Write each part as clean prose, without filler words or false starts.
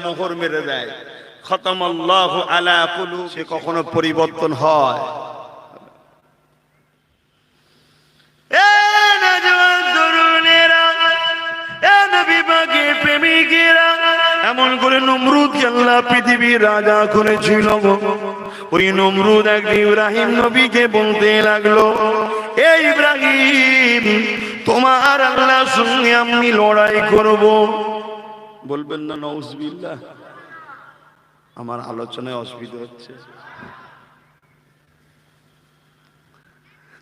মোহর মেরে দেয়, খতামাল্লাহু আলা কুলুব, সে কখনো পরিবর্তন হয়? এমন করে নমরুদকে আল্লাহ পৃথিবীর রাজা করেছিল। ওই নমরুদ একদিন ইব্রাহিম নবীকে বলতে লাগলো, এই ইব্রাহিম, তোমার আল্লাহর সঙ্গে আমি লড়াই করব। বলবেন না নাউজুবিল্লাহ? আমার আলোচনায় অসুবিধা হচ্ছে,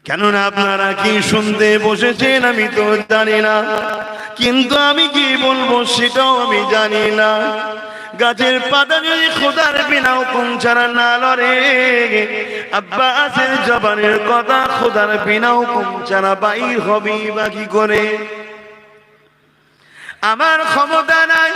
কেননা আপনারা কি শুনতে বসেছেন আমি তো জানি না, কিন্তু আমি কি বলবো সেটাও আমি জানি না। গাছের পাতা যদি খোদার বিনা হুকুম ছাড়া না লড়ে, আব্বাসের জবানের কথা খোদার বিনা হুকুম ছাড়া বাইর হবে বা কি করে? আমার ক্ষমতা নাই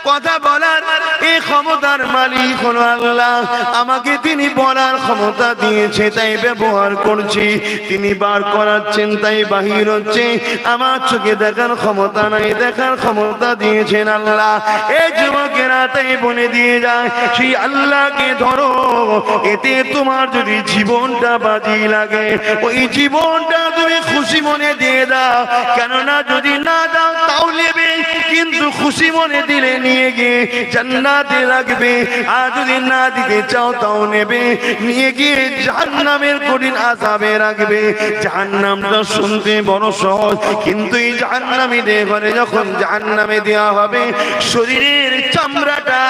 কথা বলার, এই ক্ষমতার মালিক হলো আল্লাহ। আমাকে তিনি বলার ক্ষমতা দিয়েছে, তাই ব্যবহার করছি। তিনি বার করাচ্ছেন, তাই বাহির হচ্ছে। আমার চোখে দেখার ক্ষমতা নাই, দেখার ক্ষমতা দিয়েছেন আল্লাহ। এই যুবকেরা তাই বলে দিয়ে যায়, সেই আল্লাহকে ধরো। এতে তোমার যদি জীবনটা বাজি লাগে, ওই জীবনটা তুমি খুশি মনে দিয়ে দাও। কেননা যদি না দাও তাও নেবে, কিন্তু খুশি মনে দিলে নিয়ে গিয়ে জান্নাতে রাখবে। আর যদি না দিতে চাও তাও নেবে, নিয়ে গিয়ে জাহান্নামের কঠিন আযাবে রাখবে। জাহান্নামটা শুনতে বড় সহজ, কিন্তু এই জাহান্নামীদের ঘরে যখন জাহান্নামে দেওয়া হবে, শরীরের চামড়াটা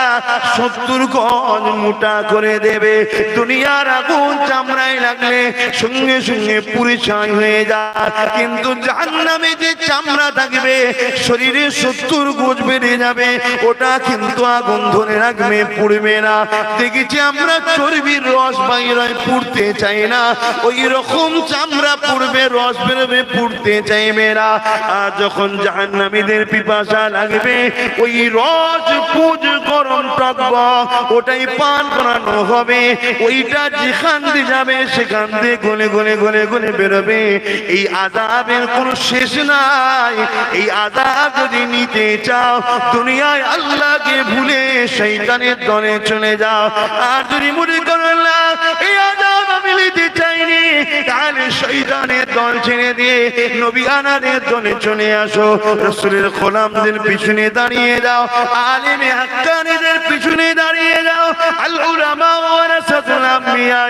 70 গজ মোটা করে দেবে। দুনিয়ার আগুন চামড়ায় লাগলে সঙ্গে সঙ্গে পুড়ে ছাই হয়ে যায়, কিন্তু জাহান্নামে যে চামড়া থাকবে শরীরে 70 গজ বেড়ে যাবে, ওটা কিন্তু আগুন ধরে রাখবে, পুড়বে না। দেখেছি আমরা চর্বির রস বাইরে পুড়তে চাই না, ওই রকম চামড়া পুড়বে, রস বেরোবে, পুড়তে চাইবে না। আর যখন জাহান্নামীদের পিপাসা লাগবে, ওই রস পুজ গরম টকব ওটাই পান করানো হবে। ওইটা যেখান দিয়ে যাবে সেখান দিয়ে গলে গলে গলে গলে বেরোবে। এই আযাবের কোনো শেষ নাই। এই আযাব যদি নিতে চাও, দুনিয়ায় আল্লাহকে ভুলে শয়তানের দলে চলে যাও। আর যদি মনে করো না এই আযাব আমি নিতে চাইনি, তাহলে শয়তানের দল ছেড়ে দিয়ে নবী আনাদের দলে চলে আসো। রাসূলের গোলামদের পিছনে দাঁড়িয়ে যাও, আলেমে হাক্কানীদের পিছনে দাঁড়িয়ে যাও। আল উলামা ওয়ারাসাতুল আমবিয়া,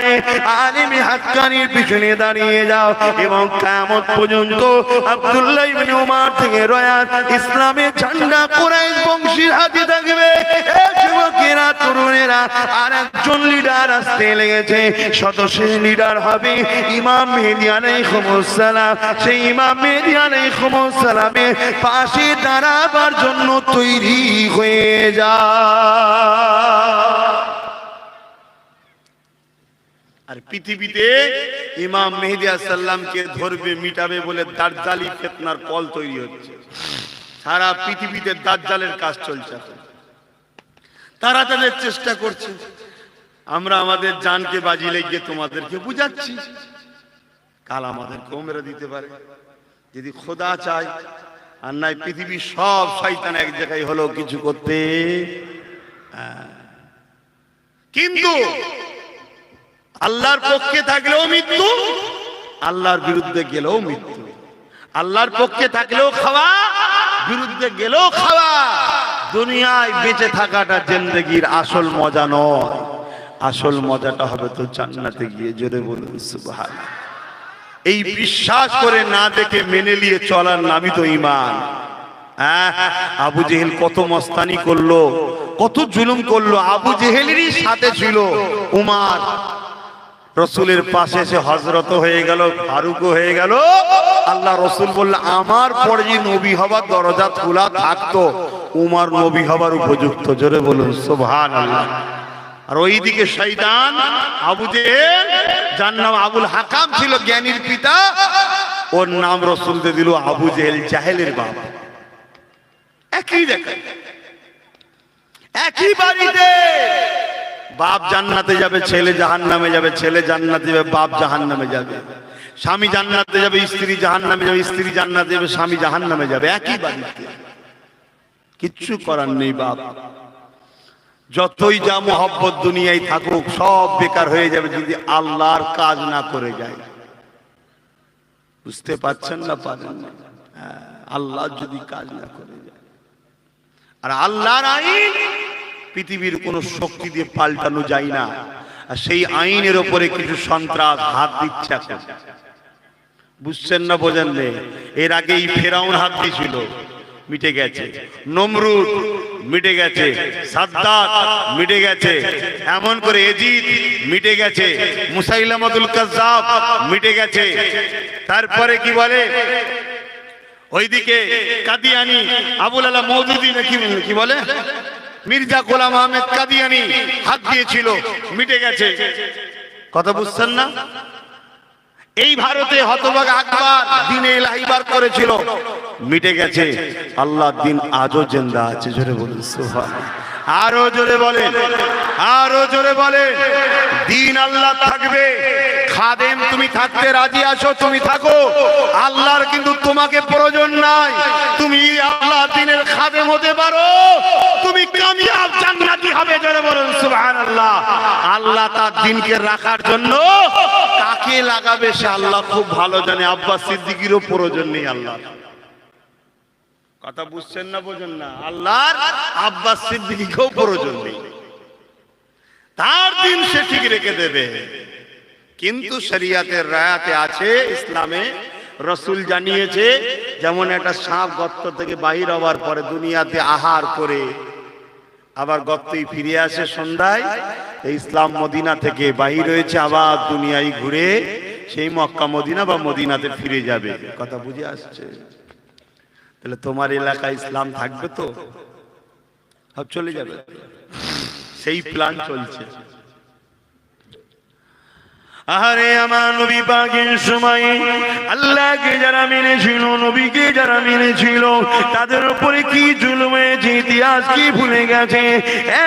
আলেমে হাক্কানীর পিছনে দাঁড়িয়ে যাও। এবং কিয়ামত পর্যন্ত আব্দুল্লাহ ইবনে উমর থেকে রয়াত ইসলামের ঝান্ডা কুরাইশ বংশীর হাতে থাকবে। এই যুবকেরা, তরুণেরা, আর একজন লিডার আসতে লেগেছে। সদস্যের লিডার হবে ইমাম মেহেদী আলাইহিস সালাম। সেই ইমাম মেহেদী আলাইহিস সালামের পাশে দাঁড়াবার জন্য তৈরি হয়ে যা। আর পৃথিবীতে ইমাম মেহেদী আলাইহিস সালামকে ধরবে, মিটাবে বলে দাজ্জালি ফিতনার কল তৈরি হচ্ছে। সারা পৃথিবীতে দাজ্জালের কাজ চলছে। তারা তাদের চেষ্টা করছে। আমরা আমাদের জানকে বাজি লাগিয়ে তোমাদেরকে বুঝাচ্ছি, কাল আমাদেরকেও মেরে দিতে পারে যদি খোদা চায়। আর নাই পৃথিবীর সব শয়তান এক জায়গায় হলো কিছু করতে। কিন্তু আল্লাহর পক্ষে থাকলেও মৃত্যু, আল্লাহর বিরুদ্ধে গেলেও মৃত্যু। আল্লাহর পক্ষে থাকলেও খাওয়া, বিরুদ্ধে গেলেও খাওয়া। দুনিয়ায় বেঁচে থাকাটা জিন্দেগির আসল মজা নয়। আসল মজাটা হবে তো জান্নাতে গিয়ে। জোরে বলুন সুবহানাল্লাহ। এই বিশ্বাস করে না দেখে মেনে নিয়ে চলার নামই তো ঈমান। আবু জেহেল কত মস্তানি করলো, কত জুলুম করলো। আবু জেহেলেরই সাথে ছিল উমর। রসুলের পাশে সে হযরত হয়ে গেল, ফারুক হয়ে গেল। আল্লাহ রসুল বলল, আমার পরে যে নবী হবার দরজা খোলা থাকতো, উমর নবী হবার উপযুক্ত। জোরে বলুন সুবহানাল্লাহ। আর ওইদিকে শয়তান আবু জেহেল, যার নাম আবুল হাকাম ছিল, জ্ঞানীর পিতা, ওর নাম রসুল দিয়ে দিল আবু জেহেল, জাহেলের বাপ। একই জায়গায়, একই বাড়িতে। বাপ জান্নাতে যাবে, ছেলে জাহান্নামে যাবে। ছেলে জান্নাতে যাবে, বাপ জাহান্নামে যাবে। স্বামী জান্নাতে যাবে, স্ত্রী জাহান্নামে যাবে। স্ত্রী জান্নাতে যাবে, স্বামী জাহান্নামে যাবে। একই বাড়িতে, কিচ্ছু করার নেই। বাপ যতই যা মোহব্বত দুনিয়ায় থাকুক সব বেকার হয়ে যাবে যদি আল্লাহর কাজ না করে যায়। বুঝতে পারছেন না? পারেন না? আল্লাহ যদি কাজ না করে যায়, আর আল্লাহর আইন পৃথিবীর কোন শক্তি দিয়ে পাল্টানো যায় না। আর সেই আইনের উপরে কিছু সন্ত্রাস হাত দিচ্ছে এখন। বুঝছেন না? বোঝেন না? এর আগেই ফেরাউন হাত দিয়েছিল, মিটে গেছে। নমরুদ মিটে গেছে, সাদ্দাত মিটে গেছে, এমন করে এজিদ মিটে গেছে, মুসাইলামাতুল কাজ্জাব মিটে গেছে। তারপরে কি বলে ওইদিকে কাদিয়ানি আবুল আলা মওদুদি নাকি কি বলে মির্জা গোলাম আহমেদ কাদিয়ানি হাত দিয়েছিল, মিটে গেছে। কথা বুঝছেন না? এই ভারতে হতভাগা আকবর দ্বীনে ইলাহি বার করেছিল, মিটে গেছে। আল্লাহর দ্বীন আজও জিন্দা আছে। জোরে বলুন সুবহানাল্লাহ। আরো জোরে বলেন, আরো জোরে বলেন। দ্বীন আল্লাহ থাকবে। খাদেম তুমি থাকতে রাজি আছো, তুমি থাকো। আল্লাহর কিন্তু তোমাকে প্রয়োজন নাই। তুমি আল্লাহ দ্বীনের খাদেম হতে পারো, তুমি কামিয়াব জান্নাতি হবে। জোরে বলুন সুবহানাল্লাহ। আল্লাহ তার দ্বীনকে রাখার জন্য কাকে লাগাবে সে আল্লাহ খুব ভালো জানে। আব্বাস সিদ্দিকীরও প্রয়োজন নেই আল্লাহ। কথা বুঝছেন না? বোঝেন না? আল্লাহর আব্বাস সিদ্দিকীকেও প্রয়োজন নেই, তার দ্বীন সে ঠিক রেখে দেবে। কিন্তু শরিয়াতের রায়াতে আছে, ইসলামে রাসূল জানিয়েছে, যেমন একটা সাপ গর্ত থেকে বাহির হওয়ার পরে দুনিয়াতে আহার করে আবার গর্তেই ফিরে আসে সন্ধ্যায়, ইসলাম মদিনা থেকে বাহির হয়েছে, আবার দুনিয়ায় ঘুরে সেই মক্কা মদিনা বা মদিনাতে ফিরে যাবে। কথা বুঝে আসছে? তাহলে তোমার এলাকায় ইসলাম থাকবে তো? সব চলে যাবে, সেই প্ল্যান চলছে। আরে আমার নবী পাকের সময় আল্লাহকে যারা মেনেছিল, নবীকে যারা মেনেছিল, তাদের উপরে কি জুলুম হয়েছে ইতিহাস কি ভুলে গেছে।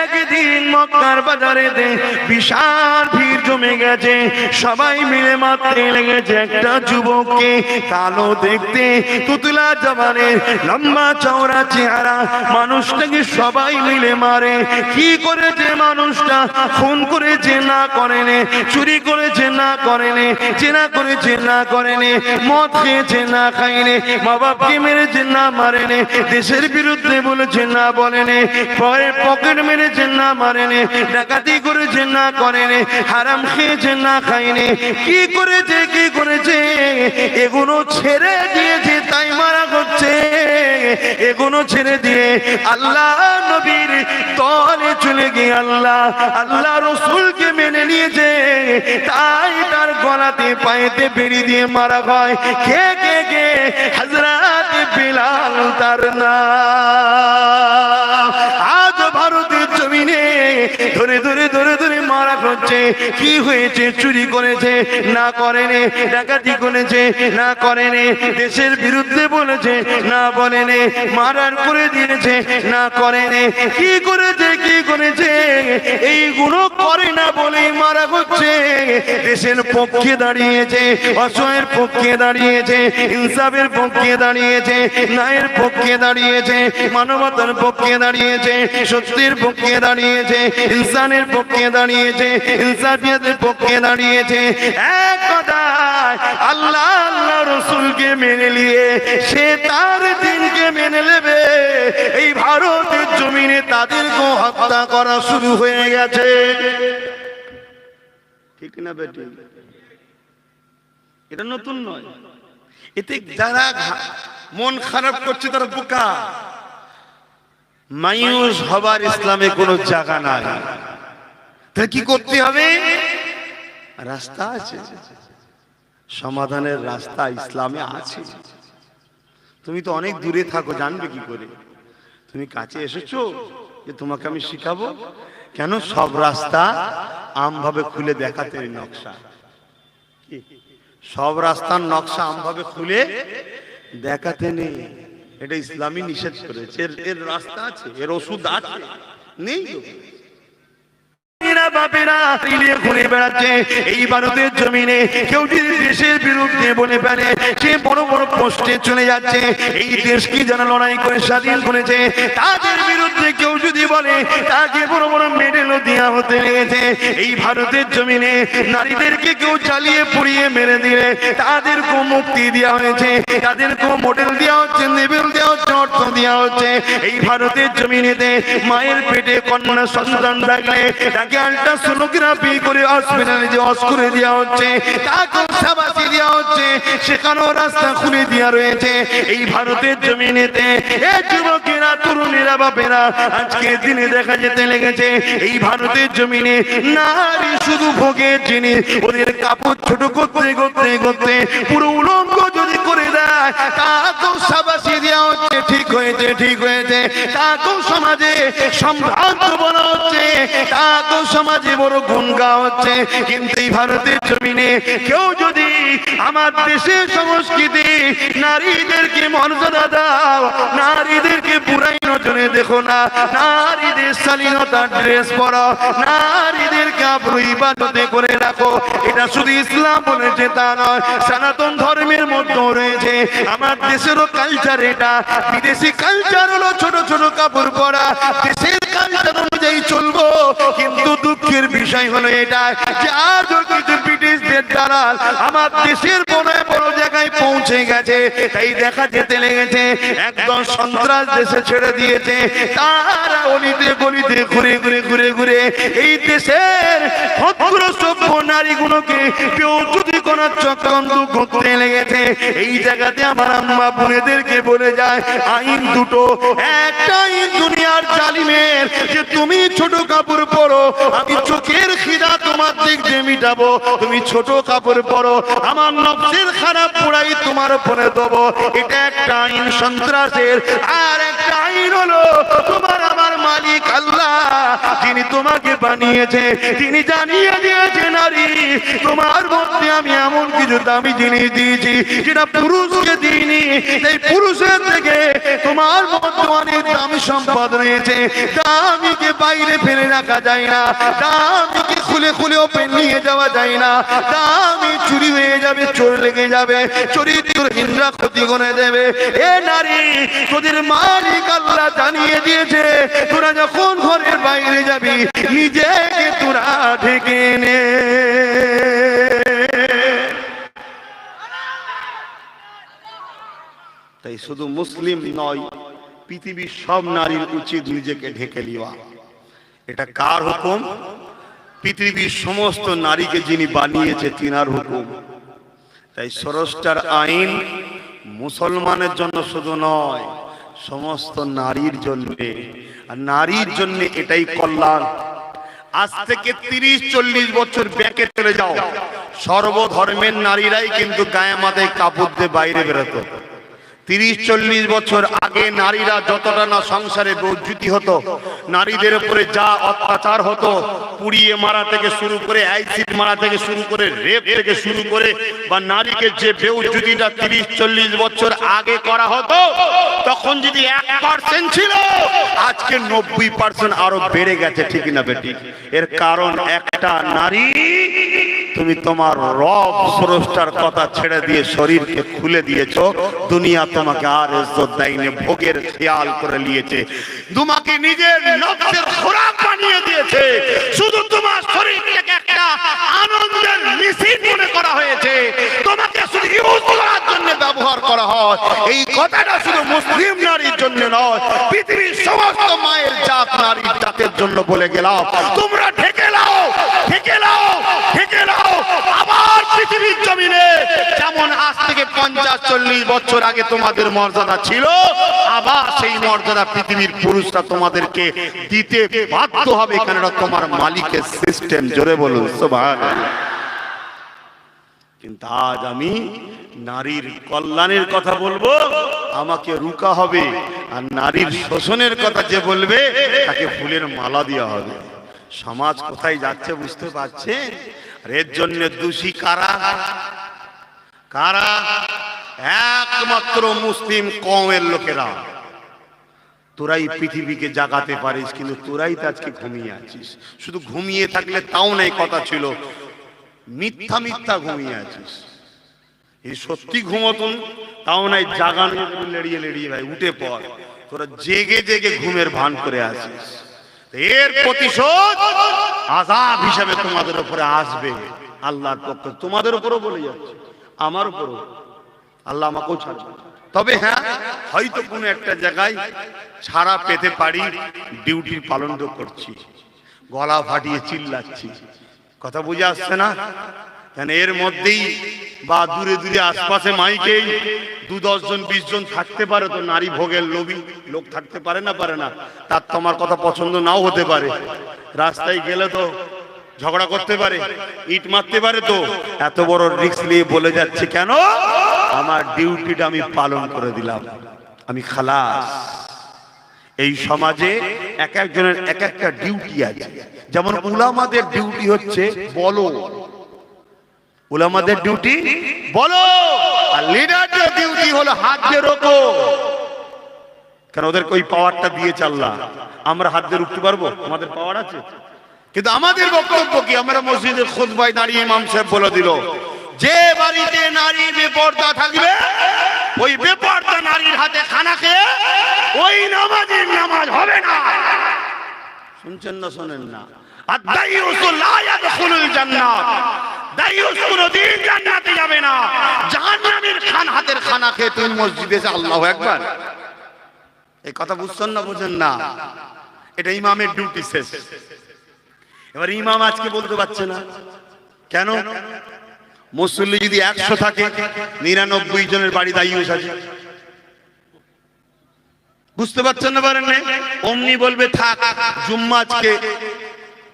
একদিন মক্কার বাজারেতে বিশাল ভিড় জমে গেছে, সবাই মিলে মারতে লেগেছে একটা যুবককে। কালো দেখতে, তুতলা জবানের, লম্বা চওড়া চেহারা, মানুষটাকে সবাই মিলে মারে। কি করেছে মানুষটা? খুন করেছে না করেনি, চুরি করেছে না করেনি, চেনা করেছে না করেনি, মদ খেয়েছে না খাইনি, মা বাপকে মেরেছে না মারেনি, দেশের বিরুদ্ধে বলেছে না বলেনি, পকেট মেরেছে না মারেনি, ডাকাতি করেছে না করেনি, হারাম খেয়েছে না খাইনি। কি করেছে? কি করেছে? এগুলো ছেড়ে দিয়েছে তাই মারা করছে। এগুলো ছেড়ে দিয়ে আল্লাহ নবীর তলে চলে গিয়ে আল্লাহ রসুলকে মেনে নিয়েছে, তাই তার গলাতে পায়েতে বেড়ি দিয়ে মারা হয়। কে কে কে? হযরত বিলাল তার নাম। আজ ভারতের জমিনে ধরে ধরে ধরে ধরে মারা হচ্ছে। কি হয়েছে? চুরি করেছে না করেনি, ডাকাতি করেছে না করেনি, দেশের বিরুদ্ধে বলেছে না বলেনি, মারার করে দিয়েছে না করেনি। কি করেছে? কি করেছে? এইগুলো করে না বলেই মারা হচ্ছে। দেশের পক্ষে দাঁড়িয়েছে, অসহায়ের পক্ষে দাঁড়িয়েছে, ইনসাফের পক্ষে দাঁড়িয়েছে, ন্যায়ের পক্ষে দাঁড়িয়েছে, মানবতার পক্ষে দাঁড়িয়েছে, সত্যের পক্ষে দাঁড়িয়েছে, ইনসানের পক্ষে দাঁড়িয়েছে, ইনসাফিয়াতের পক্ষে দাঁড়িয়েছে। এক কথায় আল্লাহ আল্লাহ রসুলকে মেনে নিয়ে সে তার দ্বীনকে মেনে নেবে। এই ভারতের জমিনে তাদেরকে হত্যা করা শুরু হয়ে গেছে। ঠিক না বেটি? এটা নতুন নয়। এতে যারা মন খারাপ করছে তারা বোকা। মায়ুস হবার ইসলামে কোনো জায়গা নাই। তাহলে কি করতে হবে? রাস্তা আছে, সমাধানের রাস্তা ইসলামে আছে। তুমি তো অনেক দূরে থাকো, জানবে কি করে? তুমি কাছে এসেছো যে তোমাকে আমি শিখাবো? কেন? সব রাস্তা আমভাবে খুলে দেখাতে নকশা। সব রাস্তার নকশা আমভাবে খুলে দেখাতে নেই। এটা ইসলামই নিষেধ করেছে। এর রাস্তা আছে, এর ওষুধ আছে, নেই। তরুণীরা বাপেরা ইলিয়ে ঘুরে বেড়াচ্ছে এই ভারতের জমিনে। কেউ যদি দেশের বিরুদ্ধে বলে ফেলে সে বড় বড় পোস্টে চলে যাচ্ছে। এই দেশকে যারা লড়াই করে স্বাধীন করেছে তাদের বিরুদ্ধে কেউ যদি বলে তাকে বড় বড় মেডেলও দেওয়া হতে লেগেছে। এই ভারতের জমিনে নারীদেরকে কেউ চালিয়ে পুড়িয়ে মেরে দিলে তাদেরকেও মুক্তি দেওয়া হয়েছে, তাদেরকেও মডেল দেওয়া হচ্ছে, লেবেল দেওয়া হচ্ছে, অর্থ দেওয়া হচ্ছে। এই ভারতের জমিনেতে মায়ের পেটে কন্যা সন্তান থাকলে তাকে আল্ট্রাসোনোগ্রাফি করে হসপিটালে যে অস করে দেওয়া হচ্ছে, তাকেও শাবাশি দেওয়া হচ্ছে, সেখানেও রাস্তা খুলে দেওয়া রয়েছে। এই ভারতের জমিনেতে এই যুবকেরা তরুণীরা বাপেরা আজকে দিনে দেখা যেতে লেগেছে এই ভারতের জমিনে নারী শুধু ভোগের জিনিস। ওদের কাপড় ছোট করতে করতে করতে পুরো উলঙ্গ যদি করে দেয় তাকেও শাবাশি দেওয়া হচ্ছে, ঠিক হয়েছে ঠিক হয়েছে। তাকেও সমাজে সম্ভ্রান্ত বলা হচ্ছে, তাকেও সমাজে বড় গুণ গাওয়া হচ্ছে। কিন্তু এই ভারতের জমিনে কেউ যদি আমার দেশের সংস্কৃতি নারীদেরকে মর্যাদা দাও, নারীদেরকে বুড়াই নজরে দেখো না, নারীদের শালীনতার ড্রেস পরো, নারীদেরকে আবরু ইবাদতে করে রাখো, এটা শুধু ইসলাম বলেছে তা নয়, সনাতন ধর্মের মধ্যেও রয়েছে। আমার দেশেরও কালচার এটা। বিদেশি কালচার হলো ছোট ছোট কাপড় পরা, দেশের কালচার অনুযায়ী চলবো। কিন্তু দুঃখের বিষয় হলো এটা যে আজও কিছু ব্রিটিশদের দ্বারা আমার দেশের বড় বড় জায়গায় পৌঁছে গেছে। তাই দেখা যেতে লেগেছে একদম সন্ত্রাস দেশে ছেড়ে দিয়েছে। তারা অলিতে গলিতে ঘুরে ঘুরে ঘুরে ঘুরে এই দেশের ভদ্র সভ্য নারীগুলোকে বেউচুতি করার চক্রান্ত করতে লেগেছে। এই জায়গাতে আমার আম্মা বোনেদেরকে বলে যায় আইন দুটো। একটা আইন দুনিয়ার জালিমের যে তুমি ছোট কাপড় পরো, আমি চোখের খিদা তোমার দিক দিয়ে মিটাবো, তুমি ছোট কাপড় পরো, আমার নফসের খারাপ পোড়াই তোমার উপরে দেবো। এটা একটা আইন সন্ত্রাসের। আর একটা আইন হলো তোমার আমার মালিক আল্লাহ, যিনি তোমাকে বানিয়েছে, তিনি জানিয়ে দিয়েছে নারী তোমার মধ্যে আমি এমন কিছু দামি জিনিস দিয়েছি যেটা পুরুষকে দিইনি। এই পুরুষের থেকে তোমার মধ্যে অনেক দামি সম্পদ রয়েছে, দামিকে বাইরে ফেলে রাখা যায় না, দামিকে খুলে খুলে ওপেন নিয়ে যাওয়া যায় না। দামি চুরি হয়ে যাবে, চোর লেগে যাবে, চরিত্রহীনরা ক্ষতি করে দেবে। এ নারী তোদের মালিক আল্লাহ জানিয়ে দিয়েছে তোরা যখন ঘরের বাইরে যাবি নিজেকে তোরা ঢেকে নে। তাই শুধু মুসলিম নয়, পৃথিবীর সব নারীর উচিত নিজেকে ঢেকে নেওয়া। এটা কার হুকুম? পৃথিবীর সমস্ত নারীকে যিনি বানিয়েছে তিনার হুকুম। তাই স্রষ্টার আইন মুসলমানের জন্য শুধু নয়, সমস্ত নারীর জন্য। আর নারীর জন্য এটাই কল্যাণ। আজ থেকে 30-40 বছর ব্যাকে চলে যাও, সর্বধর্মের নারীরাই কিন্তু গায়ে মাথায় কাপড় দিয়ে বাইরে বেরোতো। 30-40 বছর আগে নারীরা যতটা না সংসারে বেজ্জতি হতো, নারীদের উপরে যা অত্যাচার হতো, পুড়িয়ে মারা থেকে শুরু করে, অ্যাসিড মারা থেকে শুরু করে, রেপ থেকে শুরু করে, বা নারীকে যে বেজ্জতিটা 30-40 বছর আগে করা হতো, তখন যদি 1% ছিল, আজকে 90% আরো বেড়ে গেছে। ঠিক না বেটি? এর কারণ একটা নারী, তুমি তোমার রব স্রষ্টার কথা ছেড়ে দিয়ে শরীরকে খুলে দিয়েছো। দুনিয়া তোমাকে আর ইজ্জত দেয়নি, ভোগের খেয়াল করে নিয়েছে, তোমাকে নিজের নফসের খোরাক বানিয়ে দিয়েছে। শুধু তোমার শরীরটাকে একটা আনন্দের মেশিন মনে করা হয়েছে, তোমাকে শুধু ইউজ করার জন্য ব্যবহার করা হয়। এই কথাটা শুধু মুসলিম নারীর জন্য নয়, পৃথিবীর সমস্ত মায়ের জাত নারীর জাতের জন্য বলে গেলাম, তোমরা ঢেকে নাও, ঢেকে নাও, ঢেকে নাও। আবার পৃথিবীর জমিনে যেমন আজ থেকে 50-40 বছর আগে তোমাদের মর্যাদা ছিল, আবার সেই মর্যাদা পৃথিবীর পুরুষরা তোমাদেরকে দিতে বাধ্য হবে, কেননা তোমার মালিকের সিস্টেম। জোরে বলুন সুবহানাল্লাহ। কিন্তু আজ আমি নারীর কল্যাণের কথা বলবো, আমাকে রুকা হবে, আর নারীর শোষণের কথা যে বলবে তাকে ফুলের মালা দেওয়া হবে। সমাজ কোথায় যাচ্ছে বুঝতে পারছেন? এর জন্য দোষী কারা? কারা? একমাত্র মুসলিম কওমের লোকেরা। তোরাই পৃথিবীকে জাগাতে পারিস, কিন্তু তোরাই তো আজকে ঘুমিয়ে আছিস। শুধু ঘুমিয়ে থাকলে তাও নাই, কথা ছিল মিথ্যা মিথ্যা ঘুমিয়ে আছিস। এই সত্যি ঘুমতন তাও নাই, জাগানো লেড়িয়ে লেড়িয়ে ভাই উঠে পড়। তোরা জেগে জেগে ঘুমের ভান করে আসিস, এর প্রতিশোধ আযাব হিসাবে তোমাদের উপরে আসবে আল্লাহর পক্ষ। তোমাদের উপরও বলে যাচ্ছে, আমার উপরও, আল্লাহ আমাকেও ছাড়বে। তবে হ্যাঁ, হয়তো কোনো একটা জায়গায় ছাড়া পেতে পারি, ডিউটি পালন তো করছি, গলা ফাটিয়ে চিল্লাচ্ছি, কথা বুঝে আসছে না? কেন এর মধ্যেই বা দূরে দূরে আশপাশে মাইকেই 2-10 জন 20 জন থাকতে পারে, তো নারী ভোগের লোভী লোক থাকতে পারে না? পারে না? তার তো আমার কথা পছন্দ নাও হতে পারে, রাস্তায় গেলে তো ঝগড়া করতে পারে, ইট মারতে পারে। তো এত বড় রিস্ক নিয়ে বলে যাচ্ছে কেন? আমার ডিউটিটা আমি পালন করে দিলাম, আমি খালাস। এই সমাজে এক একজনের এক একটা ডিউটি আছে। যেমন উলামাদের ডিউটি হচ্ছে বলো, উলামাদের ডিউটি বলো, আর লিডারদের ডিউটি হলো হাত দিয়ে রোকো। কারণ ওদেরকে ওই পাওয়ারটা দিয়েছে আল্লাহ। আমরা হাত দিয়ে রুখতে পারবো? আমাদের পাওয়ার আছে, কিন্তু আমাদের বক্তব্য কি? আমরা মসজিদের খুতবায় দাঁড়িয়ে ইমাম সাহেব বলে দিল, যে বাড়িতে নারী বেপরদা থাকবে, ওই বেপরদা নারীর হাতে খানা খেয়ে ওই নামাজের নামাজ হবে না। শুনছেন না? শোনেন না? আদ-দাইয়ুসু লা ইয়াদখুলুল জান্নাত, দাইয়ুস কোনদিন জান্নাতে যাবে না। জাহান্নামের হাতের খানা খেয়ে তুমি মসজিদে এসে আল্লাহু আকবার, এই কথা বুঝছেন না? বুঝেন না? এটা ইমামের ডিউটি শেষ। এবার ইমাম আজকে বলতে পারছে না কেন? মুসল্লি যদি 100 থাকে, 99 জনের বাড়ি দাইয়ুস আছে। বুঝতে পারছেন না? পারেন না? অমনি বলবে থাক, জুম্মা আজকে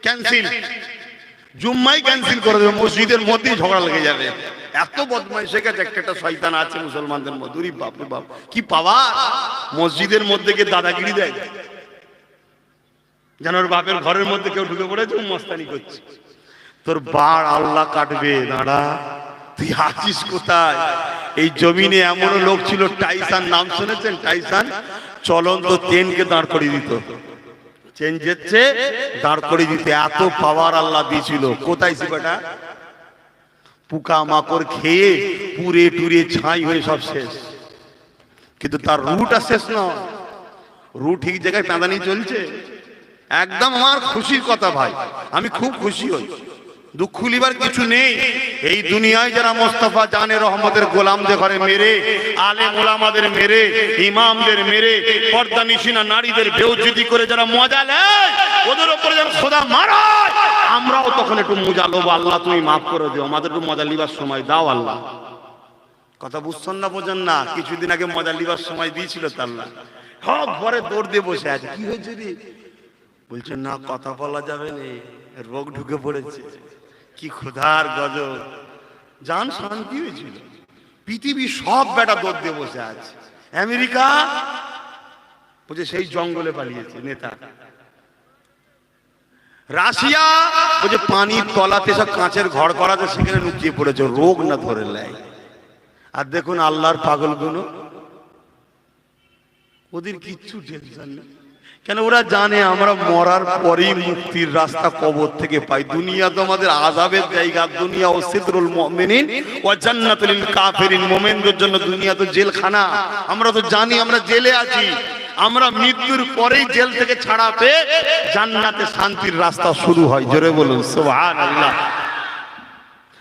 ক্যান্সেল, জুম্মাই ক্যান্সেল করে দেবে, মসজিদের মধ্যেই ঝগড়া লেগে যাবে। এত বদমাইশ হয়ে গেছে, একটা শয়তান আছে মুসলমানদের মধ্যে। বাপ রে বাপ, কি পাওয়া! মসজিদের মধ্যে গিয়ে দাদাগিরি দেয়, যেন ওর বাপের ঘরের মধ্যে কেউ ঢুকে পড়েছে, মস্তানি করছে। তোর বাড় আল্লাহ কাটবে, দাঁড়া, তুই আছিস কোথায়? এই জমিনে এমন লোক ছিল, টাইসান, নাম শুনেছেন? টাইসান চলন্ত ট্রেনকে দাঁড় করিয়ে দিত, ট্রেন যেচ্ছে দাঁড় করিয়ে দিতে, এত পাওয়ার আল্লাহ দিয়েছিল। কোথায় সেটা? পোকা মাকড় খেয়ে পুরে টুরে ছাই হয়ে সব শেষ, কিন্তু তার রুটা শেষ নয়, রু ঠিক জায়গায় পেঁদানি চলছে। একদম আমার খুশির কথা ভাই, আমি খুব খুশি হই, দুঃখ লিবার কিছু নেই। এই দুনিয়ায় যারা মোস্তফা জানে রহমতের গোলামদের ঘরে মেরে, আলেম ওলামাদের মেরে, ইমামদের মেরে, পর্দা নিশিনা নারীদের বেউজ্জতি করে যারা মজা নেয়, ওদের উপরে যেন খোদা মারায়, আমরাও তখন একটু মজা লোবো, আল্লাহ তুমি মাফ করে দিও, আমাদের একটু মজা লিবার সময় দাও আল্লাহ। কথা বুঝছেন না? বোঝেন না? কিছুদিন আগে মজা লিবার সময় দিয়েছিল তো আল্লাহ, সব ঘরে দৌড় দিয়ে বসে আছে। কি হয়েছে রে? বলছেন না, কথা বলা যাবে না, রোগ ঢুকে পড়েছে। কি ক্ষুধার গজব! জান শান্তি হয়েছিল। পৃথিবী সব বেটা দৌড় দিয়ে বসে আছে। আমেরিকা বলছে সেই জঙ্গলে পালিয়েছে নেতা। রাশিয়া বলছে পানির তলাতে সব কাঁচের ঘর করা আছে, সেখানে লুকিয়ে পড়েছে, রোগ না ধরে নেয়। আর দেখুন আল্লাহর পাগলগুলো, ওদের কিচ্ছু টেনশন নেই। কেন? ওরা জানে আমরা মরার পরেই মুক্তির রাস্তা কবর থেকে পাই। দুনিয়া তো আমাদের আযাবের জায়গা, দুনিয়া ও সিদরুল মুমিনিন ওয়া জান্নাতুল লিল কাফিরিন, মুমিনদের জন্য দুনিয়া তো জেলখানা। আমরা তো জানি আমরা জেলে আছি, আমরা মৃত্যুর পরেই জেল থেকে ছাড়া পেয়ে জান্নাতে শান্তির রাস্তা শুরু হয়। জোরে বলুন সুবহানাল্লাহ।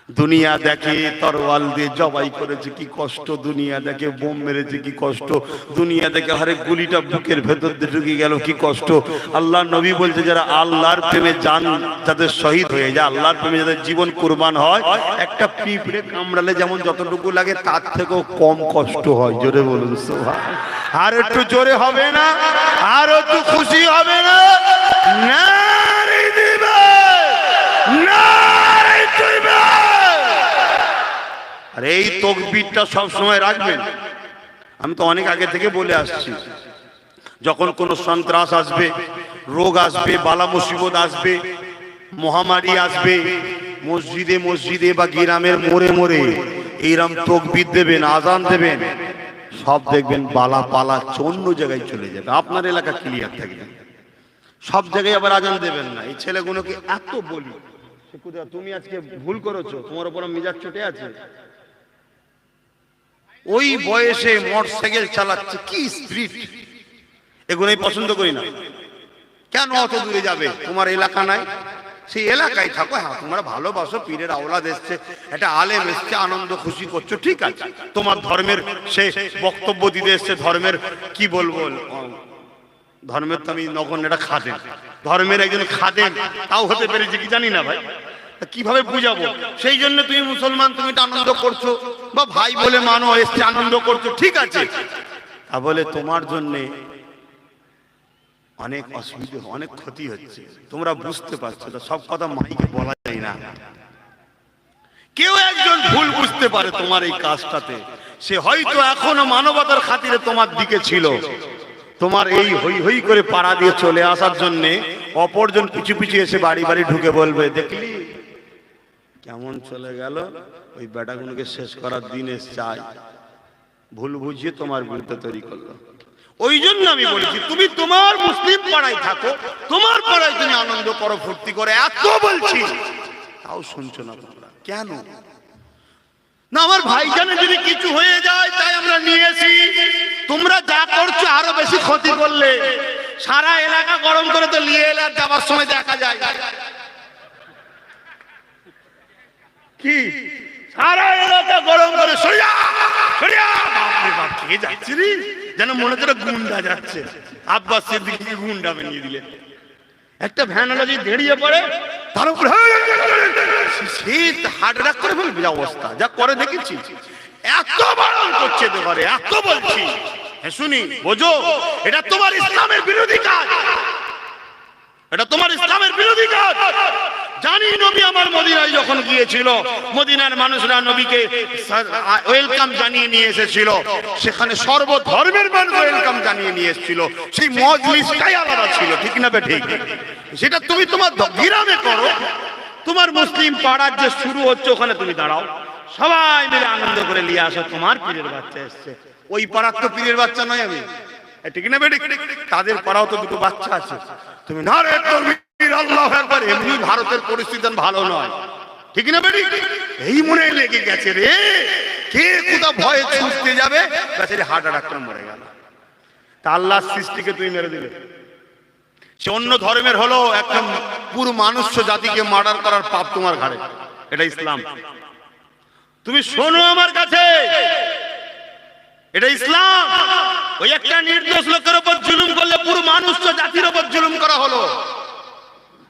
দুনিয়া দেখে তরোয়াল দিয়ে জবাই করেছে, কি কষ্ট। দুনিয়া দেখে বোম মেরেছে, কি কষ্ট। দুনিয়া দেখে হরেক গুলিটা বুকের ভেতর দিয়ে ঢুকে গেল, কি কষ্ট। আল্লাহ নবী বলছে, যারা আল্লাহর প্রেমে জান যাদের শহীদ হয়ে যায়, আল্লাহর প্রেমে যাদের জীবন কুরবান হয়, একটা পিঁপড়ে কামড়ালে যেমন যতটুকু লাগে তার থেকেও কম কষ্ট হয়। জোরে বলুন সুবহানাল্লাহ। আর একটু জোরে হবে না? আর একটু খুশি হবে না? নারে দিবে, নারে দিবে। আর এই তাকবীরটা সব সময় রাখবেন। আমি তো অনেক আগে থেকে বলে আসছি, যখন কোনো সন্ত্রাস আসবে, রোগ আসবে, বালা মুসিবত আসবে, মহামারী আসবে, মসজিদে মসজিদে বা গ্রামের মোড়ে মোড়ে এইরকম তাকবীর দেবেন, আজান দেবেন, সব দেখবেন বালা পালা অন্য জায়গায় চলে যাবে, আপনার এলাকা ক্লিয়ার থাকবে। সব জায়গায় আবার আজান দেবেন না। এই ছেলেগুলোকে এত বলি, তুমি আজকে ভুল করেছো, তোমার উপর মিজাজ চটে আছে। ওই বয়সে মোটরসাইকেল চালাচ্ছে, কি স্পিড! এগুলোই পছন্দ করি না। কেন অত দূরে যাবে? তোমার এলাকা নাই, সেই এলাকায় থাকো। হ্যাঁ, তোমরা ভালোবাসো, পীরের আওলাদ এসছে, একটা আলেম এসছে, আনন্দ খুশি করছো, ঠিক আছে। তোমার ধর্মের সে বক্তব্য দিতে এসছে, ধর্মের কি বলবো, ধর্মের তো আমি নগণ এটা খাদেম, ধর্মের একজন খাদেম তাও হতে পেরেছে কি জানি না ভাই, কিভাবে বুঝাবো? সেই জন্য তুমি মুসলমান, তুমি তো আনন্দ করছো, বা ভাই বলে মানো, এসছে আনন্দ করছো, ঠিক আছে। তা বলে তোমার জন্যে অনেক অসুবিধা, অনেক ক্ষতি হচ্ছে, তোমরা বুঝতে পারছো তো। সব কথা মাইকে বলা যায় না। কেউ একজন ভুল বুঝতে পারে তোমার এই কাজটাতে, সে হয়তো এখনো মানবতার খাতিরে তোমার দিকে ছিল, তোমার এই হই হই করে পাড়া দিয়ে চলে আসার জন্য অপরজন পিছু পিছু এসে বাড়ি বাড়ি ঢুকে বলবে, দেখলি কেমন চলে গেল, ওই বেটাগুলোকে শেষ করার দিন চাই, ভুল বুঝিয়ে তোমার বিরুদ্ধে তৈরি করলো। ওই জন্য আমি বলছি, তুমি তোমার মুসলিম পাড়ায় থাকো, তোমার পাড়ায় তুমি আনন্দ করো, ফুর্তি করে, এত বলছি, তাও শুনছো না তোমরা। কেন না? আমার ভাইজানে যদি কিছু হয়ে যায় তাই আমরা নিয়েছি, তোমরা যা করছো আরো বেশি ক্ষতি করলে। সারা এলাকা গরম করে তো নিয়ে এলে, যাবার সময় দেখা যায় কি সারা এলাকা গরম করে সরিয়া সরিয়া, বাপরে বাপ, কে যাচ্ছে রে, যেন মনে হচ্ছে গুন্ডা যাচ্ছে। আব্বাস সিদ্দিকীকে গুন্ডা বানিয়ে দিলে। একটা ভ্যানওয়ালা যদি দাঁড়িয়ে পড়ে, তার উপরে শীত হার্ট অ্যাটাক করে ফেলবে, যা অবস্থা, যা করে দেখেছি। এত বারণ করছে পারে, এত বলছি, হ্যাঁ শুনি, বোঝো, এটা তোমার ইসলামের বিরোধী কাজ, এটা তোমার ইসলামের বিরোধী কাজ। জানি নবী আমার মদিনায় যখন গিয়েছিল, মদিনার মানুষরা নবীকে ওয়েলকাম জানিয়ে নিয়ে এসেছিল, সেখানে সর্বধর্মের মানুষ ওয়েলকাম জানিয়ে নিয়ে এসেছিল, সেই মজলিসটাই আলাদা ছিল, ঠিক না বে ঠিক? সেটা তুমি তোমার গ্রামে করো, তোমার মুসলিম পাড়ার যে শুরু হচ্ছে ওখানে তুমি দাঁড়াও, সবাই মিলে আনন্দ করে নিয়ে আসো, তোমার পীরের বাচ্চা এসছে। ওই পাড়ার তো পীরের বাচ্চা নয় আমি, ঠিক না বে ঠিক? তাদের পাড়াও তো দুটো বাচ্চা আছে, তুমি নারে তাকবীর আল্লাহু আকবার, এমনি ভারতের পরিস্থিতি ভালো নয়, ঠিক না বেটি? এই মনে লেগে গেছে রে, কে কোথা ভয়ে ছুটতে যাবে, বেচারি হার্ট অ্যাটাক করে মরে গেল। তা আল্লাহর সৃষ্টিকে তুই মেরে দিলে। সে অন্য ধর্মের হলো, একদম পুরো মানুষ জাতিকে মার্ডার করার পাপ তোমার ঘাড়ে, এটা ইসলাম। তুমি শোনো আমার কাছে, এটা ইসলাম। ওই একটা নির্দোষ লোকের উপর জুলুম করলে পুরো মানুষ জাতির উপর জুলুম করা হলো।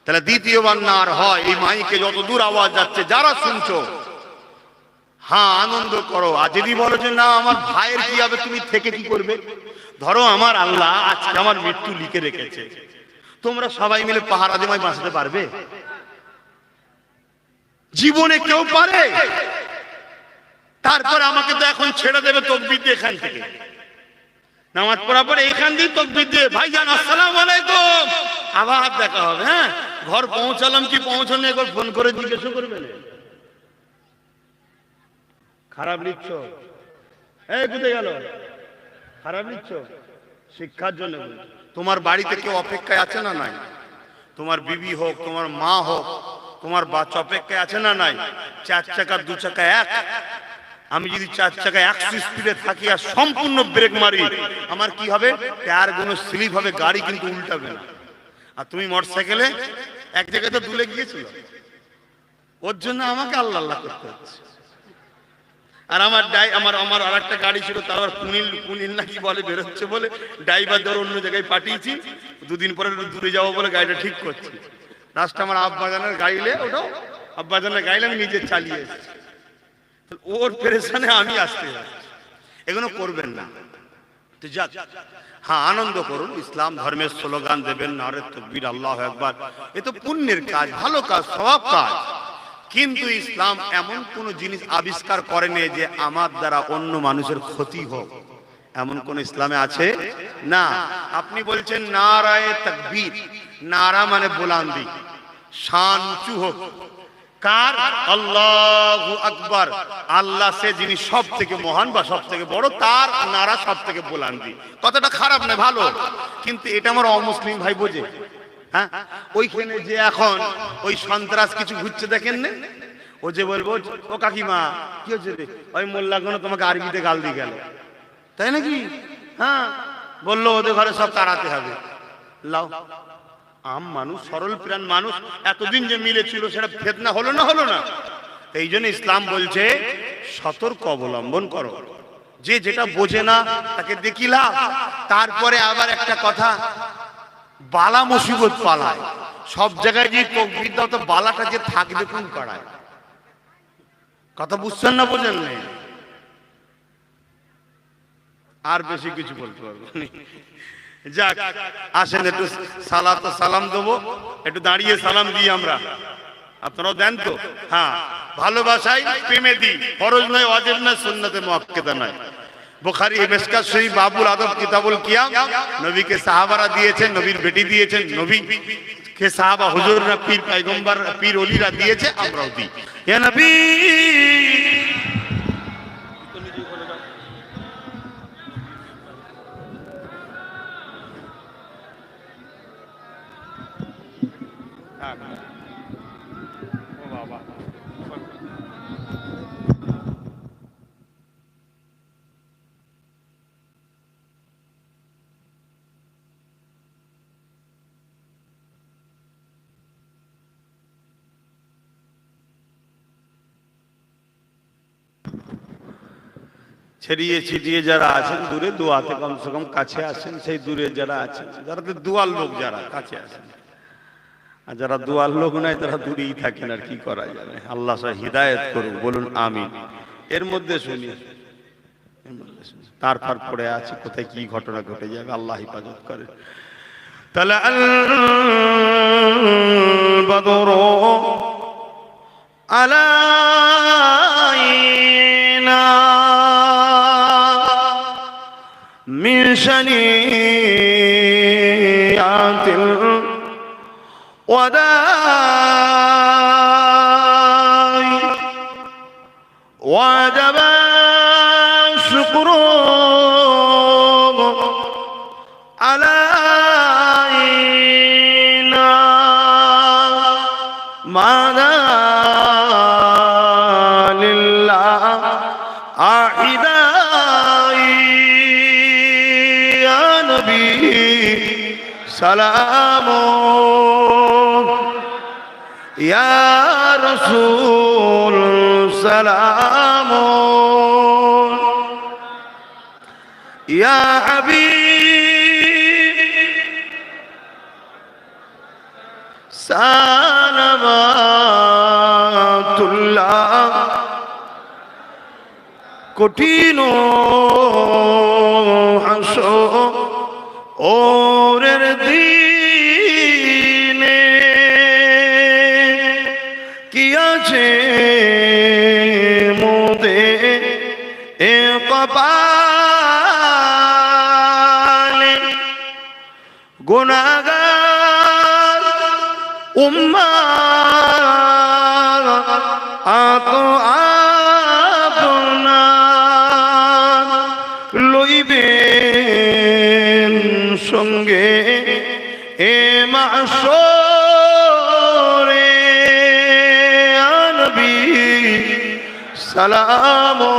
তাহলে দ্বিতীয়বার না আর হয়, এই মাইকে যত দূর আওয়াজ যাচ্ছে, যারা শুনছো, হ্যাঁ আনন্দ করো। আর যদি বলো যে না আমার ভাইয়ের কি হবে, তুমি থেকে কি করবে? ধরো আমার আল্লাহ আজকে আমার মৃত্যু লিখে রেখেছে, তোমরা সবাই মিলে পাহারা দিয়ে বাঁচতে পারবে? জীবনে কেউ পারে? তারপর আমাকে তো এখন ছেড়ে দেবে তাকবীর দিয়ে, এখান থেকে নামাজ পড়ার পরে এখান দিয়ে তাকবীর দিয়ে, ভাইজান আসসালামু আলাইকুম, আবার দেখা হবে। হ্যাঁ, ঘর পৌঁছালাম কি পৌঁছানো একবার ফোন করে জিজ্ঞেস করবেন। খারাপ লিখছ, এই কোথায় গেল, খারাপ লিখছ, শিক্ষার জন্য। তোমার বাড়িতে কেউ অপেক্ষায় আছে না নাই? তোমার বিবি হোক, তোমার মা হোক, তোমার বাচ্চা অপেক্ষায় আছে না নাই? চার চাকা দু চাকা এক, আমি যদি চার চাকা 100 স্পিডে থাকি আর সম্পূর্ণ ব্রেক মারি, আমার কি হবে? টায়ার গুলো স্লিপ হবে, গাড়ি কিন্তু উল্টাবে না। আর তুমি মোটরসাইকেলে এক জায়গায় তো দুলে গিয়েছিল, ওর জন্য আমাকে আল্লাহ আল্লাহ করতে হচ্ছে। আর আমার আরেকটা গাড়ি ছিল, তার কুনিল নাকি বলে বেরোচ্ছে বলে, ড্রাইভার ধর অন্য জায়গায় পাঠিয়েছি, দুদিন পরে দূরে যাবো বলে গাড়িটা ঠিক করছি। রাস্তা আমার আব্বাজানের গাড়িলে, ওটাও আব্বাজানের গাড়িলে আমি নিজে চালিয়ে এসেছি, ওর পেরেশানে আমি আসতে যাচ্ছি। এগুলো করবেন না। তো যাক, হ্যাঁ আনন্দ করুন, ইসলাম ধর্মের স্লোগান দেবেন, নারে তাকবীর আল্লাহু আকবার, এ তো পুণ্যের কাজ, ভালো কাজ, সওয়াব কাজ। কিন্তু ইসলাম এমন কোন জিনিস আবিষ্কার করেনি যে আমার দ্বারা অন্য মানুষের ক্ষতি হোক, এমন কোন ইসলামে আছে না। আপনি বলছেন নারায়ে তাকবীর, নারা মানে বুলন্দি, শান উঁচু হোক, কার? আল্লাহু আকবার। আল্লাহ সে যিনি সব থেকে মহান বা সব থেকে বড়, তার নারা সব থেকে বুলন্দি। কথাটা খারাপ না, ভালো, কিন্তু এটা আমার অমুসলিম ভাই বোঝে। হ্যাঁ, ওইখানে যে এখন ওই সন্ত্রাস কিছু ঘুরছে দেখেন না, ও যে বলবো ও কাকিমা কি হচ্ছে রে, ওই মোল্লা কোনো তোমাকে আরবিতে গাল দিয়ে গেল, তাই নাকি? হ্যাঁ, বললো ওদের ঘরে সব তাড়াতে হবে। লাও, আম মানুষ, সরল প্রাণ মানুষ, এতদিন যে মিলেছিল সেটা ফিতনা হলো না? হলো না? এই জন্য ইসলাম বলছে সতর্ক অবলম্বন করো, যে যেটা বোঝে না তাকে দেখিলা। তারপরে আবার একটা কথা, বালা মুসিবত পালায় সব জায়গায়, যে তকবীর দাও তো বালাটা যে থাকবে কোন পাড়ায়? কথা বুঝছেন না, বোঝেন নেই? আর বেশি কিছু বলতে পারবো না। যাক, আসেন একটু সালাত সালাম দেবো, একটু দাঁড়িয়ে সালাম দিই আমরা, আপনারাও দেন তো? হ্যাঁ, ভালোবাসাই প্রেমে দিই, ফরজ নয়, ওয়াজিব নয়, সুন্নতে মুআক্কাদা নয়। বুখারী মিশকাত শরীফ বাবুল আদব কিতাবুল কিয়াম, নবীকে সাহাবারা দিয়েছেন, নবীর বেটি দিয়েছেন, নবী কে সাহাবা হুজুররা, পীর পয়গম্বর পীর ওলিরা দিয়েছে, আমরাও দিই। ইয়া নবী ছড়িয়ে ছিটিয়ে যারা আছেন দূরে, দোয়াতে কমসে কম কাছে আসেন। সেই দূরে যারা আছেন, যারা তো দোয়ার লোক, যারা কাছে আসেন, আর যারা দোয়ার লোক নাই তারা দূরেই থাকেন, আর কি করা যাবে? আল্লাহ সব হিদায়াত করুক, বলুন আমিন। এর মধ্যে শুনি, তারপর পড়ে আছে, কোথায় কি ঘটনা ঘটে যাবে, আল্লাহ হিফাজত করে। তাহলে আল বদরু আলাইনা মিন শানিয়াতিল ওয়াদাই ওয়াজাবা শুকরু আলাইনা মাদা লিল্লাহ আইদাই ইয়া নবী সালামু ইয়া রাসূল সালামু ইয়া হাবিব সালামাতুল্লাহ। কঠিন হাসরের দিনে কি আছে মোদে এ কপালে, গুনাহগার উম্মাত আতো আপনার লইবেন সঙ্গে এ মাশরে। ইয়া নবী সালামু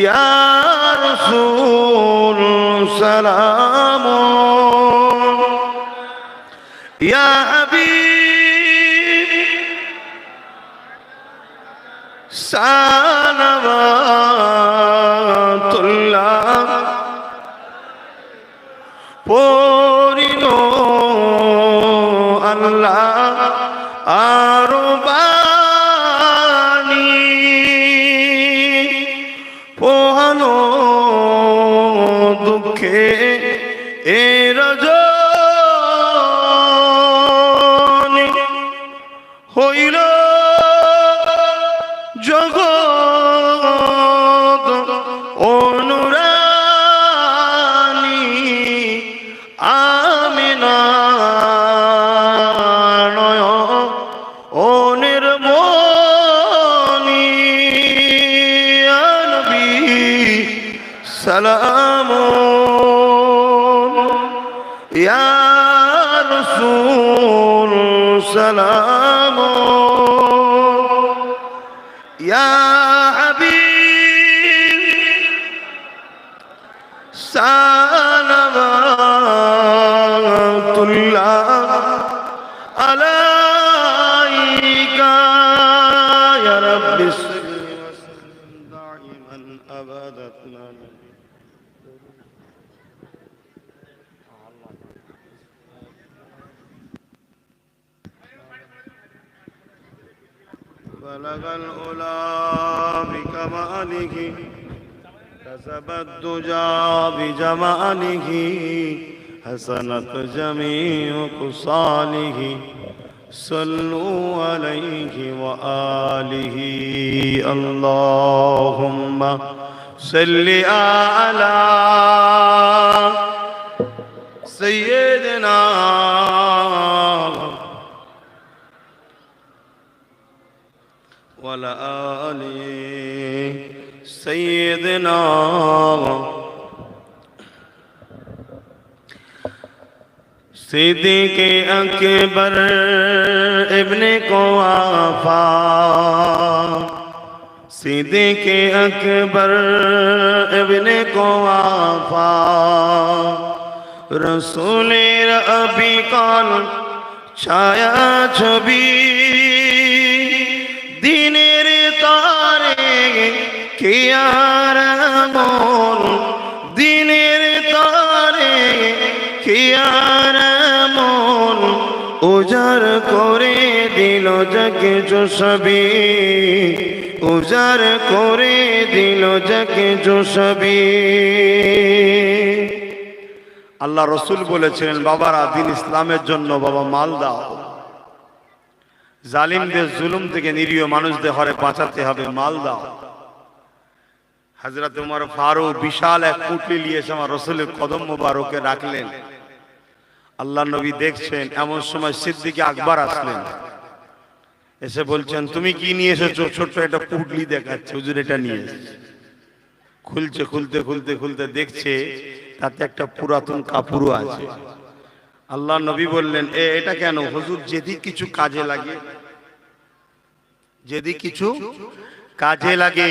ইয়া রাসূল সালামু ইয়া হাবিব সালামাতুল্লাহ। পরিণ আল্লাহ আরো বাণী, পোহানো দুঃখে এ রজনী হইল জগৎ অনুরানী। আমিনা নয়ন رسول سلام يا حبيب صلوات الله عليك يا رب صل وسلم دائما أبدا بلغ العلا بكماله كسب الدجى بجماله حسنت جميع خصاله صلوا عليه وآله اللهم صل على سيدنا وعلى آل سيدنا सिद्दीक़ अकबर इब्ने कुवाफा सिद्दीक़ अकबर इब्ने कुवाफा रसूलेर अबिकाल छाया छवि दिनेर तारे कियार मोल दिनेर तारे कियार मोल उजार करे दिल जगे जो सभी उजार करे दिल जगे जो सभी আল্লাহ রসুল বলেছিলেন বাবারা দিন ইসলামের জন্য বাবা মাল দাও জালিমদের জুলুম থেকে নিরীহ মানুষদের ঘরে বাঁচাতে হবে মাল দাও হযরত ওমর ফারুক বিশাল এক পুটলি নিয়ে এসে আমার রসুলের কদম মোবারকে রাখলেন আল্লাহ নবী দেখছেন এমন সময় সিদ্দিক আকবর আসলেন এসে বলছেন তুমি কি নিয়ে এসেছো ছোট একটা পুটলি দেখাচ্ছে হুজুর এটা নিয়ে খুলছে খুলতে খুলতে খুলতে দেখছে তাতে একটা পুরাতন কাপড় আছে আল্লাহ নবী বললেন এটা কেন হুজুর যদি কিছু কাজে লাগে যদি কিছু কাজে লাগে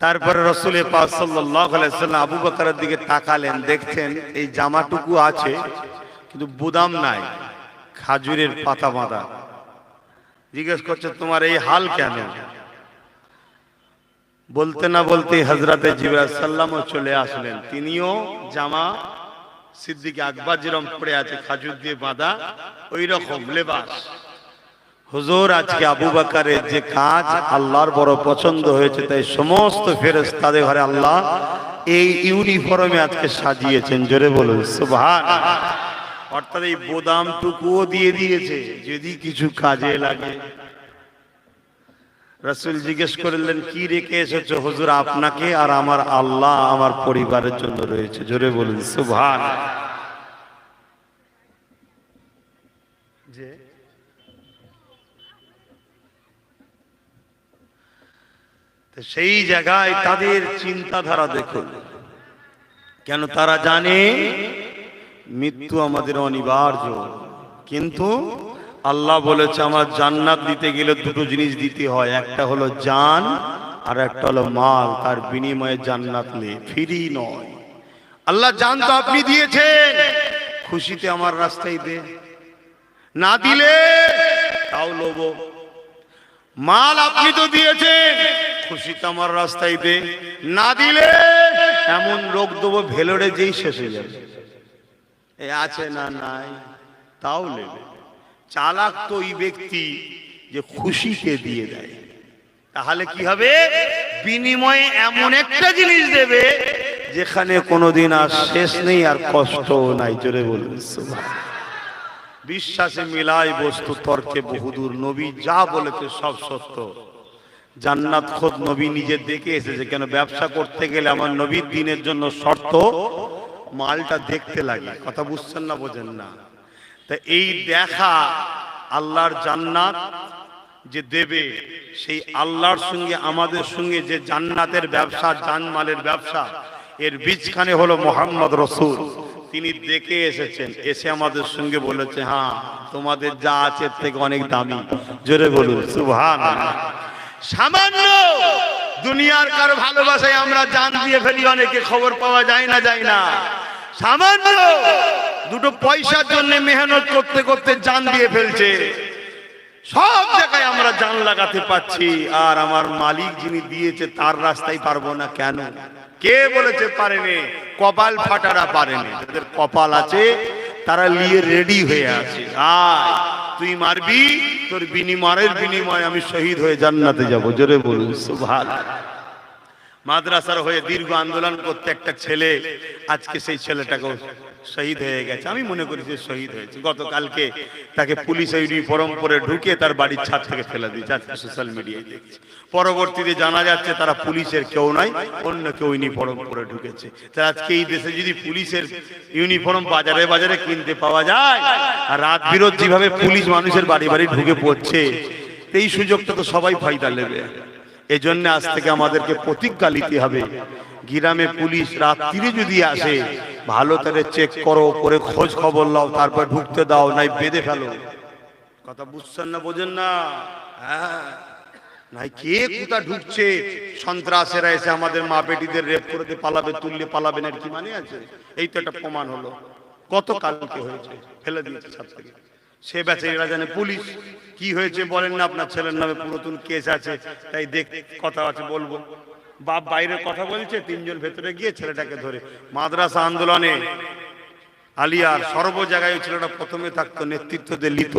তারপরে রাসূল পাক সাল্লাল্লাহু আলাইহি সাল্লাম আবু বকরের দিকে তাকালেন দেখছেন এই জামাটুকু আছে কিন্তু বুদাম নাই খাজুরের পাতা বাঁধা জিজ্ঞেস করছে তোমার এই হাল কেন বলতে না বলতে হযরতে জিবরাইল সাল্লামও চলে আসলেন তিনিও জামা সিদ্দিক আকবর যেরকম পড়ে আছে খাজুর দিয়ে বাঁধা ওই রকম লেবাস হুজুর আজকে আবু বকরের যে কাজ আল্লাহর বড় পছন্দ হয়েছে তাই সমস্ত ফেরেশতাদের ঘরে আল্লাহ এই ইউনিফর্মে আজকে সাজিয়েছেন জোরে বলুন সুবহানাল্লাহ অর্থাৎ এই বোদামটুকুও দিয়ে দিয়েছে যদি কিছু কাজে লাগে রাসূল জিজ্ঞেস করলেন কি রেখে এসেছো হুজুর আপনাকে আর আমার আল্লাহ আমার পরিবারের জন্য রয়েছে জোরে বলুন সুবহানাল্লাহ যে তো সেই জায়গায় তাদের চিন্তাধারা দেখুন কেন তারা জানে মৃত্যু আমাদের অনিবার্য কিন্তু আল্লাহ বলেছে আমার জান্নাত দিতে গেলে দুটো জিনিস দিতে হয় একটা হলো জান আর একটা হলো মাল তার বিনিময়ে জান্নাত নেই ফ্রি নয় আল্লাহ জান তো আপনি দিয়েছেন খুশিতে আমার রাস্তায় দে না দিলে তাও লোভ মাল আপনি তো দিয়েছেন খুশিতে আমার রাস্তায় দে না দিলে এমন লোক দেবো ভেলোরে যেই শেষ হয়ে যাবে এ আছে না নাই তাও নেবে চালাক তো ওই ব্যক্তি যে খুশিকে দিয়ে দেয় তাহলে কি হবে বিনিময়ে এমন একটা জিনিস দেবে যেখানে কোনোদিন আর শেষ নেই আর কষ্ট নাই জোরে বলুন সুবহানাল্লাহ বিশ্বাসে মিলাই বস্তু তর্কে বহুদূর নবী যা বলেছে সব সত্য জান্নাত খোদ নবী নিজে দেখে এসেছে কেন ব্যবসা করতে গেলে আমার নবীর দিনের জন্য শর্ত মালটা দেখতে লাগে কথা বুঝছেন না বোঝেন না তা এই দেখা আল্লাহর জান্নাত যে দেবে সেই আল্লাহর সঙ্গে আমাদের সঙ্গে যে জান্নাতের ব্যবসা জানমালের ব্যবসা এর বীজখানে হলো মুহাম্মদ রাসূল তিনি দেখে এসেছেন, এসে আমাদের সঙ্গে বলেছে, হ্যাঁ তোমাদের যা আছে এর থেকে অনেক দামি। জোরে বলুন সুবহানাল্লাহ। সামান্য দুনিয়ার কারো ভালোবাসায় আমরা জান দিয়ে ফেলি, অনেকে খবর পাওয়া যায় না। সামান্য দুটো পয়সার জন্য মেহনত করতে করতে জান দিয়ে ফেলছে। সব জায়গায় আমরা জান লাগাতে পাচ্ছি, আর আমার মালিক যিনি দিয়েছে তার রাস্তায় পারবো না কেন? কে বলেছে পারেনি? কপাল ফাটারা পারেনি। যাদের কপাল আছে তারা নিয়ে রেডি হয়ে আছে, আয় তুই মারবি, তোর বিনিময়ে আমি শহীদ হয়ে জান্নাতে যাব। জোরে বলুন সুবহানাল্লাহ। মাদ্রাসার হয়ে দীর্ঘ আন্দোলন করতে একটা ছেলে, আজকে সেই ছেলেটাকে শহীদ হয়ে গেছে। আমি মনে করি যে শহীদ হয়েছে। গতকালকে তাকে পুলিশ ইউনিফর্ম পরে ঢুকে তার বাড়ির ছাদ থেকে ফেলে দিয়েছে, আজকে সোশ্যাল মিডিয়ায় দেখছি। পরবর্তীতে জানা যাচ্ছে তারা পুলিশের কেউ নয়, অন্য কেউ ইউনিফর্ম পরে ঢুকেছে। তা আজকে এই দেশে যদি পুলিশের ইউনিফর্ম বাজারে বাজারে কিনতে পাওয়া যায়, আর রাত বিরোধ যেভাবে পুলিশ মানুষের বাড়ি বাড়ি ঢুকে পড়ছে, এই সুযোগটা তো সবাই ফায়দা নেবে। এজন্য আজ থেকে আমাদেরকে প্রতিজ্ঞা নিতে হবে, গ্রামে পুলিশ রাত্রিরে যদি আসে ভালো করে চেক করো, করে খোঁজ খবর নাও, তারপর ঢুকতে দাও, নাই বেঁধে ফেলো। কথা বুঝছেন না? বোঝেন না? হ্যাঁ, নাই কে কোথা ঢুকছে, সন্ত্রাসেরা এসে আমাদের মা বেটিদের রেপ করতে পালাবে, তুললে পালাবেন, এর কি মানে আছে? এই তো একটা প্রমাণ হলো, কত কালকে হয়েছে, ফেলে দিয়েছে ছাদ থেকে। সে বেচারা জানে পুলিশ কি হয়েছে বলেন না, আপনার ছেলের নামে পুরাতন কেস আছে, তাই দেখ কথা আছে বলবো। বাপ বাইরে কথা বলছে, তিনজন ভেতরে গিয়ে ছেলেটাকে ধরে। মাদ্রাসা আন্দোলনে আলিয়ার সর্ব জায়গায় ছেলেটা প্রথমে থাকতো, নেতৃত্ব দিয়ে লিত।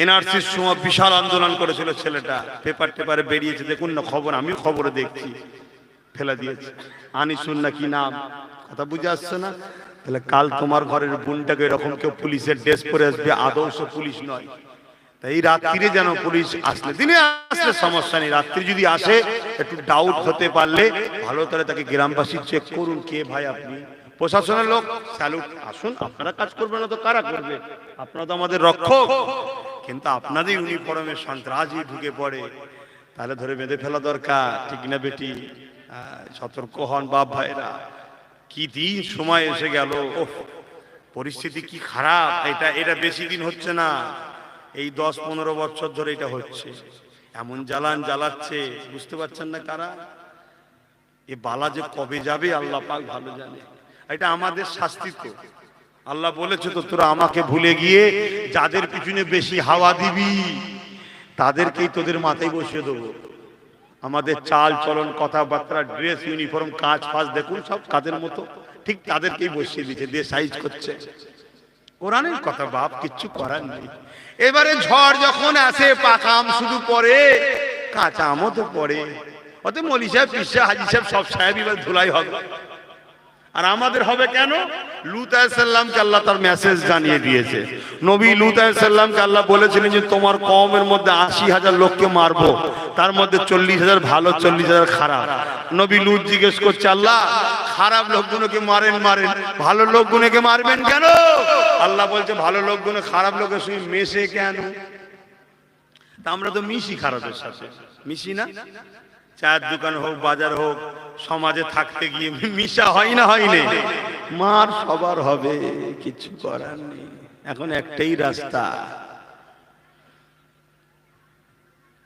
এনআরসির সময় বিশাল আন্দোলন করেছিল ছেলেটা, পেপারে বেরিয়েছে, দেখুন না খবর, আমিও খবরে দেখছি। ফেলে দিয়েছে। আনিসুন না কি নাম, কথা বুঝে আসছে না? তাহলে কাল তোমার ঘরের বোনটাকে এরকম কেউ পুলিশের ড্রেস পরে আসবে, আদর্শ পুলিশ নয়। তাই রাত্রিরে যেন পুলিশ আসলে, দিনে আসলে সমস্যা নেই, রাত্রি যদি আসে একটু ডাউট হতে পারলে ভালো করে তাকে গ্রামবাসী চেক করুন, কে ভাই আপনি? প্রশাসনের লোক স্যালুট, আসুন, আপনারা কাজ করবেন না তো কারা করবে? আপনারা তো আমাদের রক্ষক। কিন্তু আপনাদের ইউনিফর্মে সন্ত্রাসী ঢুকে পড়ে, তাহলে ধরে বেঁধে ফেলা দরকার, ঠিক না বেটি? সতর্ক হন বাপ ভাইরা। কি দিন সময় এসে গেল, পরিস্থিতি কি খারাপ। এটা বেশি দিন হচ্ছে না, এই 10-15 বছর ধরে এটা হচ্ছে। এমন জ্বালাচ্ছে, বুঝতে পারছেন না কারা? এ বালা যে কবে যাবে আল্লাহ পাক ভালো জানে। এটা আমাদের শাস্তি তো। আল্লাহ বলেছে তো, তোরা আমাকে ভুলে গিয়ে যাদের পিছনে বেশি হাওয়া দিবি তাদেরকেই তোদের মাথায় বসিয়ে দেবো। আমাদের চাল চলন, কথাবার্তা, ড্রেস, ইউনিফর্ম, কাজ ফাজ দেখুন সব কাদের মতো, ঠিক তাদেরকেই বসিয়ে দিচ্ছে, দিয়ে সাইজ করছে। কোরআনের কথা বাপ, কিচ্ছু করার নেই। এবারে ঝড় যখন আসে, পাকা আম শুধু পড়ে, কাঁচা আমও তো পড়ে। অত মৌলী সাহেব, পীর সাহেব, হাজী সাহেব সব সাহেব এবার ধুলাই হবে। আর আমাদের হবে কেন? লূত আলাইহিস সালামকে আল্লাহ তার মেসেজ জানিয়ে দিয়েছে। নবী লূত আলাইহিস সালামকে আল্লাহ বলেছিলেন যে তোমার কওমের মধ্যে 80,000 লোককে মারবো, তার মধ্যে 40,000 ভালো, 40,000 খারাপ। নবী লূত জিজ্ঞেস করছে, আল্লাহ খারাপ লোকগুলোকে মারেন, ভালো লোকগুলোকে মারবেন কেন? আল্লাহ বলছে, ভালো লোকগুলো খারাপ লোকের সঙ্গে মেশে কেন? তা আমরা তো মিশি খারাপের সাথে, মিশি না? চায়ের দোকান হোক, বাজার হোক, সমাজে থাকতে গিয়ে মিশা হয় না? হয়নি? মার সবার হবে, কিছু করার নেই। এখন একটাই রাস্তা,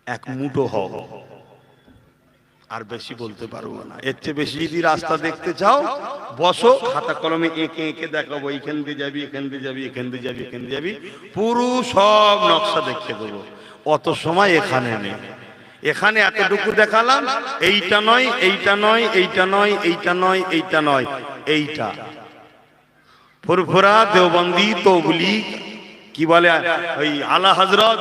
এক মুঠো হও। আর বেশি বলতে পারবো না, এর চেয়ে বেশি যদি রাস্তা দেখতে চাও বসো, খাতা কলমে এঁকে এঁকে দেখাবো, এইখান দিয়ে যাবি, এখান দিয়ে যাবি, এখান দিয়ে যাবি, এখান দিয়ে যাবি, পুরো সব নকশা দেখিয়ে দেবো। অত সময় এখানে নেই। এখানে এতটুকু দেখালাম, এইটা নয়, এইটা নয়, এইটা নয়, এইটা নয়, এইটা নয়, এইটা ফুরফুরা, দেওবন্দি, তবলিগ, কি বলে ওই আলা হযরত,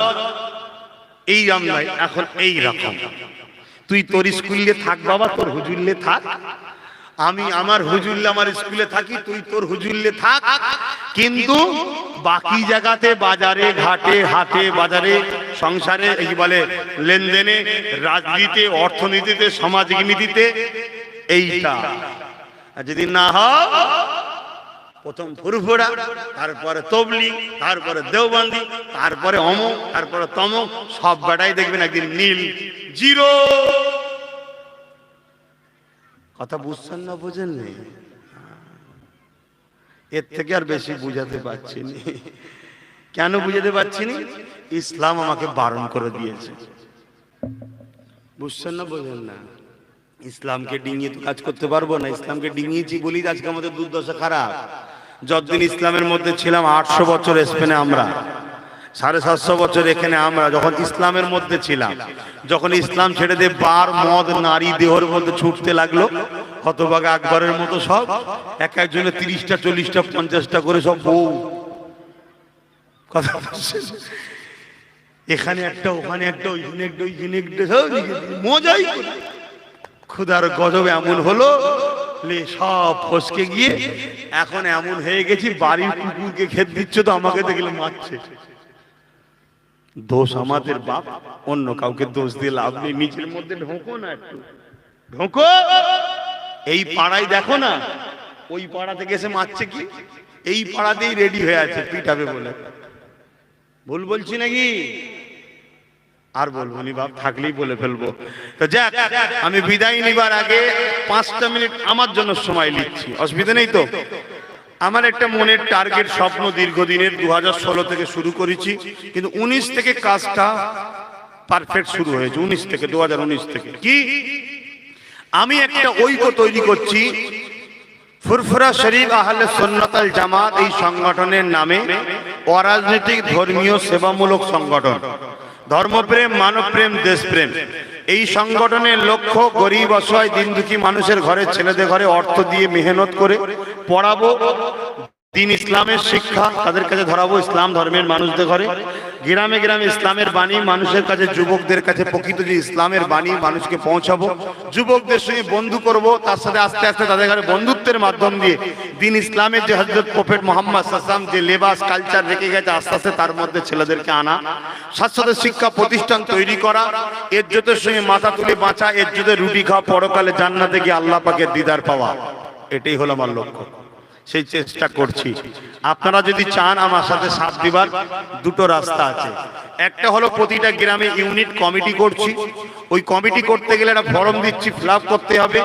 এই রাম নয়, এখন এই রকম। তুই তোর স্কুলে থাক বাবা, তোর হুজুরলে থাক, আমি আমার হুজুরলে আমার স্কুলে থাকি, তুই তোর হুজুরলে থাক। কিন্তু বাকি জায়গাতে, বাজারে ঘাটে, হাটে বাজারে, সংসারে, এই বলে লেনদেনে, রাজনীতিতে, অর্থনীতিতে, সামাজিক নীতিতে, এইটা যদি না হয়, প্রথম ফুরফুরা, তারপরে তবলিগ, তারপরে দেওবন্দি, তারপরে অমুক, তারপরে তমুক, সব বেটাই দেখবেন একদিন নীল, জিরো। কথা বুঝছেন না? বুঝেন নেই? এর থেকে আর বেশি বুঝাতে পারছি না। কেন বুঝাতে পারছি না? ইসলাম আমাকে বারণ করে দিয়েছে। বুঝছেন না? বোঝেন না? ইসলামকে ডিঙিয়ে তো কাজ করতে পারবো না। ইসলামকে ডিঙিয়েছি বলি আজকে আমাদের দুর্দশা খারাপ। যতদিন ইসলামের মধ্যে ছিলাম, 800 বছর স্পেনে আমরা, 750 বছর এখানে আমরা, যখন ইসলামের মধ্যে ছিলাম, যখন ইসলাম ছেড়ে দিয়ে বার মদ নারী দেহের মধ্যে ছুটতে লাগলো, হতভাগা আকবরের মতো সব এক একজনে 30টা 40টা 50টা করে সব বউ। কথা বলছেন? এখানে একটা, ওখানে একটা, ওইখানে একটা, ওইখানে একটা, মজাই করে। খুদার গজব এমন হলো, সব ফসকে গিয়ে এখন এমন হয়ে গেছি, বাড়ির কুকুরকে খেতে দিচ্ছ তো আমাকে দেখলে মারছে। দোষ আমাদের বাপ, অন্য কাউকে দোষ দিয়ে লাভ নেই। নিজের মধ্যে ঢোকো না, একটু ঢোকো। এই পাড়ায় দেখো না, ওই পাড়া থেকে এসে মারছে কি, এই পাড়াতেই রেডি হয়ে আছে পিটাবে বলে। ভুল বলছি নাকি? আর বলবো নি বাপ, থাকলেই বলে ফেলবো। তো যাক, আমি বিদায় নিবার আগে 5টা মিনিট আমার জন্য সময় নিচ্ছি, অসুবিধা নেই তো? আমার একটা মনের টার্গেট, স্বপ্ন দীর্ঘদিনের, 2016 থেকে শুরু করেছি, কিন্তু 19 থেকে কাজটা পারফেক্ট শুরু হয়েছে। 2019 থেকে কি আমি একটা ঐক্য তৈরি করছি, ফুরফুরা শরীফ আহলে সুন্নাত আল জামাত, এই সংগঠনের নামে অরাজনৈতিক ধর্মীয় সেবামূলক সংগঠন, ধর্মপ্রেম, মানবপ্রেম, দেশপ্রেম। এই সংগঠনের লক্ষ্য গরিব অসহায় দিন দুঃখী মানুষের ঘরে, ছেলেদের ঘরে অর্থ দিয়ে মেহনত করে পড়াবো, দিন ইসলামের শিক্ষা তাদের কাছে ধরাবো, ইসলাম ধর্মের মানুষদের ঘরে, গ্রামে গ্রামে ইসলামের বাণী মানুষের কাছে, যুবকদের কাছে প্রকৃত যে ইসলামের বাণী মানুষকে পৌঁছাবো, যুবকদের সঙ্গে বন্ধু করব, তার সাথে আস্তে আস্তে তাদের ঘরে বন্ধুত্বের মাধ্যম দিয়ে দিন ইসলামের যে হযরত প্রফেট মুহাম্মদ সাল্লাল্লাহু আলাইহি ওয়াসাল্লাম যে লেবাস কালচার রেখে গেছে, আস্তে আস্তে তার মধ্যে ছেলেদেরকে আনা, সাথে শিক্ষা প্রতিষ্ঠান তৈরি করা, ইজ্জতের সঙ্গে মাথা তুলে বাঁচা, ইজ্জতের রুটি খাওয়া, পরকালে জান্নাতে গিয়ে আল্লাহ পাকের দিদার পাওয়া, এটাই হলো আমার লক্ষ্য। সেই চেষ্টা করছি। আপনারা যদি চান আমার সাথে সাথ দিবার, দুটো রাস্তা আছে। একটা হলো প্রতিটা গ্রামে ইউনিট কমিটি করছি, ওই কমিটি করতে গেলে একটা ফর্ম দিচ্ছি, ফিল আপ করতে হবে।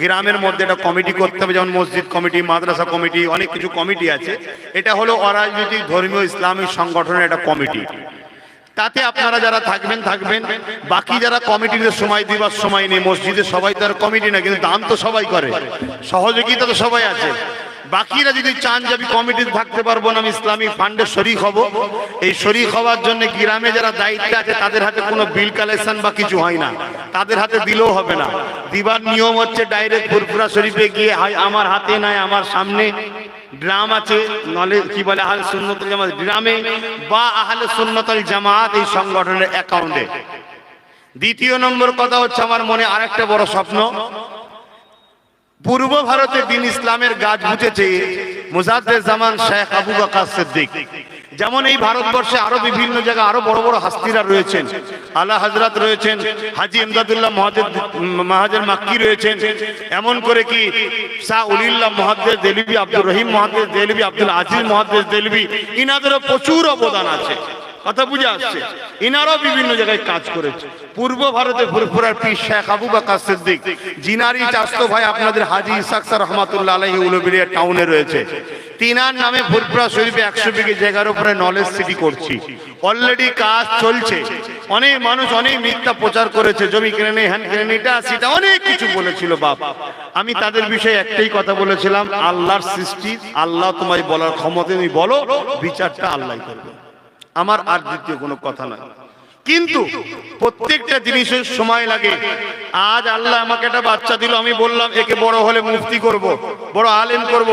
গ্রামের মধ্যে একটা কমিটি করতে হবে, যেমন মসজিদ কমিটি, মাদ্রাসা কমিটি, অনেক কিছু কমিটি আছে। এটা হলো অরাজনৈতিক ধর্মীয় ইসলামিক সংগঠনের একটা কমিটি। তাতে আপনারা যারা থাকবেন থাকবেন, বাকি যারা কমিটিতে সময় দিবার সময় নেই, মসজিদে সবাই তার কমিটি না, কিন্তু দান তো সবাই করে, সহযোগিতা তো সবাই আছে। বাকিরা যদি চান যে আমি কমিটিতে থাকতে পারবো না, আমি ইসলামিক ফান্ডে শরীক হব, এই শরীক হওয়ার জন্য গ্রামে যারা দায়িত্বে আছে তাদের হাতে কোনো বিল কালেকশন বা কিছু হয় না, তাদের হাতে দিলেও হবে না। দিবার নিয়ম হচ্ছে ডাইরেক্ট ফুরফুরা শরীফে গিয়ে, আমার হাতে নাই, আমার সামনে ড্রাম আছে, নলে কি বলে আহলে সুন্নাত ওয়াল জামাত ড্রামে, বা আহলে সুন্নাত ওয়াল জামাত এই সংগঠনের অ্যাকাউন্টে। দ্বিতীয় নম্বর কথা হচ্ছে, আমার মনে আরেকটা বড় স্বপ্ন, পূর্ব ভারতে দিন ইসলামের গাছ বুঝেছে মুজাদ্দেদ জামান শেখ আবু বকর সিদ্দিক। যেমন এই ভারতবর্ষে আরো বিভিন্ন জায়গায় আরো বড় বড় হাস্তিরা রয়েছেন, আলা হযরত রয়েছেন, হাজী ইমদাদুল্লাহ মুহাজ্জির মাক্কি রয়েছেন, এমন করে কি শাহ উলিল্লাহ মুহাদ্দিস দেলভি, আব্দুর রহিম মুহাদ্দিস দেলভি, আব্দুল আজিজ মুহাদ্দিস দেলভি, ইনাদেরও প্রচুর অবদান আছে। কথা বুঝে আসছে? ইনারাও বিভিন্ন জায়গায় কাজ করেছে। পূর্ব ভারতে ফুরফুরার পীর শেখ আবু বকর সিদ্দিক, জিনারি চাচতো ভাই আপনাদের হাজী ইসহাক স্যার রহমাতুল্লাহ আলাইহি উলুবেড়িয়া টাউনে রয়েছে। তিনার নামে ফুরফুরা শরীফে 100 বিঘে জায়গার উপরে নলেজ সিটি করছি, অলরেডি কাজ চলছে। অনেক মানুষ অনেক মিথ্যা প্রচার করেছে, জমি কিনে নেই, হ্যান কিনে নেই, সেটা অনেক কিছু বলেছিল বাপ। আমি তাদের বিষয়ে একটাই কথা বলেছিলাম, আল্লাহর সৃষ্টি, আল্লাহ তোমায় বলার ক্ষমতা, তুমি বলো, বিচারটা আল্লাহই করবে। আমার আর দ্বিতীয় কোনো কথা নাই। কিন্তু প্রত্যেকটা জিনিসের সময় লাগে। আজ আল্লাহ আমাকে একটা বাচ্চা দিল, আমি বললাম একে বড় হলে মুফতি করব, বড় আলেম করব,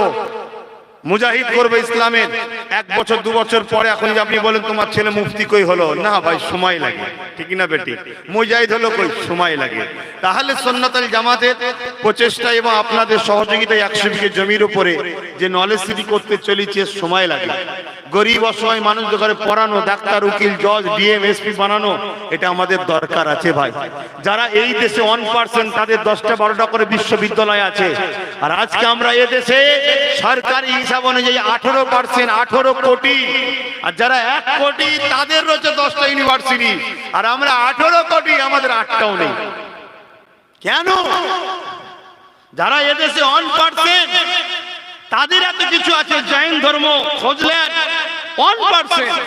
মুজাহিদ করবে ইসলামের। 1 বছর 2 বছর পরে এখন যে আপনি বলেন তোমার ছেলে মুফতি কই হলো, না ভাই সময় লাগে, ঠিক না বেটি? মুজাহিদ হলো কই, সময় লাগে। তাহলে সুন্নাত আল জামাতের প্রচেষ্টা এবং আপনাদের সহযোগিতায় 100 বিঘে জমির উপরে যে নলেজ সিটি করতে চলেছে, সময় লাগে। গরিব অসহায় মানুষদের ঘরে পড়ানো, ডাক্তার, উকিল, জজ, ডিএম, এসপি বানানো, এটা আমাদের দরকার আছে ভাই। যারা এই দেশে 1% তাদের 10টা 12টা করে বিশ্ববিদ্যালয় আছে, আর আজকে আমরা এই দেশে সরকারি হিসাব অনুযায়ী 18%, 18 কোটি, আর যারা 1 কোটি তাদের রয়েছে 10টা ইউনিভার্সিটি, আর আমরা 18 কোটি, আমাদের 8টাও নেই। কেন? যারা এদেশে 1%, তাদের এত কিছু আছে, জৈন ধর্ম খোঁজলেন 1%,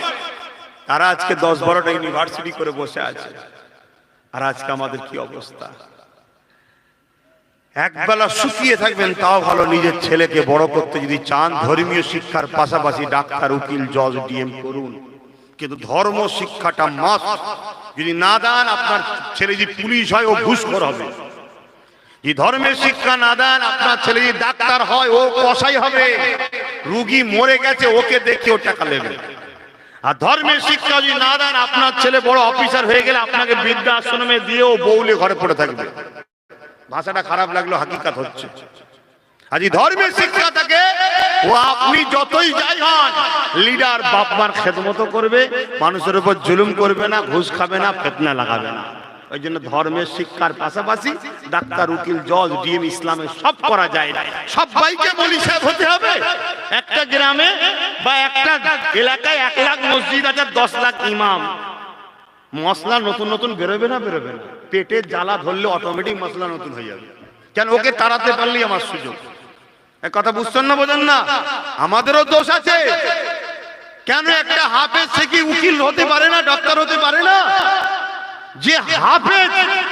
তারা আজকে 10-12টা ইউনিভার্সিটি করে বসে আছে। আর আজকে আমাদের কি অবস্থা? একবেলা শুকিয়ে থাকবেন তাও ভালো, নিজের ছেলেকে বড় করতে যদি চান ধর্মীয় শিক্ষার পাশাপাশি ডাক্তার, উকিল, জজ, ডিএম করুন, কিন্তু ধর্ম শিক্ষাটা মাস্ট। যদি না দেন, আপনার ছেলে যদি পুলিশ হয় ও ঘুষখোর হবে। যদি ধর্মের শিক্ষা না দেন, আপনার ছেলে যদি ডাক্তার হয় ও কসাই হবে। রুগী মরে গেছে ওকে দেখে ও টাকা নেবে। আর ধর্মের শিক্ষা যদি না দেন, আপনার ছেলে বড় অফিসার হয়ে গেলে আপনাকে বৃদ্ধাশ্রমে দিয়ে ও বউলে ঘরে পড়ে থাকবে। ভাষাটা খারাপ লাগলো, হাকিকাত হচ্ছে। আজ ধর্মের শিক্ষা থাকে, ও আপনি যতই যাই হন, লিডার বাপ মার খেদমত করবে, মানুষের উপর জুলুম করবে না, ঘুষ খাবে না, ফিতনা লাগাবে না। ওই জন্য ধর্মের শিক্ষার পাশাপাশি ডাক্তার, উকিল, জজ, ডিএম, ইসলামে সব করা যায় না। সবাইকে বলি সাহেব হতে হবে। একটা গ্রামে বা একটা এলাকায় 1 লাখ মসজিদ আছে, 10 লাখ ইমাম। মশলা নতুন নতুন বেরোবে না? বেরোবে না। পেটের জ্বালা ধরলে অটোমেটিক মশলা নতুন হয়ে যাবে। কেন? ওকে তাড়াতে পারলেই আমার সুযোগ। এক কথা বুঝছেন না, বোঝেন না? আমাদেরও দোষ আছে। কেন একটা হাফেজ সে কি উকিল হতে পারে না, ডাক্তার হতে পারে না? যে হাফেজ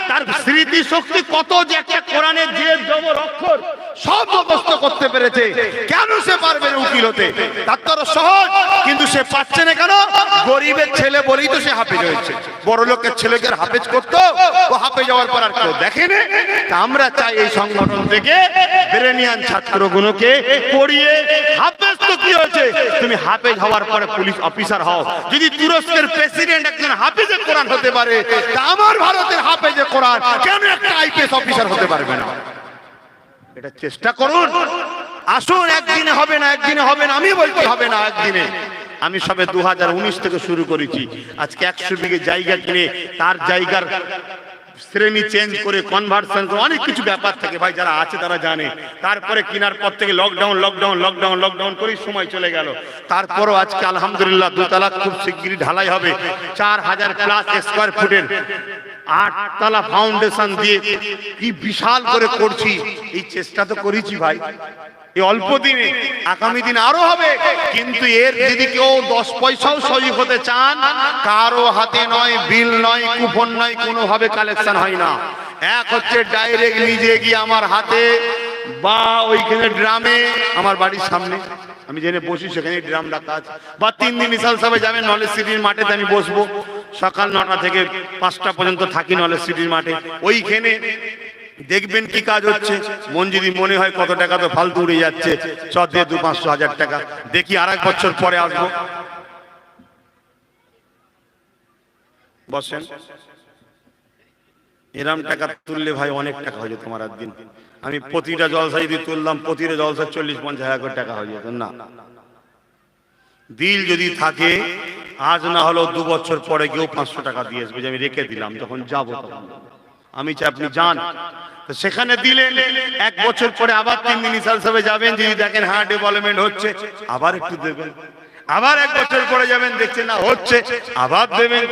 তার স্মৃতি শক্তি কত, যে একটা কোরআনের যে জবর অক্ষর সব মুখস্থ করতে পেরেছে, কেন সে পারবে না উকিল হতে? তার তো সহজ, কিন্তু সে পাচ্ছে না কেন? গরিবের ছেলে বলেই তো সে হাফেজ হয়েছে। বড় লোকের ছেলেকে হাফেজ করতো, ও হাফেজ হওয়ার পর আর কেউ দেখেনি। আমরা চাই এই সংগঠন থেকে ব্রেনিয়ান ছাত্রগুলোকে পড়িয়ে, হাফেজ তো কি হয়েছে, তুমি হাফেজ হওয়ার পরে পুলিশ অফিসার হও। যদি তুরস্কের প্রেসিডেন্ট একজন হাফেজে কোরআন হতে পারে, তা আমার ভারতের হাফেজে কোরআন কেন একটা আইপিএস অফিসার হতে পারবে না? এটা চেষ্টা করুন। আসুন, একদিনে হবে না, একদিনে হবে না, আমি বলছি হবে না একদিনে। আমি সবে 2019 থেকে শুরু করেছি। আজকে 100 বিঘে জায়গা কিনে তার জায়গার শ্রেণী চেঞ্জ করে, কনভার্সন করে, অনেক কিছু ব্যাপার থাকে ভাই, যারা আছে তারা জানে। তারপরে কেনার পর থেকে লকডাউন করেই সময় চলে গেল। তারপরও আজকে আলহামদুলিল্লাহ 2 তলা খুব শিগগিরই ঢালাই হবে। 4000 প্লাস স্কয়ার ফুটের 8 তলা ফাউন্ডেশন দিয়ে কি বিশাল করে করছি। এই চেষ্টা তো করেছি ভাই, এই অল্প দিনে, আগামী দিন আরো হবে। কিন্তু এর যদি কেউ 10 পয়সাও সহযোগ হতে চান, কারো হাতে নয়, বিল নয়, কুপন নয়, কোনোভাবে কালেকশন হয় না। এক হচ্ছে ডাইরেক্ট নিজে গিয়ে আমার হাতে বা ওইখানে ড্রামে, আমার বাড়ির সামনে আমি যেখানে বসি সেখানে ড্রাম রাখা আছে, বা 3 দিন ইসাল সাহেব যাবেন নলেজ সিটির মাঠেতে, আমি বসবো সকাল 9টা থেকে 5টা পর্যন্ত থাকি নলেজ সিটির মাঠে। ওইখানে দেখবেন কি কাজ হচ্ছে। মন যদি মনে হয় কত টাকা তো ফালতু উড়ে যাচ্ছে, দিয়ে 200-500 হাজার টাকা দেখি, আর 1 বছর পরে আসবো। বসেন, এরম টাকা তুললে ভাই অনেক টাকা হয়ে যেত তোমার একদিন। আমি প্রতিটা জলসা যদি তুললাম, প্রতিটা জলসা 40-50 হাজার করে টাকা হয়ে যেত না। দিল যদি থাকে, আজ না হলেও 2 বছর পরে কেউ 500 টাকা দিয়ে আসবে, যে আমি রেখে দিলাম, যখন যাবো তখন। আমি চাই আপনি যান, সেখানে দিলেন, 1 বছর পরে আবার 3 দিন ইসাল সাহেবে যাবেন, যদি দেখেন হ্যাঁ ডেভেলপমেন্ট হচ্ছে, আবার একটু দেবেন। আবার 1 বছর পরে যাবেন, দেখছেন না হচ্ছে, আবার দেবেন।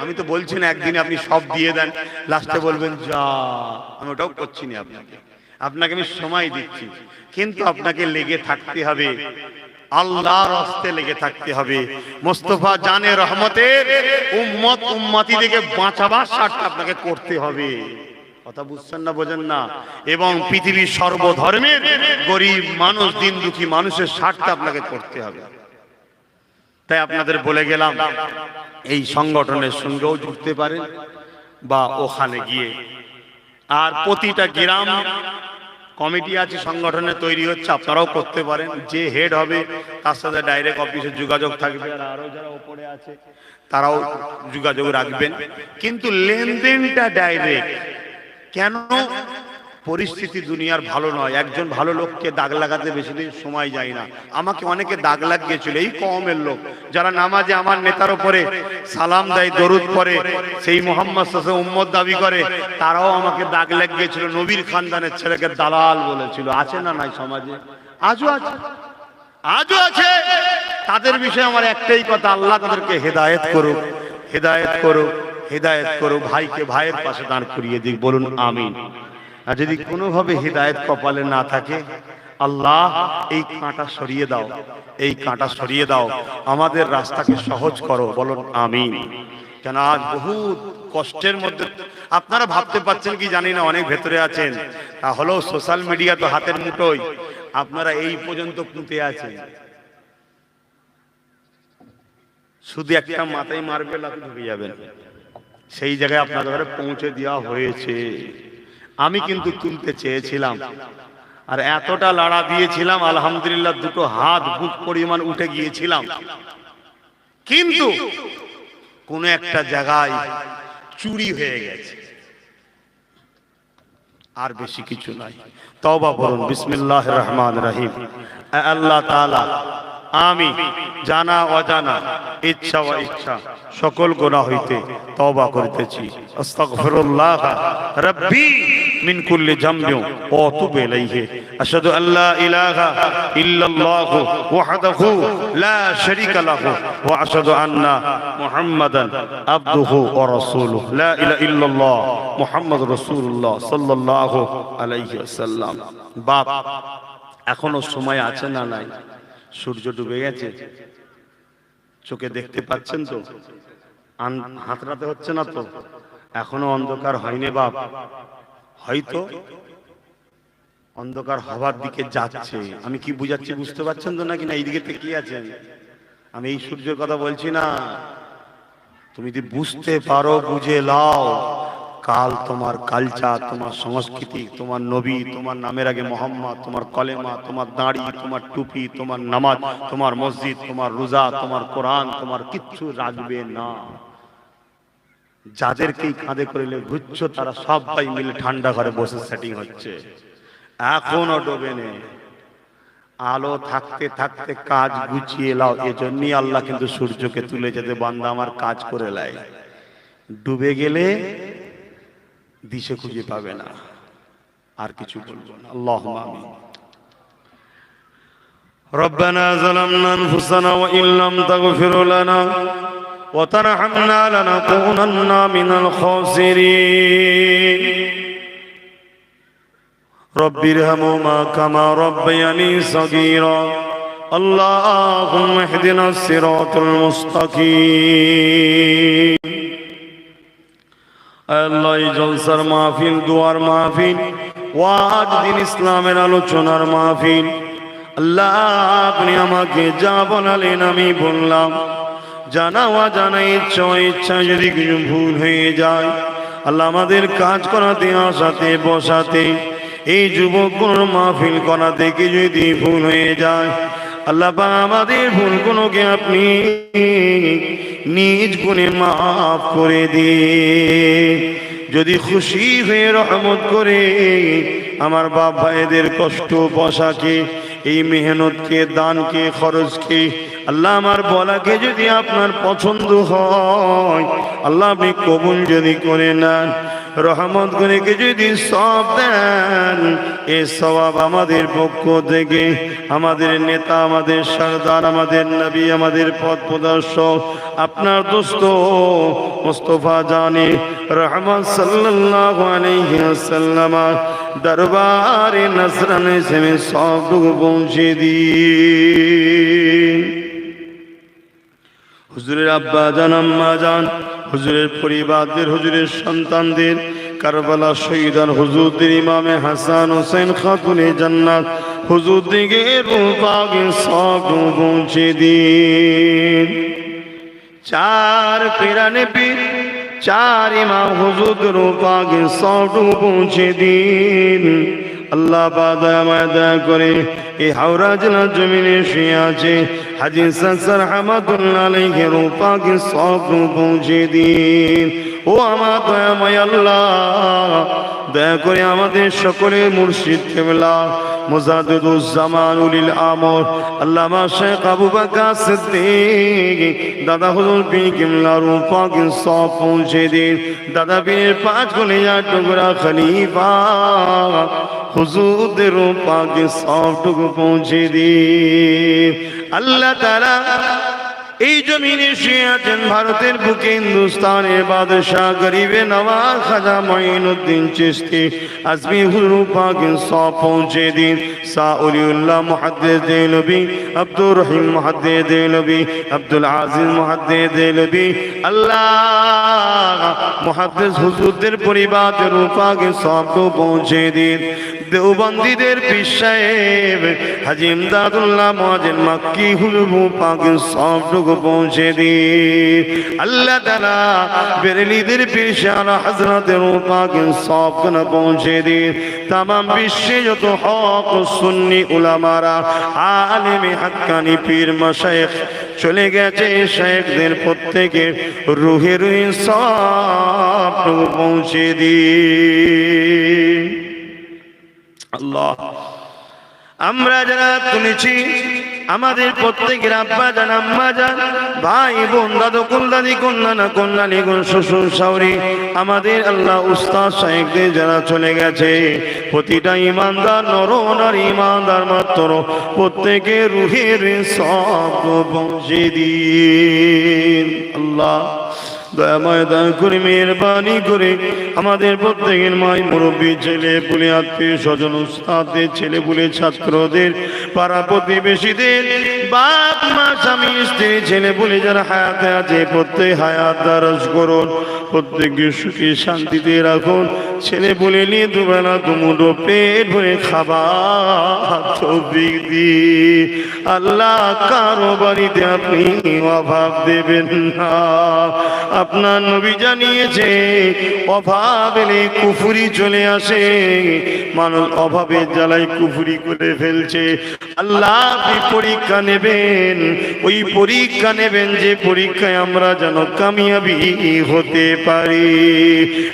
আমি তো বলছি না একদিনে আপনি সব দিয়ে দেন, লাস্টে বলবেন যা। আমি ওটাও করছি না আপনাকে, আপনাকে আমি সময় দিচ্ছি, কিন্তু আপনাকে লেগে থাকতে হবে, আল্লাহর রাস্তায় লেগে থাকতে হবে। মোস্তফা জানে রহমতের উম্মত উম্মতিদেরকে বাঁচাবার স্বার্থে আপনাকে করতে হবে। কথা বুঝছেন না, বোঝেন না? এবং পৃথিবীর সর্বধর্মের গরিব মানুষ, দিন দুঃখী মানুষের স্বার্থে আপনাকে করতে হবে। তাই আপনাদের বলে গেলাম, এই সংগঠনের সঙ্গেও যুক্তে পারেন বা ওখানে গিয়ে। আর প্রতিটা গ্রাম কমিটি আছে, সংগঠনে তৈরি হচ্ছে, আপনারাও করতে পারেন। যে হেড হবে তার সাথে ডাইরেক্ট অফিসে যোগাযোগ থাকবে, আর আরো যারা উপরে আছে তারাও যোগাযোগ রাখবেন। কিন্তু লেনদেনটা ডাইরেক্ট। কেন? পরিস্থিতি দুনিয়ার ভালো নয়। একজন ভালো লোককে দাগ লাগাতে বেশি দিন সময় যায় না। আমাকে অনেকে দাগ লাগিয়েছিল, এই কওমের লোক যারা নামাজে আমার নেতার উপরে সালাম দেয়, দরুদ পড়ে, সেই মুহাম্মদ সাল্লাল্লাহু আলাইহি উম্মত দাবি করে, তারাও আমাকে দাগ লাগিয়েছিল। নবীর খানদানের ছেলেকে দালাল বলেছিল। আছে না নাই সমাজে? আজও আছে, আজও আছে। তাদের বিষয়ে আমার একটাই কথা, আল্লাহ তাদেরকে হেদায়েত করুক, হেদায়েত করুক, হেদায়েত করুক। ভাইকে ভাইয়ের পাশে দাঁড় করিয়ে দিক, বলুন আমিন। আর যদি কোনোভাবে হিদায়াত কপালে না থাকে, আল্লাহ এই কাঁটা সরিয়ে দাও, এই কাঁটা সরিয়ে দাও, আমাদের রাস্তাকে সহজ করো, বলুন আমিন। কেন আজ বহুত কষ্টের মধ্যে আপনারা ভাবতে পারছেন কি জানি না, অনেক ভেতরে আছেন, তাহলেও সোশ্যাল মিডিয়া তো হাতের মুঠোয়, আপনারা এই পর্যন্ত পুঁতে আছেন, শুধু একটা মাথায় মারবে লাথি ঢুকে যাবেন, সেই জায়গায় আপনাদের ঘরে পৌঁছে দেওয়া হয়েছে। আমি কিন্তু তুলতে চেয়েছিলাম, আর এতটা লাড়া দিয়েছিলাম, আলহামদুলিল্লাহ দুটো হাত বুক পরিমাণ উঠে গিয়েছিলাম, কিন্তু কোন একটা জায়গায় চুরি হয়ে গেছে, আর বেশি কিছু নাই। তওবা করুন, বিসমিল্লাহির রহমানির রহিম। আল্লাহ তাআলা, আমি জানা অজানা, ইচ্ছা ও ইচ্ছা সকল গুনাহ হইতে তওবা করিতেছি। আস্তাগফিরুল্লাহ রাব্বি মিন কুল্লি যামবিন ওয়া আতুবু ইলাইহি। আশহাদু আল্লা ইলাহা ইল্লাল্লাহ ওয়াহদাহু লা শারীকা লাহু ওয়া আশহাদু আন্না মুহাম্মাদান আবদুহু ওয়া রাসূলুহু। লা ইলাহা ইল্লাল্লাহ মুহাম্মাদুর রাসূলুল্লাহ সাল্লাল্লাহু আলাইহি ওয়াসাল্লাম। বাপ, এখনো সময় আছে না নাই? সূর্য ডুবে গেছে, চোখে দেখতে পাচ্ছেন তো? হাতড়াতে হচ্ছে না তো? এখনো অন্ধকার হয়নি বাপ, হয়তো অন্ধকার হবার দিকে যাচ্ছে। আমি কি বুঝাচ্ছি বুঝতে পারছেন তো নাকি? না এইদিকে কি আছেন? আমি এই সূর্যের কথা বলছি না, তুমি যদি বুঝতে পারো বুঝে লাও, কাল তোমার কালচার, তোমার সংস্কৃতি, তোমার নবী, তোমার নামের আগে মোহাম্মদ, তোমার কলেমা, তোমার দাড়ি, তোমার টুপি, তোমার নামাজ, তোমার মসজিদ, তোমার রোজা, তোমার কোরআন, তোমার কিচ্ছু রাখবে না। যাদেরকেই কাঁধে করে ঘুরছ তারা সবাই মিলে ঠান্ডা ঘরে বসে সেটিং হচ্ছে, এখনো ডোবে নেই। আলো থাকতে থাকতে কাজ গুছিয়ে লাও, এজন্যই আল্লাহ কিন্তু সূর্যকে তুলে যেতে, বান্দা আমার কাজ করে লাই। ডুবে গেলে দিশে খুঁজে পাবে না। আর কিছু বলবো না। আল্লাহুম্মা আমিন। রব্বানা যালামনা আনফুসানা ওয়া ইল্লাম তাগফির লানা ওয়া তারহামনা লানাকুনান্না মিনাল খাসিরিন। রব্বিরহামহুমা কামা রাব্বায়ানি সাগীরা। আল্লাহুম্মা ইহদিনাস সিরাতাল মুস্তাকিম। আল্লাহ, এই জলসার মাহফিল, দুয়ার মাহফিল, ওয়াজ দিন ইসলামের আলোচনার মাহফিল, আল্লাহ আপনি আমাকে যা বলালেন আমি বললাম, জানা অজানা, ইচ্ছা ইচ্ছা যদি কিছু ভুল হয়ে যায়, আল্লাহ আমাদের কাজ করাতে, আসাতে, বসাতে, এই যুবকগুলোর মাহফিল করাতে কি যদি ভুল হয়ে যায়, আল্লাহ পাক আমাদের ভুলগুলোকে আপনি নিজ গুণে মাফ করে দিন। যদি খুশি হয়ে রহমত করে আমার বাপ ভাইদের কষ্ট বসাকে, এই মেহনতকে, দানকে, খরচকে, আল্লাহ আমার বলাকে যদি আপনার পছন্দ হয়, আল্লাহ আপনি কবুল যদি করে নেন, রহমত করে যদি সব দেন, এ সওয়াব আমাদের পক্ষ থেকে, আমাদের নেতা, আমাদের সরদার, আমাদের নবী, আমাদের পথ প্রদর্শক, আপনার দোস্ত মুস্তাফা জানে রহমত সাল্লাল্লাহু আলাইহি ওয়াসাল্লাম দরবারে নজরানে সে সবটুকু পৌঁছে দিন। হুজুরের আব্বা জান, আম্মা জান, হুজুরের পরিবারদের, হুজুরের সন্তানদের, কারবালা শহীদান হুজুরদের, ইমামে হাসান হোসেন খাতুনে জান্নাত হুজুর দিকে রূপাকে সব পৌঁছে দিন। চার পিরানে পীর, চার ইমাম হুজুর রূপাকে সব পৌঁছে দিন। আল্লাহ দয়া করে এই হাওড়া জেলার জমিনে শুয়ে আছে হাজী সাকসার রহমাতুল্লাহ আলাইহি রূপাকে সব পৌঁছে দিন। ও আমার দয়াময় আল্লাহ, দয়া করে আমাদের সকলের মুর্শিদ কিবলা মুজাদ্দিদুজ্জামান উলিল আমর আল্লামা শেখ আবু বকর সিদ্দিক দাদা হুজুর পীর কিবলা রূপাকে সব পৌঁছে দিন। দাদা পীরের পাঁচ কলিজার টুকরা খলিফা হুজুরদের রূপাকে সবটুকু পৌঁছে দিন। আল্লাহ তাআলা এই জমিনে শুয়ে আছেন ভারতের বুকে হিন্দুস্তানের বাদশাহ গরিবে নওয়াজ খাজা মঈনুদ্দিন চিশতি আজমি হুজুর পাক সব পৌঁছে দিন। শাহ ওলিউল্লাহ মুহাদ্দিস দেহলভী, আব্দুর রহিম মুহাদ্দিস দেহলভী, আব্দুল আজিজ মুহাদ্দিস দেহলভী, আল্লাহ মুহাদ্দিস হুজুরদের পরিবারের পাকে সব পৌঁছে দিন। দেওবন্দীদের পীর সাহেব হাজী ইমদাদুল্লাহ মুআজ্জিন মক্কি হুজুর পাকে সবটুকু পৌঁছে দিন। আল্লাহ তাআলা বেরেলিদের পীর শাহ হযরতের পাকে সবখানে পৌঁছে দিন। तमाम বিশ্বে যত হক সুন্নি উলামারা আলেমে হাক্কানি পীর মাশায়েখ চলে গেছে, শেখদের প্রত্যেকের রুহে রুহে সবটুকু পৌঁছে দিন। আল্লাহ, আমরা যারা তুলেছি আমাদের প্রত্যেকের আব্বা জান, আম্মা জান, ভাই বোন, দাদু কুল, দাদি কুল, নানা কুল, নানি কুল, শ্বশুর শাশুড়ি, আমাদের আল্লাহ উস্তাদ শাইখদের যারা চলে গেছে, প্রতিটা ইমানদার নর নারী ইমানদার মাত্র প্রত্যেকের রুহের সব পৌঁছে দিন। আল্লাহ দয়াময় দয়া করে মেহরবানি করে আমাদের প্রত্যেকের মাই মুরব্বী, ছেলে পুলে, আত্মীয় স্বজন, উস্তাদের ছেলে পুলে, ছাত্রদের, পাড়া প্রতিবেশীদের, বাপ মা, স্বামী স্ত্রী, ছেলে পুলে যারা হায়াতে আছে প্রত্যেক হায়াত দারাজ করুন, প্রত্যেককে সুখী শান্তিতে রাখুন। ছেলে পুলে নিয়ে দুবেলা দুমুঠো পেট ভরে খাবার তৌফিক দিন। আল্লাহ কারো বাড়িতে আপনি অভাব দেবেন না। আপনার নবী জানিয়েছে অভাব এলে কুফরি চলে আসে, মানুষ অভাবের জ্বালায় কুফরি করে ফেলছে। আল্লাহ আপনি পরীক্ষা নেবেন, ওই পরীক্ষা নেবেন যে পরীক্ষায় আমরা যেন কামিয়াবি হতে পারি।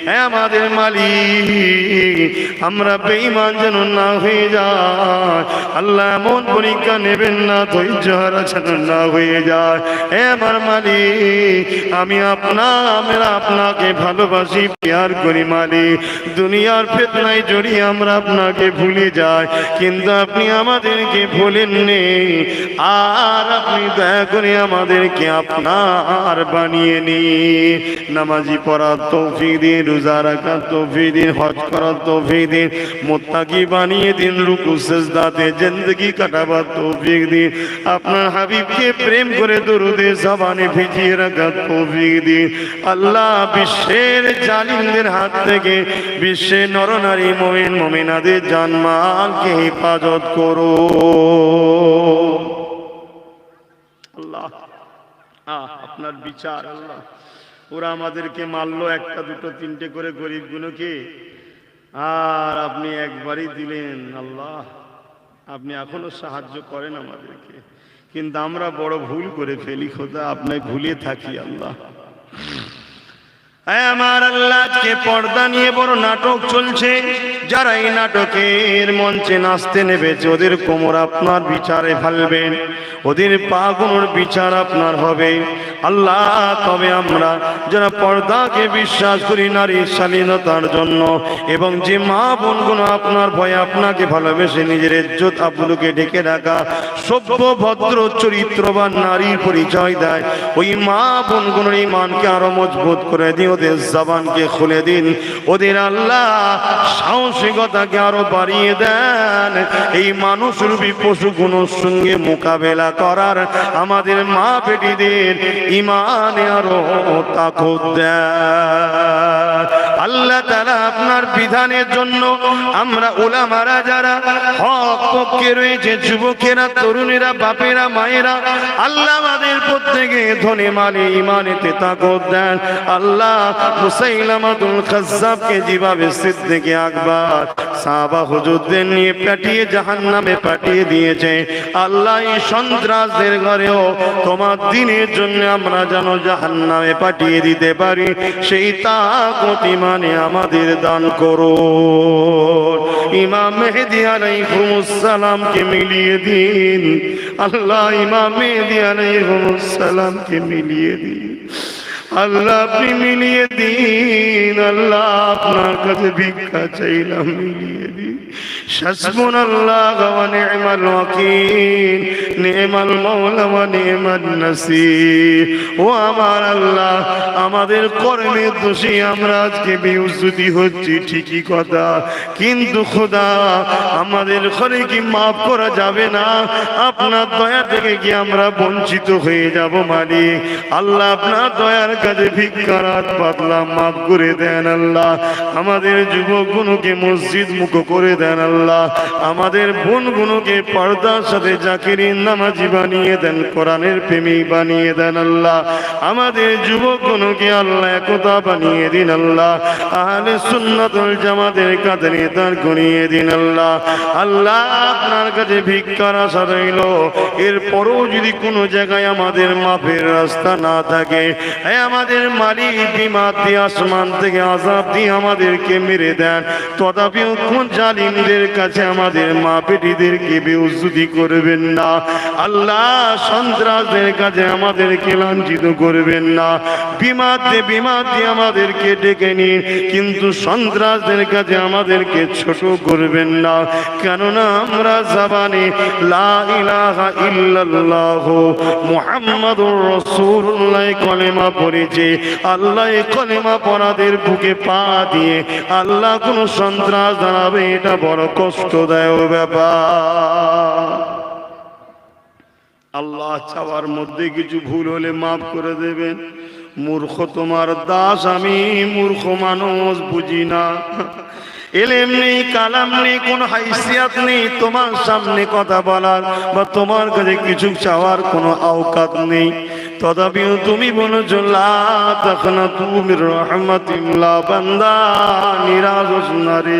হ্যাঁ আমাদের মালিক, আমরা বেঈমান যেন না হয়ে যায়। আল্লাহ এমন পরীক্ষা নেবেন না ধৈর্য হারা যেন না হয়ে যায়। হ্যাঁ আমার মালিক, আমি আমরা আপনাকে ভালোবাসি, প্যার করি মালিক। দুনিয়ার ফিতনায় জড়িয়ে আমরা আপনাকে ভুলে যাই, কিন্তু আপনি আমাদেরকে ভুলেননি। আর আপনি দয়া করে আমাদেরকে আপনার বানিয়ে নিন। নামাজি পড়ার তৌফিক দিন, রোজা রাখার তৌফিক দিন, হজ করার তৌফিক দিন, মুত্তাকি বানিয়ে দিন, রুকু সিজদাতে জিন্দেগি কাটাবার তৌফিক দিন। আপনার হাবিবকে প্রেম করে দরুদে জবানে ভিজিয়ে রাখার তৌফিক দিন। আল্লাহ বিশ্বের জালিমদের হাত থেকে বিশ্বের নরনারী মুমিন মুমিনাদের জানমালকে হেফাজত করো আল্লাহ। আপনার বিচার আল্লাহ, ওরা আমাদেরকে মারলো একটা দুটো তিনটে করে গরিবগুলোকে, আর আপনি একবারই দিলেন। আল্লাহ আপনি এখনো সাহায্য করেন আমাদেরকে, কিন্তু আমরা বড় ভুল করে ফেলি খোদা, আপনি ভুলে থাকি আল্লাহ। আমার আল্লাহ আজকে পর্দা নিয়ে বড় নাটক চলছে, যারা এই নাটকের মঞ্চে নাচতে নেবেছে ওদের কোমর আপনার বিচারে ফেলবেন, ওদের পা গুলোর বিচার আপনার হবে আল্লাহ। তবে আমরা যারা পর্দাকে বিশ্বাস করি নারীর স্বাধীনতার জন্য, এবং যে মা বোনগুলো আপনার ভয়ে আপনাকে ভালোবেসে নিজের ইজ্জত আবরুকে ঢেকে রাখা সভ্য ভদ্র চরিত্রবান নারীর পরিচয় দেয়, ওই মা বোনগুলোর ঈমানকে আরো মজবুত করে দিন, ওদের জবানকে খুলে দিন, ওদের আল্লাহ সাহসিকতাকে আরো বাড়িয়ে দেন। এই মানুষরূপী পশুগুলোর সঙ্গে মোকাবেলা করার আমাদের মা বেটিদের ঈমানে আরো তাকত দেন আল্লাহ তাআলা। আপনার বিধানের জন্য আমরা উলামারা যারা হক পক্ষে রয়েছে, যুবকেরা, তরুণেরা, বাপেরা, মায়েরা, আল্লাহ আমাদের প্রত্যেকে ধনে মালে ঈমানেতে তাকত দেন আল্লাহ। মুসাইলামাতুল কাজ্জাবকে যেভাবে সিদ্দিকে আকবর সাহাবা হুজুরদের নিয়ে পাঠিয়ে জাহান্নামে পাঠিয়ে দিয়েছে আল্লাহ, এই সন্ত্রাসদের ঘরেও তোমার দিনের জন্য আমরা যেন জাহান্নামে পাঠিয়ে দিতে পারি, সেই তাকত ঈমানে আমাদের দান করো। ইমাম মেহেদী আলাইহিস সালামকে মিলিয়ে দিন আল্লাহ, ইমাম মেহেদী আলাইহিস সালামকে মিলিয়ে দিন আল্লাহ, আপনি মিলিয়ে দিন আল্লাহ। আপনার কাছে ভিক্ষা চাইলাম, মিলিয়ে দিন। হাসবুনাল্লাহ ওয়া নি'মাল ওয়াকিল, নি'মাল মাওলা ওয়া নি'মান নাসির। ও আমার আল্লাহ, আমাদের কর্মের দোষে আমরা আজকে বেউজ্জতি হচ্ছি ঠিকই কথা, কিন্তু খোদা আমাদের ঘরে কি মাফ করা যাবে না? আপনার দয়া থেকে কি আমরা বঞ্চিত হয়ে যাব মালিক? আল্লাহ আপনার দয়ার কাছে ভিক্ষার হাত পাতলাম, মাফ করে দেন আল্লাহ। আমাদের যুবকগুলোকে মসজিদ মুখ করে দেন আল্লাহ। আমাদের বোনগুলোকে পর্দার সাথে জাকিরিন নামাজি বানিয়ে দেন, কোরআনের প্রেমিক বানিয়ে দেন আল্লাহ। আমাদের যুবকগুলোকে আল্লাহ একতা বানিয়ে দিন আল্লাহ। আহলে সুন্নাত ওয়াল জামাতের কাঁধে দাঁড় করিয়ে দিন আল্লাহ। আল্লাহ আপনার কাছে ভিক্ষার আশা রইল। এরপরও যদি কোনো জায়গায় আমাদের মাফের রাস্তা না থাকে, আমাদের মালিক বিমাত দিয়ে আসমান থেকে আযাব দিয়ে আমাদেরকে মেরে দেন, তথাপিও কোন জালিমদের কাছে আমাদের মা বেটিদেরকে বেউজ্জতি করবেন না আল্লাহ। সন্ত্রাসদের কাছে আমাদেরকে লাঞ্ছিত করবেন না। বিমাত দিয়ে আমাদেরকে ডেকে নিন, কিন্তু সন্ত্রাসদের কাছে আমাদেরকে ছোট করবেন না। কেননা আমরা জাবানে লা ইলাহা ইল্লাল্লাহ মুহাম্মাদুর রাসূলুল্লাহ কলেমা পড়েছে। আল্লাহ এই কলেমা পড়াদের বুকে পা দিয়ে আল্লাহ কোন সন্ত্রাস দাঁড়াবে, এটা বড় কষ্টদায়ক ব্যাপার। আল্লাহ চাওয়ার মধ্যে কিছু ভুল হলে মাফ করে দেবেন। মূর্খ তোমার দাস আমি, মূর্খ মানুষ, বুঝি না। এলেম নেই, কালাম নেই, কোন হাইসিয়াত নেই তোমার সামনে কথা বলার বা তোমার কাছে কিছু চাওয়ার কোনো আওকাত নেই। তথাপিও তুমি বলেছো লা তাকনাতু মির রাহমাতিল্লাহ, বান্দা নিরাশ হোস না রে,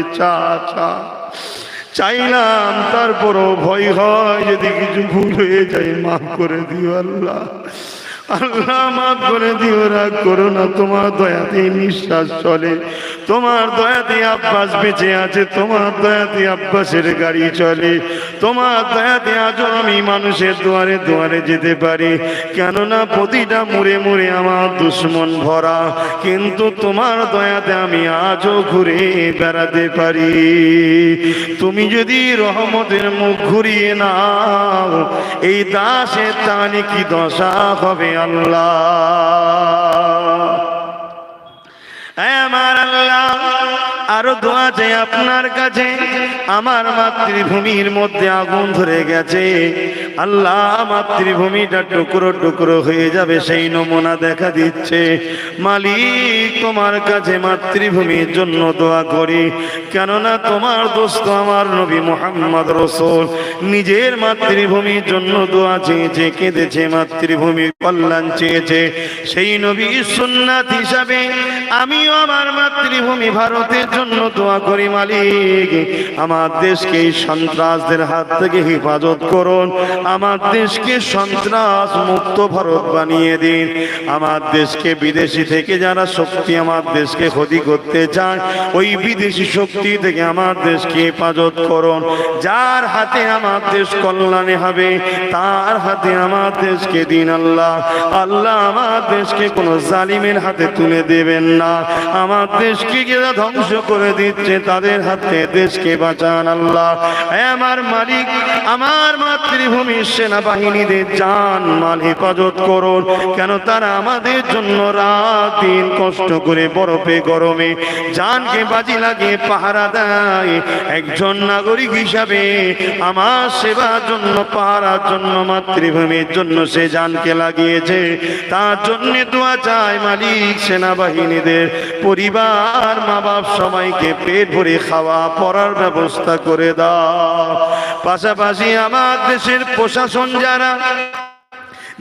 চাইলাম তারপরও ভয় হয় যদি কিছু ভুল হয়ে যায়, মাফ করে দিও আল্লাহ। আল্লাহ মাফ করে দিও, রাগ করো না। তোমার দয়াতে নিঃশ্বাস চলে, তোমার দয়াতে আব্বাস বেঁচে আছে, তোমার দয়াতে আব্বাসের গাড়ি চলে, তোমার দয়াতে আজও আমি মানুষের দুয়ারে দুয়ারে যেতে পারি। কেননা প্রতিটা মুড়ে মুড়ে আমার দুশ্মন ভরা, কিন্তু তোমার দয়াতে আমি আজও ঘুরে বেড়াতে পারি। তুমি যদি রহমতের মুখ ঘুরিয়ে নাও, এই দাসের তাহলে কি দশা হবে আল্লাহ। আমার আল্লাহ আরো দোয়া চাই আপনার কাছে। আমার মাতৃভূমির মধ্যে আগুন ধরে গেছে আল্লাহ, মাতৃভূমিটা টুকরো টুকরো হয়ে যাবে সেই নমুনা দেখা দিচ্ছে। মালিক তোমার কাছে মাতৃভূমির জন্য দোয়া করি, কেননা তোমার দোস্ত আমার নবী মুহাম্মদ রাসূল নিজের মাতৃভূমির জন্য দোয়া চেয়েছে, কেঁদেছে, মাতৃভূমির কল্যাণ চেয়েছে। সেই নবী সুন্নাত হিসাবে আমিও আমার মাতৃভূমি ভারতের জন্য দোয়া করি। মালিক আমার দেশকে সন্ত্রাসদের হাত থেকে হেফাজত করুন, আমার দেশকে সন্ত্রাস মুক্ত ভারত বানিয়ে দিন। আমার দেশকে বিদেশি থেকে যারা শক্তি আমার দেশকে ক্ষতি করতে চায়, ওই বিদেশি শক্তি থেকে আমার দেশকে হেফাজত করুন। যার হাতে আমার দেশ কল্যাণে হবে, তার হাতে আমার দেশকে দিন আল্লাহ। আল্লাহ আমার দেশকে কোন জালিমের হাতে তুলে দেবেন না। আমার দেশকে যারা ধ্বংস করে দিচ্ছে তাদের হাতে দেশকে বাঁচান আল্লাহ। আমার মালিক আমার মাতৃভূমির সেনাবাহিনীদের জান মাল হেফাজত করুন, কেন তারা আমাদের জন্য রাত দিন কষ্ট করে বরফে গরমে জানকে বাজি লাগিয়ে পাহারা দেয়। একজন নাগরিক হিসাবে আমার সেবার জন্য, পাহারার জন্য, মাতৃভূমির জন্য সে জানকে লাগিয়েছে। তার জন্য দোয়া চাই মালিক সেনাবাহিনীদের পরিবার, মা বাপ সবাইকে পেট ভরে খাওয়া পড়ার ব্যবস্থা করে দাও। পাশাপাশি আমার দেশের প্রশাসন যারা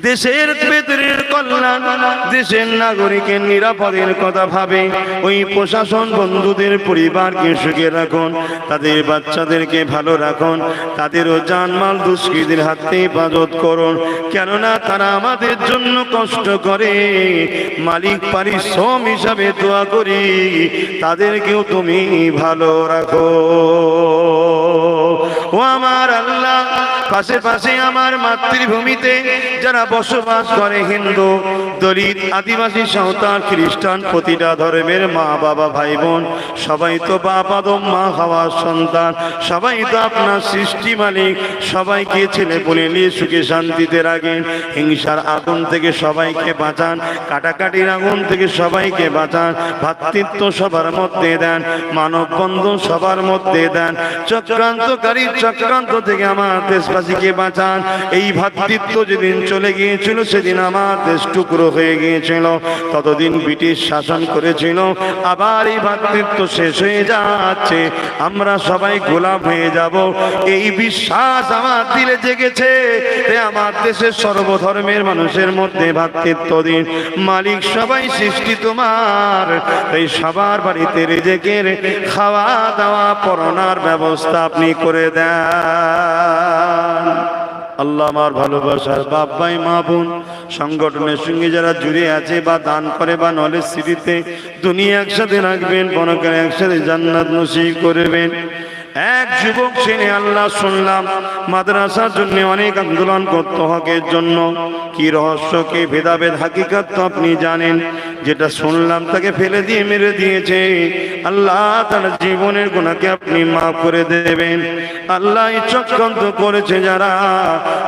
দেশের ভেতরের কল্যাণ, দেশের নাগরিকের নিরাপদের কথা ভাবে, ওই প্রশাসন বন্ধুদের পরিবারকে সুখে রাখুন, তাদের বাচ্চাদেরকে ভালো রাখুন, তাদেরও জানমাল দুষ্কৃতীর হাত থেকে হেফাজত করুন, কেননা তারা আমাদের জন্য কষ্ট করে। মালিক পারিশ্রম হিসাবে দোয়া করি তাদেরকেও তুমি ভালো রাখো। ও আমার আল্লাহ পাশে পাশে আমার মাতৃভূমিতে যারা বসবাস করে হিন্দু, দলিত, আদিবাসী, সাঁওতাল, খ্রিস্টান, প্রতিটা ধর্মের মা বাবা ভাই বোন সবাই তো বাপ আদম মা হাওয়ার সন্তান, সবাই তো আপনার সৃষ্টি মালিক। সবাইকে ছেলে বলে নিয়ে সুখে শান্তিতে রাখেন, হিংসার আগুন থেকে সবাইকে বাঁচান, কাটাকাটির আগুন থেকে সবাইকে বাঁচান, ভ্রাতৃত্ব সবার মধ্যে দেন, মানব বন্ধন সবার মধ্যে দেন, চক্রান্তকারী চক্রান্ত থেকে আমার দেশবাসীকে বাঁচান। এই ভ্রাতৃত্ব যেদিন চলে গিয়েছিল সেদিন আমার দেশ টুকরো হয়ে গিয়েছিল, ততদিন ব্রিটিশ শাসন করেছিল। আবার এই ভ্রাতৃত্ব শেষ হয়ে যাচ্ছে, আমরা সবাই গোলাম হয়ে যাব, এই বিশ্বাস আমার দিলে জেগেছে। আমার দেশের সর্বধর্মের মানুষের মধ্যে ভ্রাতৃত্ব দিন। মালিক সবাই সৃষ্টি তোমার, তাই সবার বাড়িতে রেজেকের খাওয়া দাওয়া পড়ানোর ব্যবস্থা আপনি করে দেন। আল্লাহ আমার ভালোবাসার বাপ ভাই মা বোন সংগঠনের সঙ্গে যারা জুড়ে আছে বা দান করে বা নলেজ সিটিতে দুনিয়া একসাথে রাখবেন, পরকালে একসাথে জান্নাত নসিব করবেন। এক যুবক ছেলে আল্লাহ শুনলাম মাদ্রাসার জন্য অনেক আন্দোলন করতে হকের জন্য, কি রহস্য কি ভেদাভেদ হাকিকত তো আপনি জানেন। যেটা শুনলাম তাকে ফেলে দিয়ে মেরে দিয়েছে। আল্লাহ তার জীবনের গুনাহকে আপনি মাফ করে দেবেন। আল্লাহ চক্রান্ত করেছে যারা,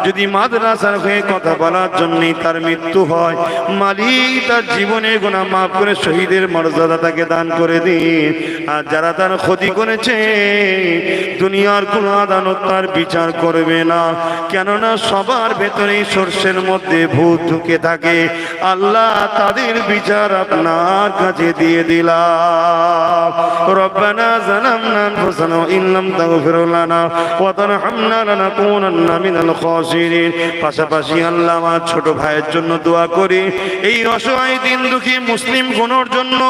যদি মাদ্রাসার হয়ে কথা বলার জন্যই তার মৃত্যু হয়, মালিক তার জীবনের গুনাহ মাফ করে শহীদের মর্যাদা তাকে দান করে দিন। আর যারা তার ক্ষতি করেছে দুনিয়ার কোন আদালত তার বিচার করবে না, কেননা সবার ভেতরেই সর্ষের মধ্যে ভূত ঢুকে থাকে। আল্লাহ তাদের বিচার আপনার কাছে দিয়ে দিলাম। রব্বানা যালামনা আনফুসানা ওয়া ইন লাম তাগফির লানা ওয়া তারহামনা লানাকুনান্না মিনাল খাসিরিন। পাশাপাশি আল্লাহ আমার ছোট ভাইয়ের জন্য দোয়া করি, এই অসহায় দিন দুঃখী মুসলিম গুণের জন্য,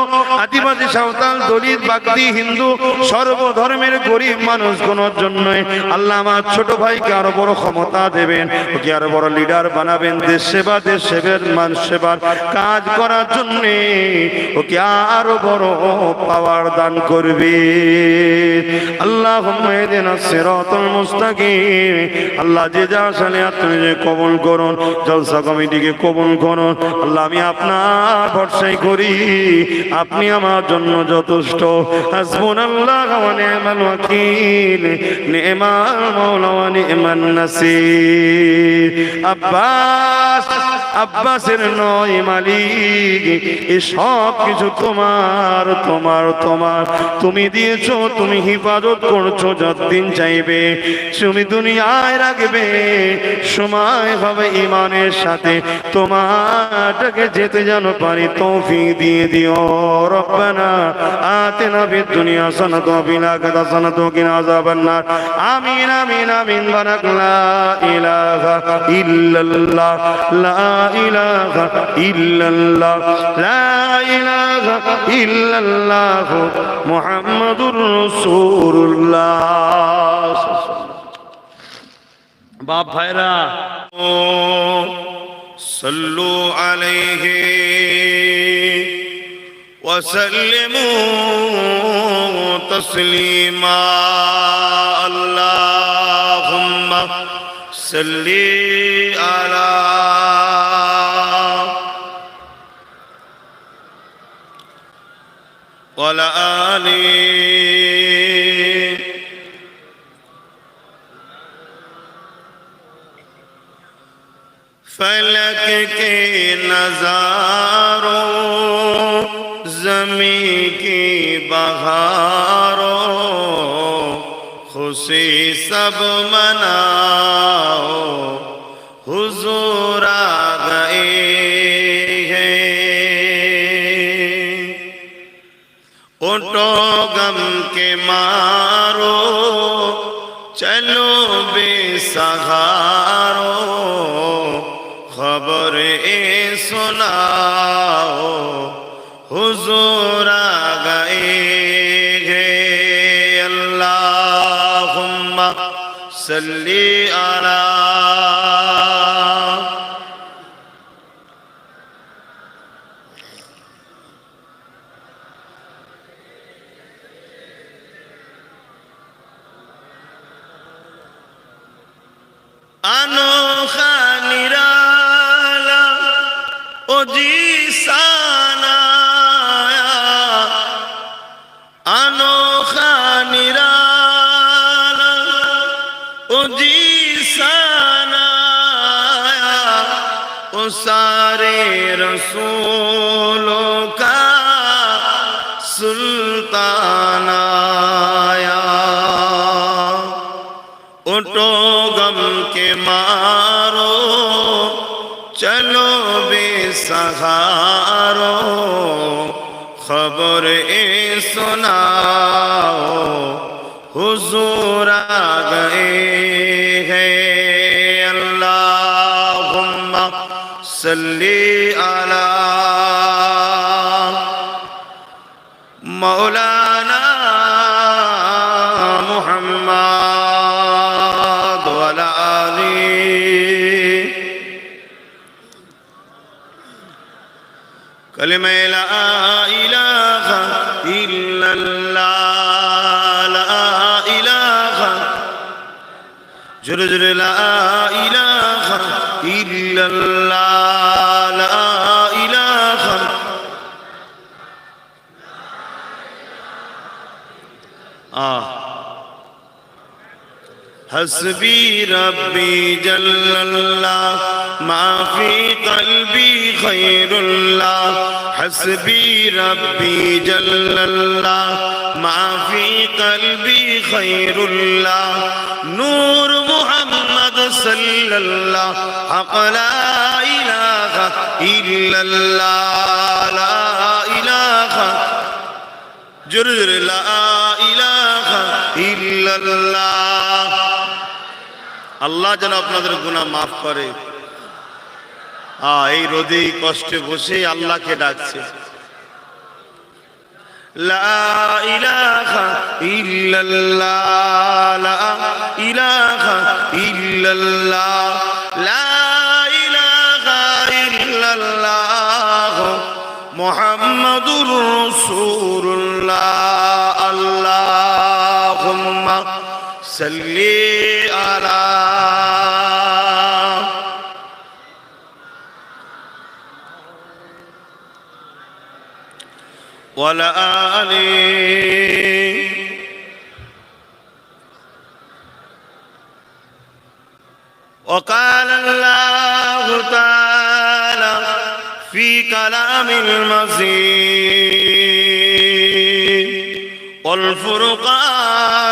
আদিবাসী সাঁওতাল দলিত বাগদি হিন্দু সর্বধর্মের গরিব মানুষ গুণের জন্য আল্লাহ আমার ছোট ভাইকে আরো বড় ক্ষমতা দেবেন, ওকে আরো বড় লিডার বানাবেন, দেশ সেবা দেশ সেবার মানুষ সেবার কাজ করার জন্য ওকে আরো বড় পাওয়ার দান করবে। আল্লাহুম্মা ইহদিনাস সিরাতাল মুস্তাকিম। আল্লাহ যে যা সালে আপনি যে কবুল করুন, জলসা কমিটিকে কবুল করুন। আল্লাহ আমি আপনার ভরসাই করি, আপনি আমার জন্য যথেষ্ট। হাসবুনাল্লাহু ওয়া নি'মাল ওয়াকিল, নি'মাল মাওলা ওয়া নি'মান নাসির। আব্বাসের নয় মালিক, এই সব কিছু তোমার তোমার তোমার, তুমি দিয়েছো, তুমি হিফাজত করছো, যতদিন চাইবে তুমি দুনিয়ায় রাখবে, সময় হবে ইমানের সাথে তোমারটাকে যেতে যেন পারি তৌফিক দিয়ে দিও। রব্বানা আতিনা ফিদ দুনিয়া হাসানাতাও ওয়া ফিল আখিরাতি হাসানাতাও ওয়া কিনা আযাবান নার। আমিন আমিন আমিন। বারাক লা ইলাহা ইল্লাল্লাহ, লা ইলাহা ইল্লাল্লাহ, লা ইলাহা ইল্লাল্লাহ মুহাম্মাদুর রাসূলুল্লাহ। বাপ ভাইরা সাল্লু আলাইহি ওয়া সাল্লিমু তাসলিমা। আল্লাহুম্মা সাল্লি আলা ওয়া আলা আলি फलक के नजारों, ज़मीं की बहारों, खुशी सब मनाओ, हुजूर आ गए हैं। उठो गम के मारो, चलो बेसहारो, खबर ए सुनाओ, हुजूर आ गए हैं। अल्लाहुम्मा सल्ली अला ओ जी सानाया अनोखा निराला ओ जी सानाया ओ सारे रसूलों का सुल्तान आया उठो गम के मारो चलो बेसहारो खबर ए सुनाओ हुजूर आ गए हैं अल्लाहुम्मा सल्ली अला मौलाना मुहम्मद वाला आली कलिमा ला इलाहा इल्लल्लाह ला इलाहा जुर जुर ला इलाहा इल्लल्लाह ला इलाहा हस्बी रब्बी जल्लल्लाह माफी कल्बी खैरुल्लाह हस्बी रब्बी जल्लल्लाह माफी कल्बी खैरुल्लाह नूर मुहम्मद सल्लल्लाह हक़ ला इलाहा इल्लल्लाह ला इलाहा जुर जुर ला इलाहा इल्लल्लाह আল্লাহ যেন আপনাদের গুনাহ মাফ করে। এই রোদে এই কষ্টে বসে আল্লাহকে ডাকছে লা ইলাহা ইল্লাল্লাহ লা ইলাহা ইল্লাল্লাহ লা ইলাহা ইল্লাল্লাহ মুহাম্মাদুর রাসূলুল্লাহ আল্লাহুম্মা সাল্লি আলা ওয়ালা আলি وقال الله تعالى في كلام المزيد والفرقان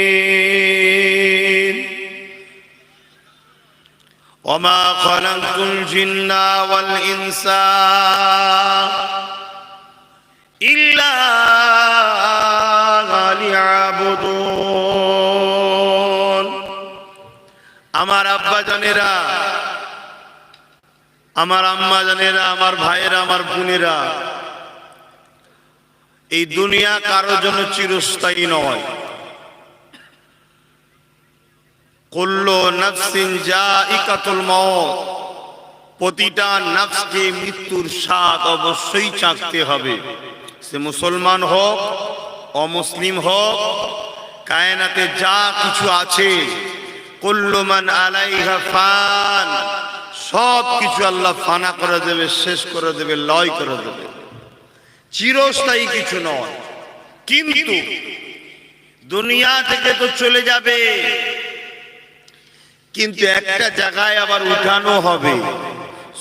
الحميد وما خلقت الجن والإنس إلا ليعبدون আমার আব্বা জানেরা আমার আম্মা জানেরা আমার ভাইয়েরা আমার বোনেরা এই দুনিয়া কারোর জন্য চিরস্থায়ী নয় কুল্লু নাফসিন জাইকাতুল মউত প্রতিটা নফসকে মৃত্যুর স্বাদ অবশ্যই চাখতে হবে সে মুসলমান হোক অমুসলিম হোক কায়নাতে যা কিছু আছে কুল্লু মান আলাইহা ফান সব কিছু আল্লাহ ফানা করে দেবে শেষ করে দেবে লয় করে দেবে চিরস্থায়ী কিছু নয় কিন্তু দুনিয়া থেকে তো চলে যাবে কিন্তু একটা জায়গায় আবার উঠানো হবে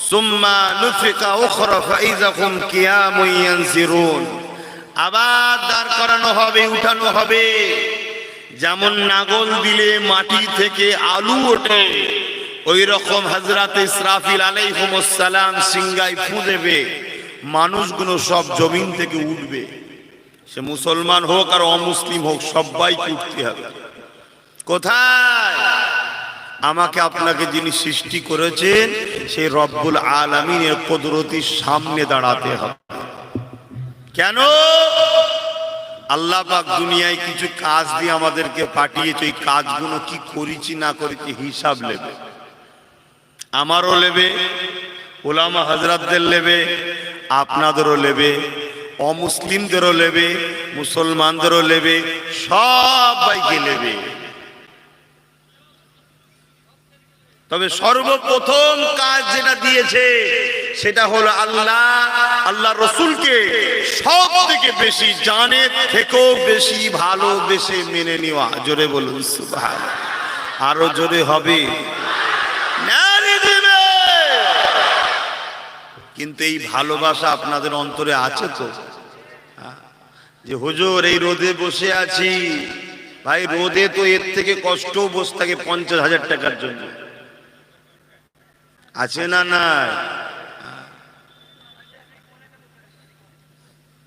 সুম্মা নুফিকা উখরা ফাইযা হুম কিয়ামুন ইয়ানজিরুন আবার দাঁড় করানো হবে উঠানো হবে যেমন নাগল দিলে মাটি থেকে আলু ওঠে ওই রকম হযরত ইসরাফিল আলাইহিস সালাম সিংহায় ফু দেবে মানুষগুলো সব জমিন থেকে উঠবে সে মুসলমান হোক আর অমুসলিম হোক সবাইকে উঠতে হবে কোথায় আমাকে আপনাকে যিনি সৃষ্টি করেছেন সেই রব্বুল আলামিনের কুদরতির সামনে দাঁড়াতে হবে কেন আল্লাহ পাক দুনিয়ায় কিছু কাজ দিয়ে আমাদেরকে পাঠিয়েছে এই কাজগুলো কি করেছি না করেছি হিসাব নেবে আমারও নেবে উলামা হযরতদের নেবে আপনাদেরও নেবে অমুসলিমদেরও নেবে মুসলমানদেরও নেবে সবাইকে নেবে তবে সর্বপ্রথম কাজ যেটা দিয়েছে সেটা হলো আল্লাহ রসুলকে সব থেকে বেশি জানের থেকেও বেশি ভালোবেসে মেনে নেওয়া। জোরে বলুন সুবহানাল্লাহ। আরো জোরে হবে। কিন্তু এই ভালোবাসা আপনাদের অন্তরে আছে তো? যে হুজুর এই রোদে বসে আছি, ভাই রোদে তো এর থেকে কষ্ট বসে থাকে 50,000 টাকার জন্য, আছে না? নাই।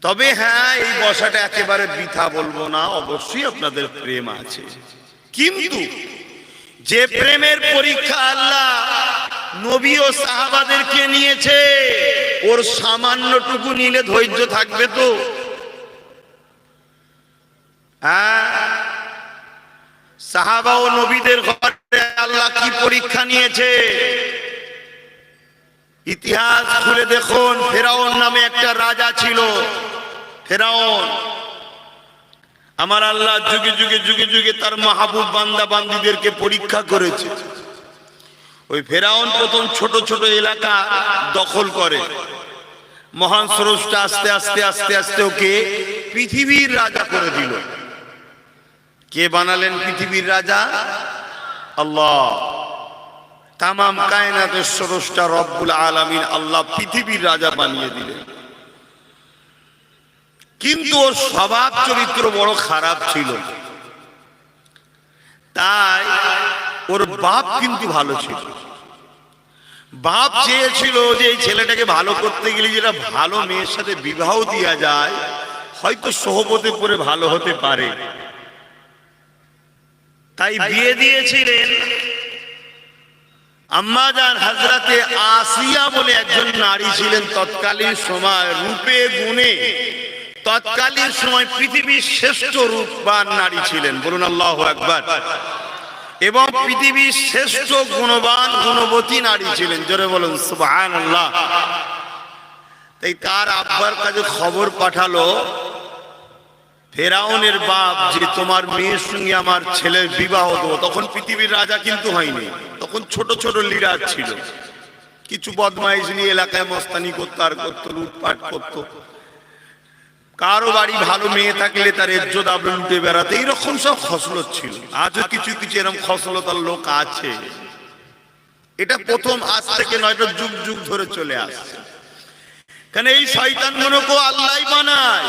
তবে হ্যাঁ, এই বসাটা একেবারে বৃথা বলবো না, অবশ্যই আপনাদের প্রেম আছে। কিন্তু যে প্রেমের পরীক্ষা আল্লাহ নবী ও সাহাবাদেরকে নিয়েছে, ওর সামান্যটুকু নিলে ধৈর্য থাকবে তো? হ্যাঁ, সাহাবা ও নবীদের ঘরে আল্লাহ কি পরীক্ষা নিয়েছে ইতিহাস খুলে দেখুন। ফেরাউন নামে একটা রাজা ছিল। ফেরাউন, আমার আল্লাহ যুগে যুগে যুগে যুগে তার মাহবুব বান্দা বান্দীদেরকে পরীক্ষা করেছে। ওই ফেরাউন প্রথম ছোট ছোট এলাকা দখল করে। মহান স্রষ্টা আস্তে আস্তে আস্তে আস্তে ওকে পৃথিবীর রাজা করে দিল। কে বানালেন পৃথিবীর রাজা? আল্লাহ। তামাম কায়নাতের স্রষ্টা রব্বুল আলামিন আল্লাহ পৃথিবীর রাজা বানিয়ে দিলেন। কিন্তু ওর স্বভাব চরিত্র বড় খারাপ ছিল। তাই ওর বাপ কিন্তু ভালো ছিল। বাপ চেয়েছিল যে এই ছেলেটাকে ভালো করতে গেলে যেটা ভালো মেয়ের সাথে বিবাহ দেওয়া যায়, হয়তো সোহবতে পড়ে ভালো হতে পারে। তাই বিয়ে দিয়েছিলেন আম্মাজান হযরতে আসিয়া বলে একজন নারী ছিলেন। তৎকালীন সময় রূপে গুণে তৎকালীন সময় পৃথিবীর শ্রেষ্ঠ রূপবান নারী ছিলেন। বলুন আল্লাহু আকবার। এবং পৃথিবীর শ্রেষ্ঠ গুণবান গুণবতী নারী ছিলেন। জোরে বলুন সুবহানাল্লাহ। তাই তার আব্বার কাছে খবর পাঠালো ফেরাউনের বাপ যে তোমার মেয়ের সঙ্গে আমার ছেলের বিবাহ দেবো। তখন পৃথিবীর রাজা কিন্তু হয়নি, তখন ছোট ছোট লিডার ছিল। কিছু বদমাইশ নিয়ে এলাকায় মস্তানি করতো, আর করতো, লুটপাট করতো। কারো বাড়ি ভালো মেয়ে থাকলে তার ইজ্জত আবরু লুটে বেড়াতে, এইরকম সব খসলত ছিল। আজও কিছু কিছু এরকম খসলতার লোক আছে। এটা প্রথম, আজ থেকে নয়, যুগ যুগ ধরে চলে আসছে। কেন এই শয়তান গুলোকে আল্লাহই বানায়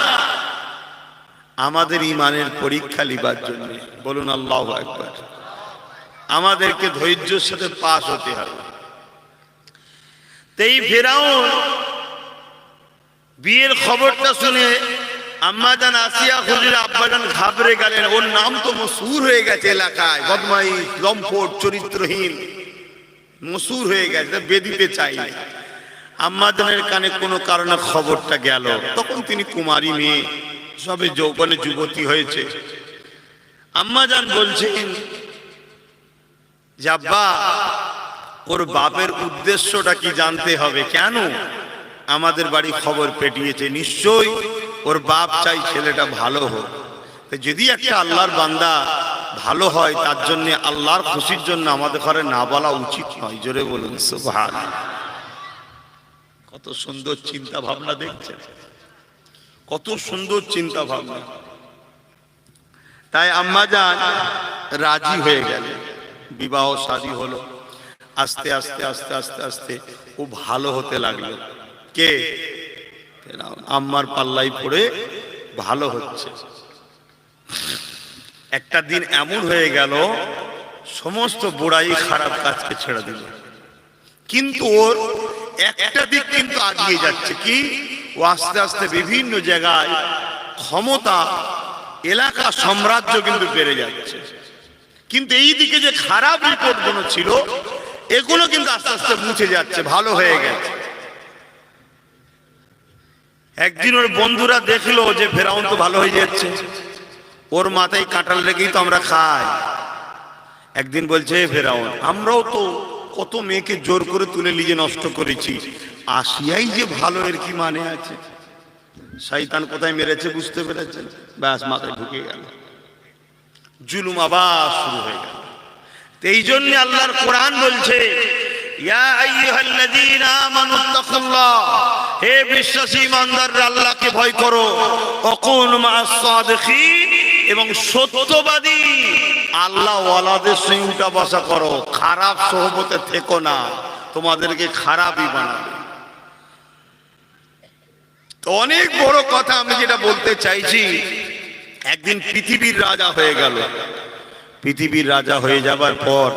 আমাদের ইমানের পরীক্ষা লিবার জন্য। বলুন আল্লাহু আকবার। আমাদেরকে ধৈর্যের সাথে পাস হতে হবে। এই ফেরাউন বিয়ের খবরটা শুনে আম্মাজান আসিয়া হুজুর আব্বাজান ঘাবড়ে গেলেন। ওর নাম তো মশহুর হয়ে গেছে এলাকায়, বদমাইশ, লম্পট, চরিত্রহীন, মশহুর হয়ে গেছে, বেদিতে চাই। আম্মাজানের কানে কোনো কারণে খবরটা গেল। তখন তিনি কুমারী মেয়ে, সবে যৌবনে যুবতী হয়েছে। আম্মাজান বলছেন যে আব্বা, ওর বাপের উদ্দেশ্যটা কি জানতে হবে। কেন আমাদের বাড়ি খবর পেটিয়েছে? নিশ্চয়ই ওর বাপ চাই ছেলেটা ভালো হোক। যদি একটা আল্লাহর বান্দা ভালো হয়, তার জন্য আল্লাহর খুশির জন্য আমাদের ঘরে না বলা উচিত নয়। জোরে বলুন সুবহানাল্লাহ। কত সুন্দর চিন্তা ভাবনা দেখছেন, কত সুন্দর চিন্তা ভাবনা। তাই আম্মাজান রাজি হয়ে গেলেন, বিবাহ শাদী হলো। আস্তে আস্তে আস্তে আস্তে আস্তে ও ভালো হতে লাগলো। কে? আম্মার পাল্লাই পড়ে ভালো হচ্ছে। একটা দিন এমন হয়ে গেল, সমস্ত বুড়াই খারাপ কাজকে ছেড়ে দিল। কিন্তু ওর একটা দিক কিন্তু আগিয়ে যাচ্ছে। কি? ও আস্তে আস্তে বিভিন্ন জায়গায় ক্ষমতা, এলাকা, সাম্রাজ্য কিন্তু বেড়ে যাচ্ছে। কিন্তু এই দিকে যে খারাপ রিপোর্ট গুলো ছিল, এগুলো কিন্তু আস্তে আস্তে মুছে যাচ্ছে, ভালো হয়ে গেছে। একদিন ওর বন্ধুরা দেখলো যে ফেরাউন তো ভালো হয়ে যাচ্ছে, ওর মাথায় কাঁঠাল রেখেই তো আমরা খাই। একদিন বলছে ফেরাউন, আমরাও তো কত মেয়েকে জোর করে তুলে নিজে নষ্ট করেছি, আসিয়াই যে ভালো, এর কি মানে আছে? শয়তান কোথায় মেরেছে বুঝতে পেরেছেন, ব্যাস মাথায় ঢুকে গেল। জুলুম আবার শুরু হয়ে গেল। এই জন্য আল্লাহর কোরআন বলছে, ইয়া আইয়ুহাল্লাযীনা আমানুত্তাকুল্লাহ, হে বিশ্বাসী ইমানদাররা আল্লাহকে ভয় করো, ওয়াকুনু মা'আস সাদিকিন, এবং সত্যবাদী আল্লাহ ওয়ালাদের সঙ্গে উঠা বসা করো, খারাপ সোহবতে থেকো না, তোমাদেরকে খারাপই বানাবে। তো অনেক বড় কথা আমি যেটা বলতে চাইছি, একদিন পৃথিবীর রাজা হয়ে গেল। পৃথিবীর রাজা হয়ে যাবার পর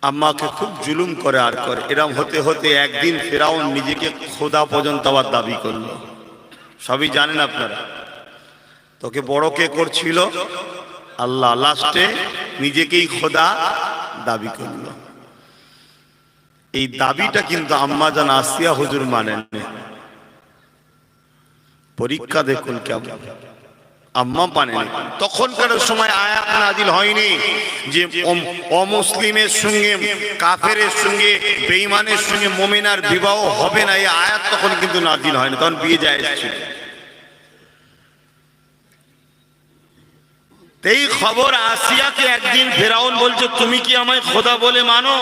আম্মাকে খুব জুলুম করে আর করে, এরম হতে হতে একদিন ফেরাউন নিজেকে খোদা পর্যন্ত আবার দাবি করলো। সবই জানেন আপনারা, তোকে বড় কে করছিল? আল্লাহ। লাস্টে নিজেকেই খোদা দাবি করলো। এই দাবিটা কিন্তু আম্মা জান আসিয়া হুজুর মানেন। পরীক্ষা দেখুন কেমন, আম্মা মানেন। তখনকার সময় আয়াত নাজিল হয়নি যে অমুসলিমের সঙ্গে, কাফেরের সঙ্গে, বেঈমানের সঙ্গে মুমিনার বিবাহ হবে না, এই আয়াত তখন কিন্তু নাজিল হয়নি, তখন বিয়ে জায়েজ ছিল। এই খবর আসিয়াকে একদিন ফেরাউন বলছে, তুমি কি আমায় খোদা বলে মানো?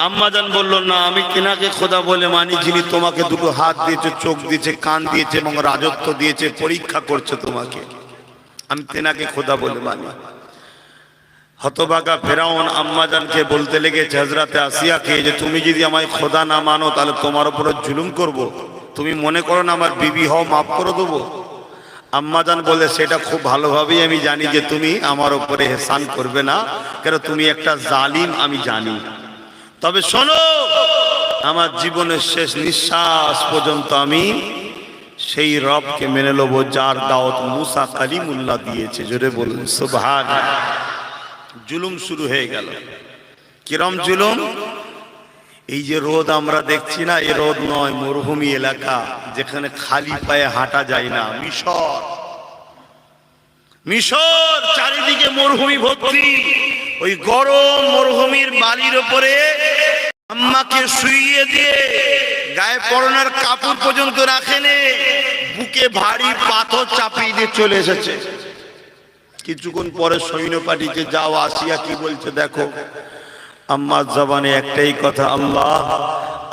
আম্মাজান বলল, না, আমি তিনাকে খোদা বলে মানি যিনি তোমাকে দুটো হাত দিয়েছে, চোখ দিয়েছে, কান দিয়েছে এবং রাজত্ব দিয়েছে, পরীক্ষা করছে তোমাকে, আমি তেনাকে খোদা বলে মানি। হতভাগা ফেরাউন আম্মাজানকে বলতে লেগেছে, হযরতে আসিয়াকে, যে তুমি যদি আমায় খোদা না মানো তাহলে তোমার উপরে জুলুম করব, তুমি মনে করো না আমার বিবি হও, মাফ করে দেবো? আম্মাজান বলে, সেটা খুব ভালোভাবেই আমি জানি যে তুমি আমার উপরে এহসান করবে না, কারণ তুমি একটা জালিম, আমি জানি। তবে শোনো, আমার জীবনের শেষ নিঃশ্বাস পর্যন্ত আমি সেই রবকে মেনে নেব যার দাওয়াত মুসা কালিমুল্লাহ দিয়েছে। জোরে বলুন সুবহানাল্লাহ। জুলুম শুরু হয়ে গেল। কিরম জুলুম? এই যে রোদ আমরা দেখছি না, এই রোদ নয়, মরুভূমি এলাকা যেখানে খালি পায়ে হাঁটা যায় না, মিশর চারিদিকে মরুভূমি ভর্তি। ওই গরম মরুভূমির বালির উপরে আম্মাকে শুইয়ে দিয়ে গায়ে পরনার কাপড় পর্যন্ত রাখেনে, বুকে ভারী পাথর চাপিয়ে দিয়ে চলে এসেছে। কিছুক্ষণ পরে সৈন্য পাঠিয়েছে, যাও, আসিয়া কি বলছে দেখো। আম্মার জবানে একটাই কথা, আল্লাহ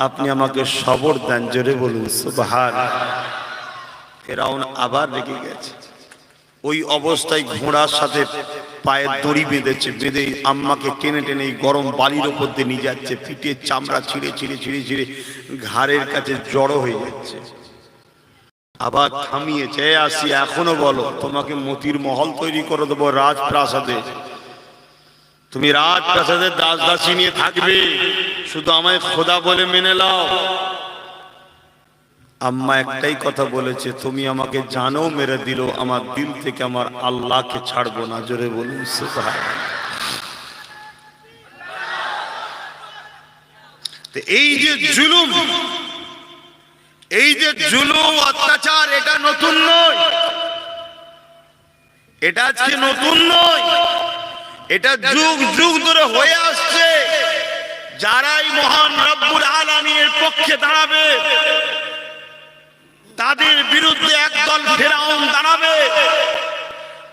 আপনি আমাকে সবর দেন। জোরে বলুন সুবহানাল্লাহ। ফেরাউন আবার রেগে গেছে। ওই অবস্থায় ঘোড়ার সাথে পায়ের দড়ি বেঁধেছে, বেঁধে আম্মাকে টেনে টেনে গরম বালির উপর দিয়ে নিয়ে যাচ্ছে, পিঠের চামড়া ছিঁড়ে ছিঁড়ে ছিঁড়ে ছিঁড়ে ঘাড়ের কাছে জড়ো হয়ে যাচ্ছে। আবার থামিয়েছে, আসি এখনো বলো, তোমাকে মতির মহল তৈরি করে দেবো রাজপ্রাসাদে, তুমি রাজপ্রাসাদের দাস দাসী নিয়ে থাকবে, শুধু আমায় খোদা বলে মেনে নাও। আম্মা একটাই কথা বলেছে, তুমি আমাকে জানো মেরে দিল, আমার দিল থেকে আমার আল্লাহকে ছাড়বো না। জোরে বলুন সুবহানাল্লাহ। এই যে জুলুম, এই যে জুলুম অত্যাচার, এটা নতুন নয়, এটা আজকে নতুন নয়, এটা যুগ যুগ ধরে হয়ে আসছে। যারাই মহান রব্বুল আলামিনের পক্ষে দাঁড়াবে, তাদের বিরুদ্ধে একদল ফেরাউন দাঁড়াবে।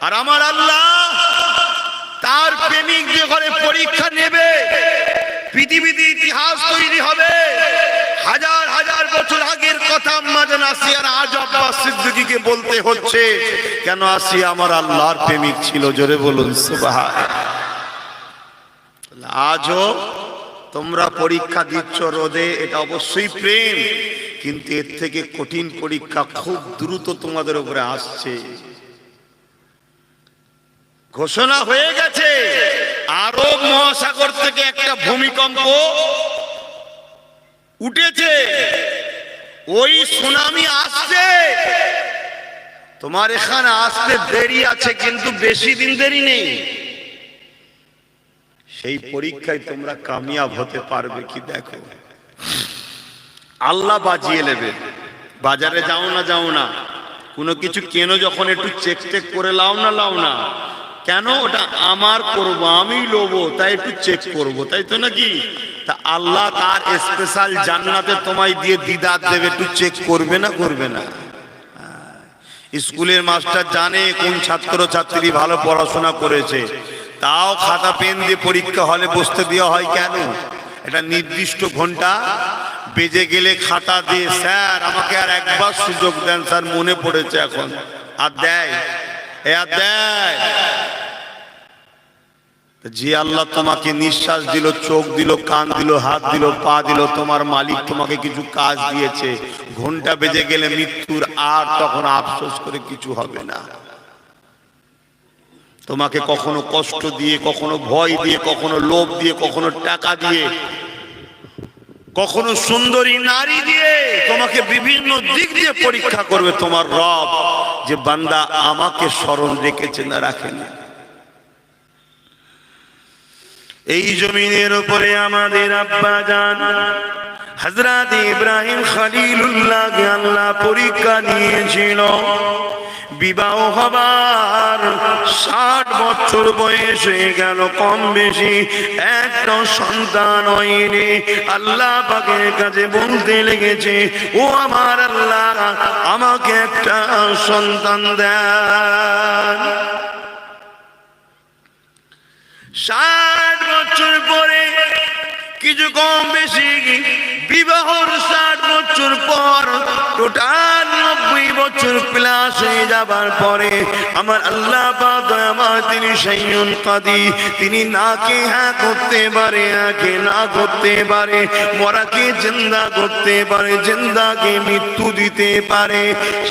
আর আমার আল্লাহ তার প্রেমিকদের ঘরে পরীক্ষা নেবে। পৃথিবীতে ইতিহাস তৈরি হবে। হাজার হাজার বছর আগের কথা আম্মা জান আসিয়ার আজ আব্বাস সিদ্দিকীকে বলতে হচ্ছে, কেন? আসিয়া আমার আল্লাহর প্রেমিক ছিল। জোরে বলুন সুবহানাল্লাহ। আজও তোমরা পরীক্ষা দিচ্ছ রোদে, এটা অবশ্যই প্রেম, কিন্তু এর থেকে কঠিন পরীক্ষা খুব দ্রুত তোমাদের উপরে আসছে। ঘোষণা হয়ে গেছে, আরব মহাসাগর থেকে একটা ভূমিকম্প উঠেছে, ওই সুনামি আসছে। তোমার এখানে আসতে দেরি আছে, কিন্তু বেশি দিন দেরি নেই। সেই পরীক্ষায় তোমরা কামিয়াব হতে পারবে কি দেখো। আল্লাহ বাজিয়ে নেবে। বাজারে যাও না, কোনো কিছু কেন যখন একটু চেক করে লাও না, কেন? ওটা আমার করব, আমি লোবো, তাই একটু চেক করব, তাই তো নাকি? তা আল্লাহ তার স্পেশাল জান্নাতে তোমায় দিয়ে দিদার দেবে, একটু চেক করবে না? স্কুলের মাস্টার জানে কোন ছাত্র ছাত্রী ভালো পড়াশোনা করেছে, তাও খাতা পেন দিয়ে পরীক্ষা হলে বসতে দেওয়া হয় কেন? এটা নির্দিষ্ট ঘন্টা বেজে গেলে খাতা দিয়ে, স্যার আমাকে আর একবার সুযোগ দেন স্যার, মনে পড়েছে এখন। আর দেয়, আর দেয়। যে আল্লাহ তোমাকে নিঃশ্বাস দিল, চোখ দিল, কান দিল, হাত দিল, পা দিল, তোমার মালিক তোমাকে কিছু কাজ দিয়েছে, ঘন্টা বেজে গেলে মৃত্যুর আর তখন আফসোস করে কিছু হবে না। তোমাকে কখনো কষ্ট দিয়ে, কখনো ভয় দিয়ে, কখনো লোভ দিয়ে, কখনো টাকা দিয়ে, কখনো সুন্দরী নারী দিয়ে তোমাকে বিভিন্ন দিক দিয়ে পরীক্ষা করবে তোমার রব, যে বান্দা আমাকে স্মরণ রেখেছে না রাখেনি। এই জমিনের উপরে আমাদের আব্বা জান হযরত ইব্রাহিম খলিলুল্লাহকে আল্লাহ পরীক্ষা নিয়েছিল। বিবাহ হবার 60 বছর বয়স হয়ে গেল, কম বেশি একটা সন্তান হয়নি। আল্লাহ পাকের কাছে বলতে লেগেছে, ও আমার আল্লাহ, আমাকে একটা সন্তান দেন। 60 বছর পরে কিছু কম বেশি বিবাহর 60 বছর পর টোটাল 90 বছর প্লাস হয়ে যাবার পরে আমার আল্লাহ পাক আমার তিনি সাইয়ুন কাদি, তিনি নাকে হ্যাঁ করতে পারে, আকে না করতে পারে, মরাকে জিন্দা করতে পারে, জিন্দাকে মৃত্যু দিতে পারে।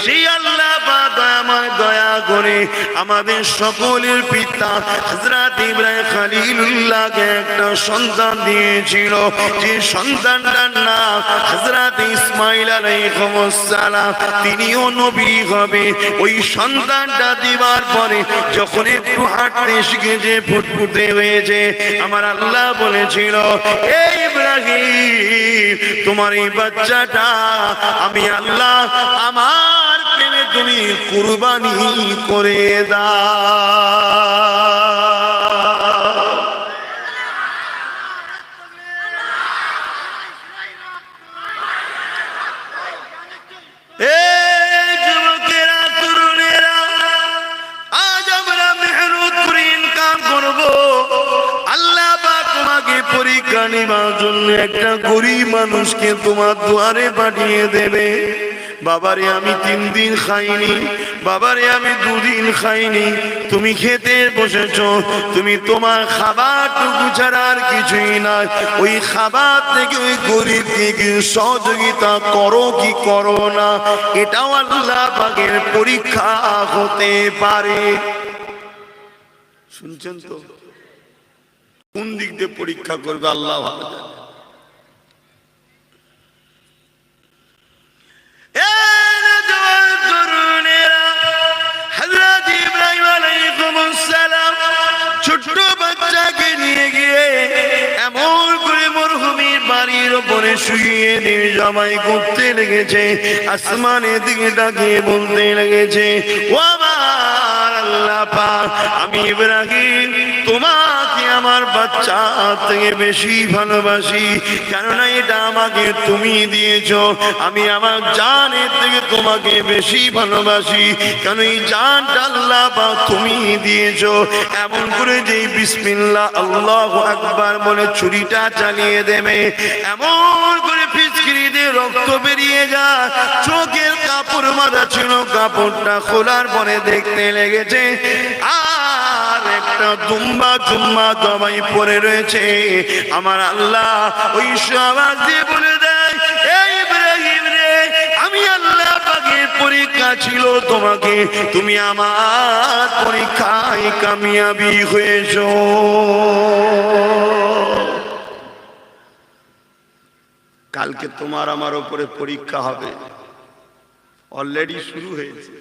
সেই আল্লাহ পাক আমার দয়া করে আমাদের সকলের পিতা হযরত ইব্রাহিম খলিলুল্লাহকে একটা সন্তান দিয়েছিল, যে সন্তানটার নাম হযরত ইসমাঈল আলাইহিস সালাম। তিনিও নবী হবে। ওই সন্তানটা দিবার পরে যখন একটু হাঁটতে শিখেছে, ফুটফুটে হয়েছে, আমার আল্লাহ বলেছিল, এই ইব্রাহিম, তোমার এই বাচ্চাটা আমি আল্লাহ আমার প্রেমে তুমি কুরবানি করে দাও। যুবকেরা, তরুণেরা, আজ আমরা মেহনত করে ইনকাম করব। আল্লাহ পাক তোমাকে পরীক্ষা নেবার জন্য একটা গরিব মানুষকে তোমার দুয়ারে পাঠিয়ে দেবে। বাবারে আমি 3 দিন খাইনি, বাবারে আমি 2 দিন খাইনি, তুমি খেতে বসেছো, তুমি তোমার খাবারটুকু ছাড়া আর কিছুই না, ওই খাবার থেকে ওই গরিবকে সহযোগিতা করো কি করো না, এটাও আল্লাহ পাকের পরীক্ষা হতে পারে। শুনছেন তো? কোন দিক দিয়ে পরীক্ষা করবে আল্লাহ ভালো জানে। ছোট্ট বাচ্চাকে নিয়ে গিয়ে এমন করে মরহুমের বাড়ির উপরে শুয়ে দিয়ে জামাই করতে লেগেছে, আসমানের দিকে তাকিয়ে বলতে লেগেছে, ও আমার আল্লাহ পাক, আমি ইব্রাহিম তোমাকে আমার বাচ্চা থেকে বেশি ভালোবাসি, কেননা এটা আমাকে তুমি দিয়েছো। আমি আমার জানের থেকে তোমাকে বেশি ভালোবাসি, কারণ এই জানটা আল্লাহ পাক তুমি দিয়েছো। এমন করে যে বিসমিল্লাহ আল্লাহু আকবার বলে ছুরিটা চালিয়ে দেবে, এমন করে ফিচকিরি দিয়ে রক্ত বেরিয়ে যায়। চোখের কাপড় বাঁধা ছিল, কাপড়টা খোলার পরে দেখতে লেগেছে আর একটা দুম্বা জুম্মা জবাই পড়ে রয়েছে। আমার আল্লাহ ওই আওয়াজ দিয়ে বলে দেয়, এই ইব্রাহিম রে, আমি আল্লাহ পাকের পরীক্ষা ছিল তোমাকে, তুমি আমার পরীক্ষায় কামিয়াবি হয়েছো। কালকে তোমার আমার উপরে পরীক্ষা হবে, অলরেডি শুরু হয়েছে।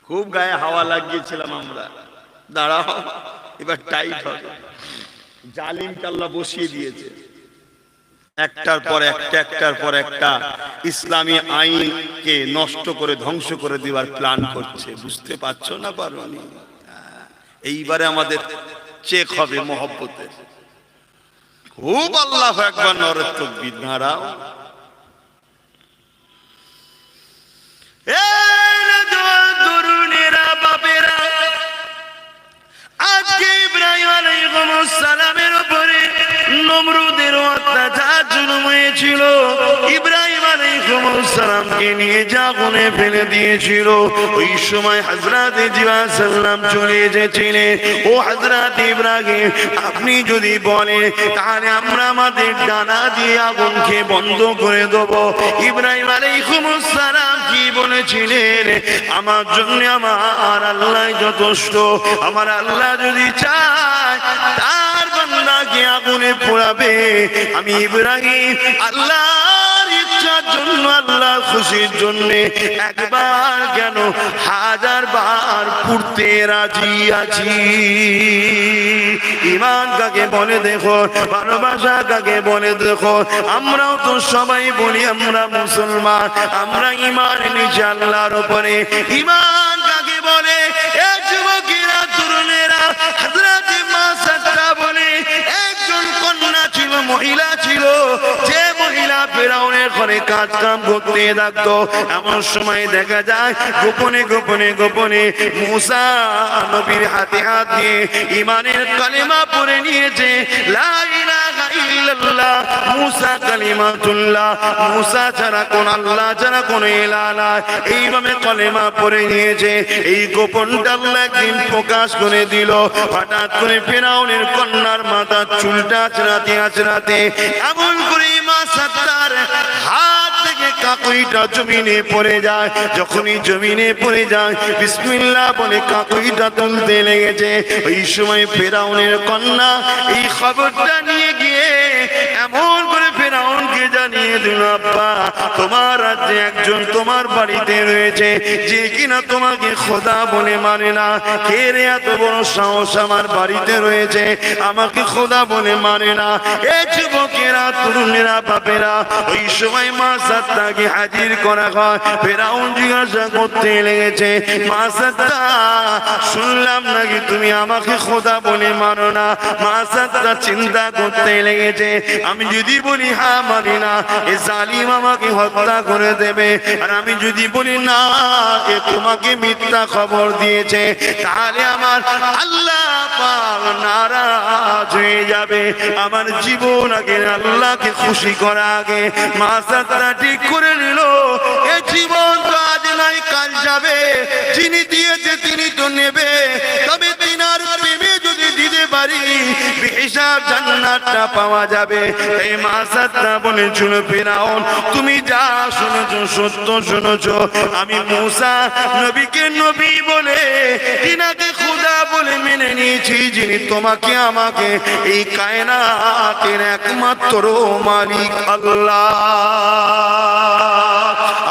খুব গায়ে হাওয়া লাগিয়েছিলাম আমরা, দাঁড়াও এবার টাইট হবে। জালিমকে আল্লাহ বসিয়ে দিয়েছে, একটার পর একটা, একটার পর একটা ইসলামী আইনকে নষ্ট করে ধ্বংস করে দেওয়ার প্ল্যান করছে। বুঝতে পারছো না? পারোনি? এইবারে আমাদের চেক হবে মহব্বতের। খুব আল্লাহু আকবার, নারে তাকবীর, নারাও। তরুণেরা, বাপেরা, আজকে ইব্রাহিম ইব্রাহিম আলাইহিস সালামের উপরে নমরুদের অত্যাচার জুলুম হয়েছিল, ইব্রাহিম আলাইহিস সালামকে নিয়ে আগুনে ফেলে দিয়েছিল। ওই সময় হযরত জিবরাইল সাল্লাম চলে এসেছিলেন। ও হযরত ইব্রাহিম, আপনি যদি বলেন তাহলে আমরা আমাদের ডানা দিয়ে আগুনকে বন্ধ করে দেব। ইব্রাহিম আলাইহিস সালাম কি বলেছিলেন? আমার জন্য আমার আল্লাহ যথেষ্ট। আমার আল্লাহ যদি চায় তার বান্দাকে আগুনে পোড়াবে। আমি ইব্রাহিম আল্লাহর ইচ্ছার জন্য, আল্লাহর খুশির জন্য একবার কেন 1000 বার পুড়তে রাজি আছি। ঈমান কাকে বলে দেখো, ভালোবাসা কাকে বলে দেখো। আমরাও তো সবাই বলি আমরা মুসলমান, আমরা ঈমান এনেছি আল্লাহর উপরে। ঈমান কাকে বলে? এক যুবকেরা, তরুণেরা, হযরত মা সাদরা বলে একজন কন্যা ছিল, মহিলা ছিল, যে মহিলা ফেরাউনের ঘরে কাজ কাম করতে থাকতো। এমন সময় দেখা যায় গোপনে গোপনে গোপনে মুসা নবীর হাতে হাত দিয়ে ঈমানের কালেমা পড়ে নিয়েছে। লা ইলাহা ইল্লাল্লাহ, মুসা কালিমাতুল্লাহ, মুসা ছাড়া কোন আল্লাহ ছাড়া কোন ইলাহ নাই, এইভাবে কালেমা পড়ে নিয়েছে। এই গোপনটা আল্লাহ একদিন প্রকাশ করে দিল। হঠাৎ করে ফেরাউনের কন্যার মাথার চুলটা আঁচড়াতে আঁচড়াতে এমন করে মা সাদরার হাত থেকে কাঁকড়িটা জমিনে পড়ে যায়। যখনই জমিনে পড়ে যায় বিসমিল্লাহ বলে কাঁকড়িটা তুলতে লেগেছে। ওই সময় ফেরাউনের কন্যা এই খবরটা নিয়ে গিয়ে এমন করে ফেরাউনকে জানিয়ে দিল, আব্বা তোমার রাজ্যে একজন তোমার বাড়িতে রয়েছে যে কিনা তোমাকে খোদা বলে মানে না। কে রে এত বড় সাহস আমার বাড়িতে রয়েছে, আমাকে খোদা বলে মানে না। এ যুবকেরা, তরুণেরা, বাপেরা, ওই সময় মা সাদরাকে হাজির করা হয়। ফেরাউন জিজ্ঞাসা করতে লেগেছে, মা সাদরা শুনলাম নাকি তুমি আমাকে খোদা বলে মানো না। মা সাদরা চিন্তা করতে লেগেছে, আমি যদি বলি হ্যাঁ মানি না, এ জালিম আমাকে হত্যা করে দেবে। আর আমি যদি বলি না, এ তোমাকে মিথ্যা খবর দিয়েছে, তাহলে আমার আল্লাহ পাক নারাজ হয়ে যাবে। আমার জীবন আগে আল্লাহকে খুশি করা আগে। মা সাদরা ঠিক করে নিল, এ জীবন তো আজ নাই কাল যাবে, যিনি দিয়েছে তিনি তো নেবে। তবে তিনার প্রেমে যদি দিতে পারি বেহিসাব জান্নাতটা পাওয়া যাবে। এই মা সাদরা বলেছিল, ফেরাউন তুমি যা শুনেছো সত্য শুনেছো। আমি মুসা নবীকে নবী বলে, তিনাকে খোদা বলে মেনে নিয়েছি, যিনি তোমাকে আমাকে এই কায়নাতের একমাত্র মালিক আল্লাহ।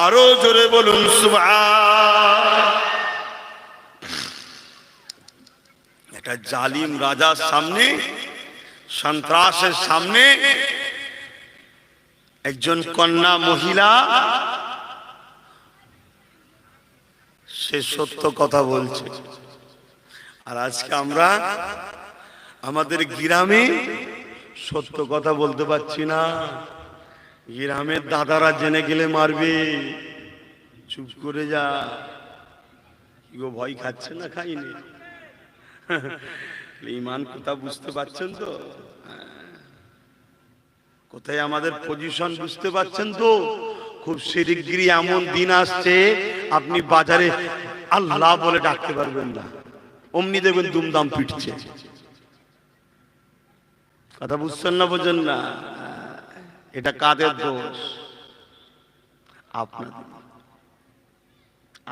আরো জোরে বলুন সুবহান। একটা জালিম রাজার সামনে, সন্ত্রাসের সামনে একজন কন্যা মহিলা সে সত্য কথা বলছে। আর আজকে আমরা আমাদের গ্রামে সত্য কথা বলতে পারছি না। গ্রামের দাদারা জেনে গেলে মারবে, চুপ করে যা। কি গো, ভয় খাচ্ছে না? খাইনি। ঈমান কথা বুঝতে পারছেন তো? কোথায় আমাদের পজিশন বুঝতে পারছেন তো? খুব শিগগিরই এমন দিন আসছে আপনি বাজারে আল্লাহ বলে ডাকতে পারবেন না, অমনি দেখবেন দুমদাম পিটছে। কথা বুঝছেন না? বোঝেন না? এটা কাদের দোষ? আপনাদের।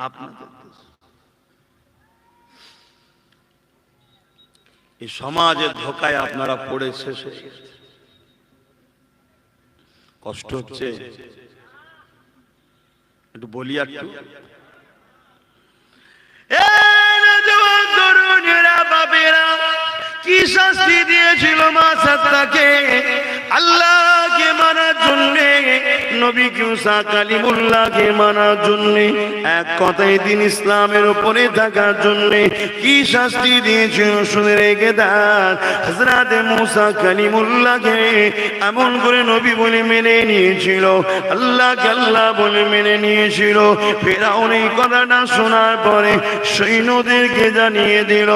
আপনাদের দোষ। এই সমাজের ধোকায় আপনারা পড়ে শেষ হয়ে গেছে। কষ্ট হচ্ছে, একটু বলি একটু। কি শাস্তি দিয়েছিল মা সাদরাকে আল্লাহকে মানার জন্য, নবী মুসা কালিমুল্লাহকে মানার জন্য, এক কথায় দিন ইসলামের উপরে থাকার জন্য কি শাস্তি দিয়েছিল শুনে রেখে দেন। হযরত মুসা কালিমুল্লাহকে এমন করে নবী বলে মেনে নিয়েছিল, আল্লাহকে আল্লাহ বলে মেনে নিয়েছিল। ফেরাউন এই কথাটা শোনার পরে সৈন্যদেরকে জানিয়ে দিল,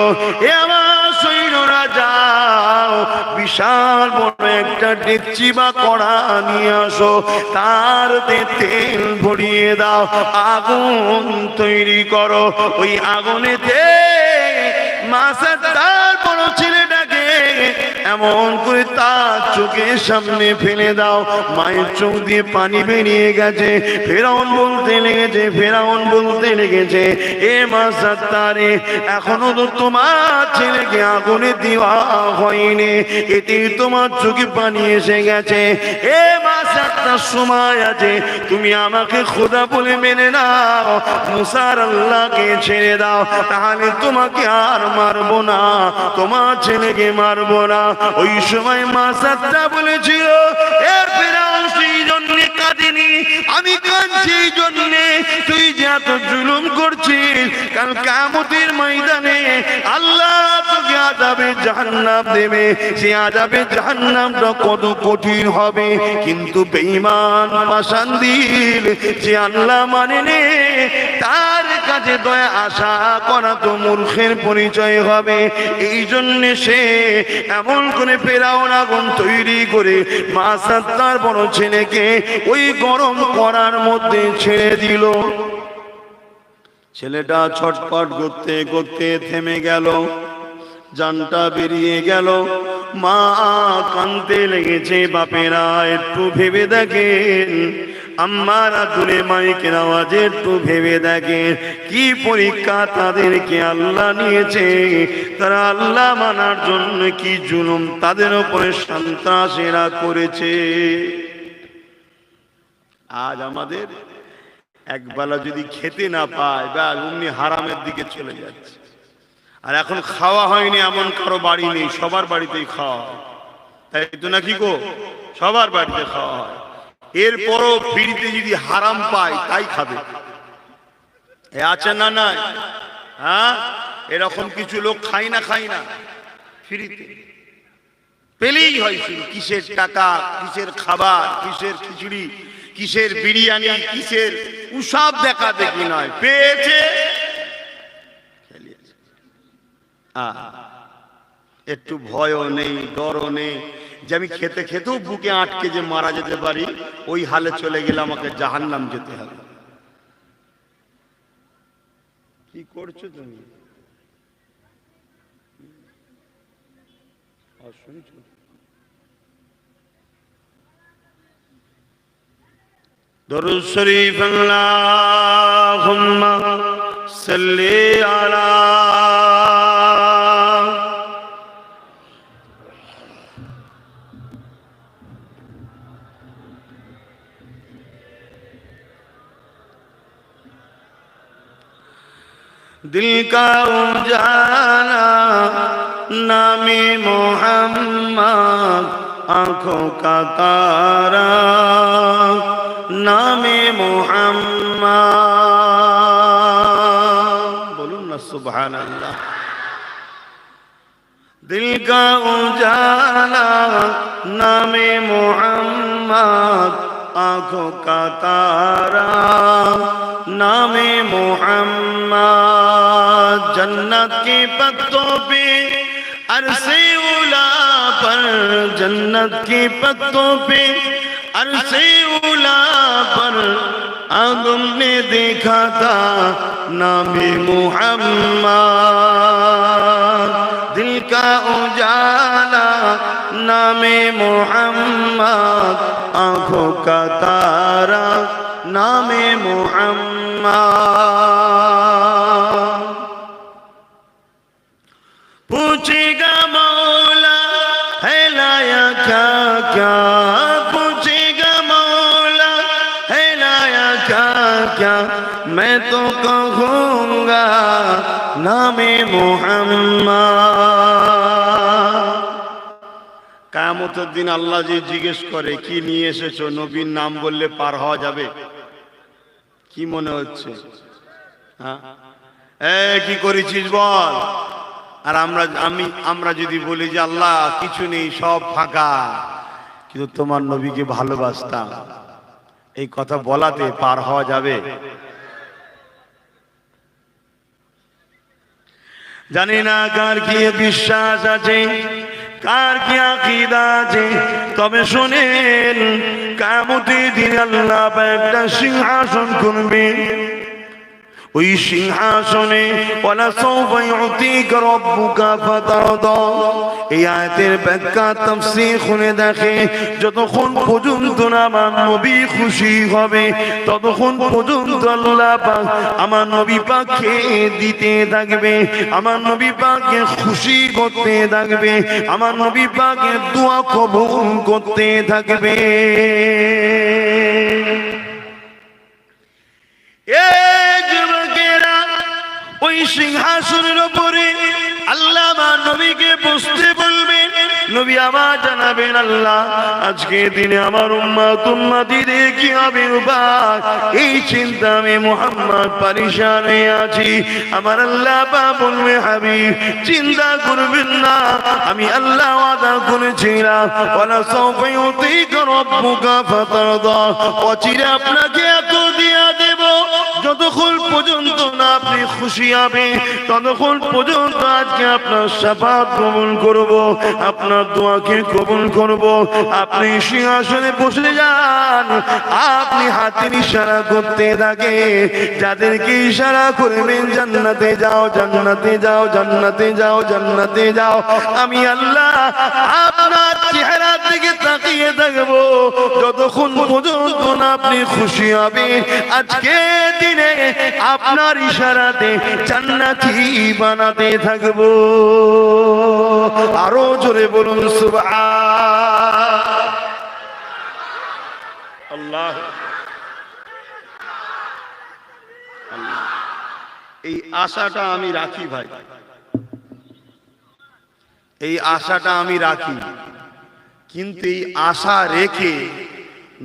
এ আমার সৈন্যরা যাও বিশাল বড় একটা ডেকচি বা কড়া নিয়ে আসো, তারতে তেল ভরিয়ে দাও, আগুন তৈরি করো। ওই আগুনেতে মাসাদার বড় ছেলেটাকে এমন করে তার চোখের সামনে ফেলে দাও। মায়ের চোখ দিয়ে পানি বেরিয়ে গেছে। ফেরাউন বলতে লেগেছে এ মাসাদারে, এখনো তো তোমার ছেলেকে আগুনে দেওয়া হয়নি, এতেই তোমার চোখে পানি এসে গেছে। এ মাসাদার সময় আছে, তুমি আমাকে খোদা বলে মেনে নাও, মুসার আল্লাহকে ছেড়ে দাও, তাহলে তোমাকে আর মারবো না, তোমার ছেলেকে মারবো না। ওই সময় মাসাদটা বলেছিল এ ফেরাউন সেই জন্যে কাঁদিনি, আমি কাঁদছি এই জন্যে তুই যে এত জুলুম করছিস, কাল কিয়ামতের ময়দানে আল্লাহ তোকে আযাবে জাহান্নাম দেবে। সে আযাবে জাহান্নামটা কত কঠিন হবে, কিন্তু বেঈমান পাষাণ্ডিল যে আল্লাহ মানে নে, তার কাছে দয়া আশা করা তো মূর্খের পরিচয় হবে। এই জন্য সে এমন করে ফেরাউন আগুন তৈরি করে মাসাদ্দার বড় ছেলেকে ওই গরম করার মধ্যে ছেড়ে দিল। ছেলেটা ছটফট করতে করতে থেমে গেল, জানটা বেরিয়ে গেল। মা কাঁদতে লেগেছে। বাপেরা একটু ভেবে দেখেন, আম্মারা দূরে মাইকের আওয়াজে একটু ভেবে দেখেন কি পরীক্ষা তাদেরকে আল্লাহ নিয়েছে। তারা আল্লাহ মানার জন্য কি জুলুম তাদের উপরে সন্ত্রাসীরা করেছে। আজ আমাদের একবেলা যদি খেতে না পায় বা অমনি হারামের দিকে চলে যাচ্ছে। আর এখন খাওয়া হয়নি এমন কারো বাড়ি নেই, সবার বাড়িতেই খাওয়া হয়, তাই তো নাকি গো? সবার বাড়িতে খাওয়া হয়। এরপরও ফ্রিতে যদি হারাম পায় তাই খাবে, এ আছে না নাই? হ্যাঁ, এরকম কিছু লোক খাই না ফ্রিতে পেলেই হয় শুরু। কিসের টাকা, কিসের খাবার, কিসের খিচুড়ি, কিসের বিরিয়ানি, কিসের উসব দেখা দেখি নয়, পেয়েছে একটু ভয়ও নেই, ডরও নেই যে আমি খেতে খেতেও বুকে আটকে যে মারা যেতে পারি, ওই হালে চলে গেলে আমাকে জাহান্নাম যেতে হবে। কি করছো তুমি? শুনছো? দরুদ শরীফ আল্লাহুম্মা সাল্লি আলা दिल का उजाला नामे मोहम्मद, आंखों का तारा नामे मोहम्मद। बोलूं ना सुभान अल्लाह। दिल का उजाला नामे मोहम्मद, आंखों का तारा नामे मोहम्मद। जन्नत के पत्तों पे अरसे उला पर, जन्नत के पत्तों पे अरसे उला पर आदम ने देखा था नामे मोहम्मद। दिल का उजाला नामे मोहम्मद, आंखों का तारा नामे मोहम्मद। पूछेगा मौला है लाया क्या क्या, पूछेगा मौला है लाया क्या क्या, मैं तो कहूँगा नामे मोहम्मद। কিয়ামতের দিন আল্লাহ যে জিজ্ঞেস করে কি নিয়ে এসেছো, নবীর নাম বললে পার হওয়া যাবে? কি মনে হচ্ছে? হ্যাঁ, কি করেছিস বল। আর আমরা যদি বলি যে আল্লাহ কিছু নেই, সব ফাঁকা, কিন্তু তোমার নবীকে ভালোবাসতাম, এই কথা বলাতে পার হওয়া যাবে? জানি না কার কি বিশ্বাস আছে, কার কি আকীদা আছে, তবে শুনেন কিয়ামতের দিন আল্লাহ পাক একটা সিংহাসন করবে। ওই সিংহাসনে ওয়ালা সাওফা ইউতিকা রাব্বুকা ফাতারদা। এই আয়াতের ব্যাখ্যা তাফসীর খুলে দেখে, যতক্ষণ পর্যন্ত না আমার নবী খুশি হবে ততক্ষণ পর্যন্ত আল্লাহ পাক আমার নবী পাককে দিতে থাকবে, আমার নবী পাককে খুশি করতে থাকবে, আমার নবী পাকের দোয়া কবুল করতে থাকবে। ওই সিংহাসনের উপরে আল্লাহ আমার নবীকে বসতে বলবেন। নবী আমার জানাবেন, আল্লাহ আজকে দিনে আমার উম্মতিদের কি হবে উপায়, এই চিন্তা আমি মুহাম্মদ পরেশান হয়ে আছি। আমার আল্লাহ পাক বলবে, হাবিব চিন্তা করবেন না, আমি আল্লাহ ওয়াদা করেছিলাম ওয়ালা সাওফা ইউতিকা রাব্বুকা ফাতারদা, অচিরে আপনাকে এত দিয়া দেব যতক্ষণ পর্যন্ত না আপনি খুশি হবে ততক্ষণ পর্যন্ত আজকে আপনার শাফাত কবুল করব, আপনার দোয়াকে কবুল করব। আপনি সিংহাসনে বসে যান, আপনি হাতের ইশারা করতে থাকে, যাদেরকে ইশারা করবেন জান্নাতে যাও, জান্নাতে যাও, জান্নাতে যাও, জান্নাতে যাও। আমি আল্লাহ আপনার চেহারা দিকে তাকিয়ে থাকবো যতক্ষণ পর্যন্ত না আপনি খুশি হবেন। আজকে দিনে আপনার ইশারাতে জান্নাতি বানাতে থাকবো। আরো জোরে বলুন সুবহানাল্লাহ। এই আশাটা আমি রাখি ভাই, এই আশাটা আমি রাখি, কিন্তু এই আশা রেখে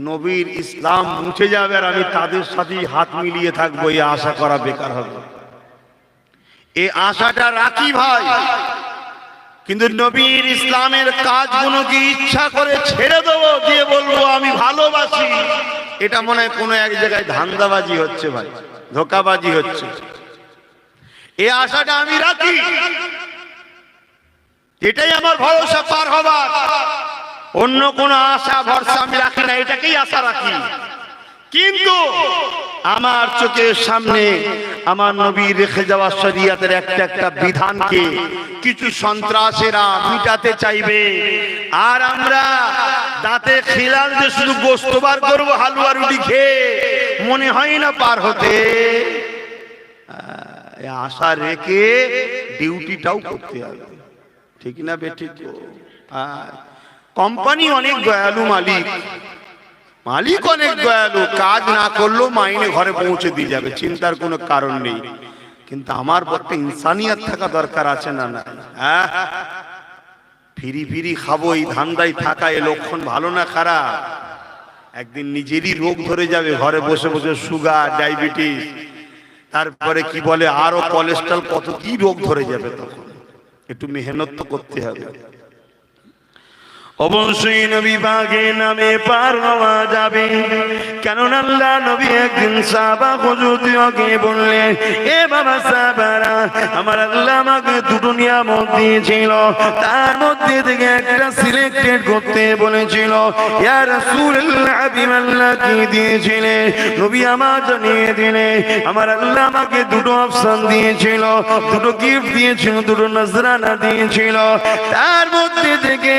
নবীর ইসলাম মুছে যাবে আর আমি তাদের সাথে হাত মিলিয়ে থাকবো, এই আশা করা বেকার হবে। এই আশাটা রাখি ভাই, কিন্তু নবীর ইসলামের কাজগুলো কি ইচ্ছা করে ছেড়ে দেবো, দিয়ে বলবো আমি ভালোবাসি, এটা মনে হয় কোনো এক জায়গায় ধান্দাবাজি হচ্ছে ভাই, ধোঁকাবাজি হচ্ছে। এই আশাটা আমি রাখি, এটাই আমার ভরসা পার হবার, অন্য কোনো আশা ভরসা আমি রাখি না, এটাকেই আশা রাখি। কিন্তু আমার চোখের সামনে আমার নবী রেখে যাওয়া শরীয়তের একটা একটা বিধানকে কিছু সন্ত্রাসীরা মিটাতে চাইবে, আর আমরা দাঁতে খিলাল যে শুধু গোশত বার করবো হালুয়া রুটি খেয়ে, মনে হয় না পার হতে। আশা রেখে ডিউটিটাও করতে হবে, ঠিক না বেঠিক? কোম্পানি অনেক দয়ালু, মালিক অনেক দয়ালু, কাজ না করলেও মাইনে ঘরে পৌঁছে দিয়ে যাবে, চিন্তার কোনো কারণ নেই। কিন্তু আমার বলতে ইনসানিয়ত থাকা দরকার আছে না? না, হ্যাঁ, ফিরি ফিরি খাবো এই ধান্দায় থাকা, এ লক্ষণ ভালো না খারাপ? একদিন নিজেরই রোগ ধরে যাবে, ঘরে বসে বসে সুগার, ডায়াবেটিস, তারপরে কি বলে আরো কোলেস্ট্রল, কত কি রোগ ধরে যাবে। তখন একটু মেহনত তো করতে হবে। অবশ্যই নবী পাকের নামে পার হওয়া যাবে, কেননা আল্লাহ নবী একদিন সাহাবা হুজুরকে বললেন, এ বাবা সাহাবারা, আমার আল্লাহ আমাকে দুটো নিয়ামত দিয়েছিল, তার মধ্যে থেকে একটা সিলেক্টেড করতে বলেছিল। ইয়া রাসূলুল্লাহ, হাবিব আল্লাহ কি দিয়েছিলেন? নবী আমার জানিয়ে দিলেন, আমার আল্লাহ আমাকে দুটো অপশন দিয়েছিল, দুটো গিফট দিয়েছিল, দুটো নজরানা দিয়েছিল, তার মধ্যে থেকে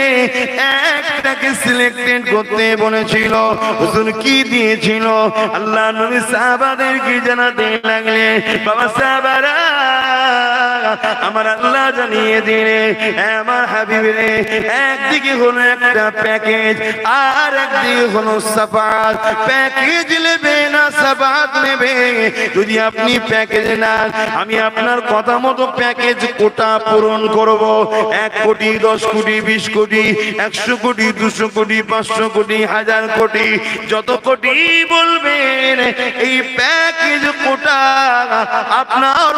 একটাকে সিলেক্টেড করতে বলেছিল। হুজুর কি দিয়েছিল? আল্লাহ নবী সাহাবাদেরকে জানাতে লাগলেন, বাবা সাহাবারা, আমার আল্লাহ জানিয়ে দিলে, আমার হাবিবে, একদিকে হলো একটা প্যাকেজ, আর একদিকে হলো সাফাত। প্যাকেজ নেবে না সাফাত নেবে? যদি আপনি প্যাকেজ নেন, আমি আপনার কথা মতো প্যাকেজ কোটা পূরণ করব। 1 কোটি, 10 কোটি, 20 কোটি, 100 কোটি, 200 কোটি, 500 কোটি, 1000 কোটি, যত কোটি বলবেন, এই প্যাকেজ কোটা আপনার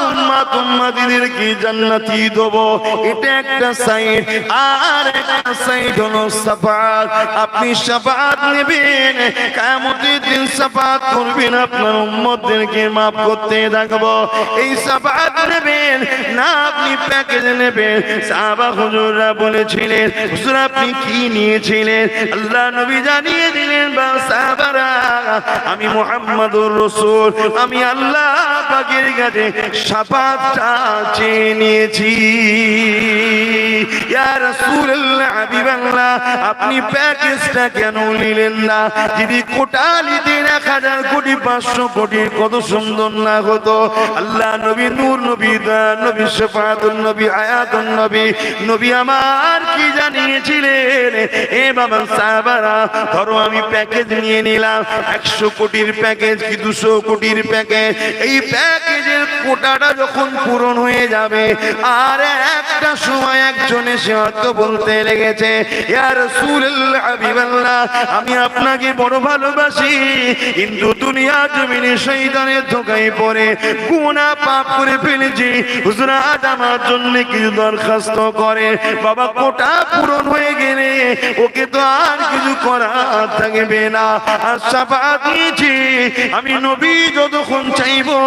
উম্মতিদেরকে তোমাদেরকে জান্নাতি দেব, এটা একটা সাইড। আর একটা সাইড হলো শাফাআত, আপনি শাফাআত নেবেন, কিয়ামতের দিন শাফাআত করবেন, আপনার উম্মতদেরকে maaf করতে থাকবো। এই শাফাআত নেবেন না, আপনি প্যাকেজ নেবেন। সাহাবা হুজুররা বলেছিলেন, হুজুর আপনি কি নিয়েছিলেন? আল্লাহ নবী জানিয়ে দিলেন, বা সাহাবারা, আমি মুহাম্মাদুর রাসূল, আমি আল্লাহ পাকের কাছে শাফাআতটা চেয়ে নিয়েছি। ইয়া রাসূলুল্লাহ, হাবিবাল্লাহ, আপনি প্যাকেজটা কেন নিলেন না? যদি কোটালি দিন 1000 কোটি 500 কোটি কত সুন্দর না হতো। আল্লাহ নবী, নূর নবী, দয়ার নবী, শাফাআতুন নবী, হায়াতুন নবী, নবী আমার কি জানিয়েছিলেন? এ বাবা সাহাবারা, ধরো আমি প্যাকেজ নিয়ে নিলাম, 100 কোটির প্যাকেজ কি 200 কোটির প্যাকেজ। এই প্যাকেজের কোটাটা যখন পূরণ হয়ে যাবে, আর একটা সময় একজন এসে হয়তো বলতে লেগেছে, ইয়া রাসূলুল্লাহ, হাবিবাল্লাহ, আমি আপনাকে বড় ভালোবাসি, কিন্তু দুনিয়া জমিনে শয়তানের ধোঁকায় পড়ে গুনাহ পাপ করে ফেলেছি, হুজুর আজ আমার জন্য কিছু দরখাস্ত করে। বাবা কোটা পূরণ হয়ে গেলে ওকে তো আর কিছু করার থাকবে না। আর শাফাআত নিয়েছি আমি নবী, যতক্ষণ চাইবো,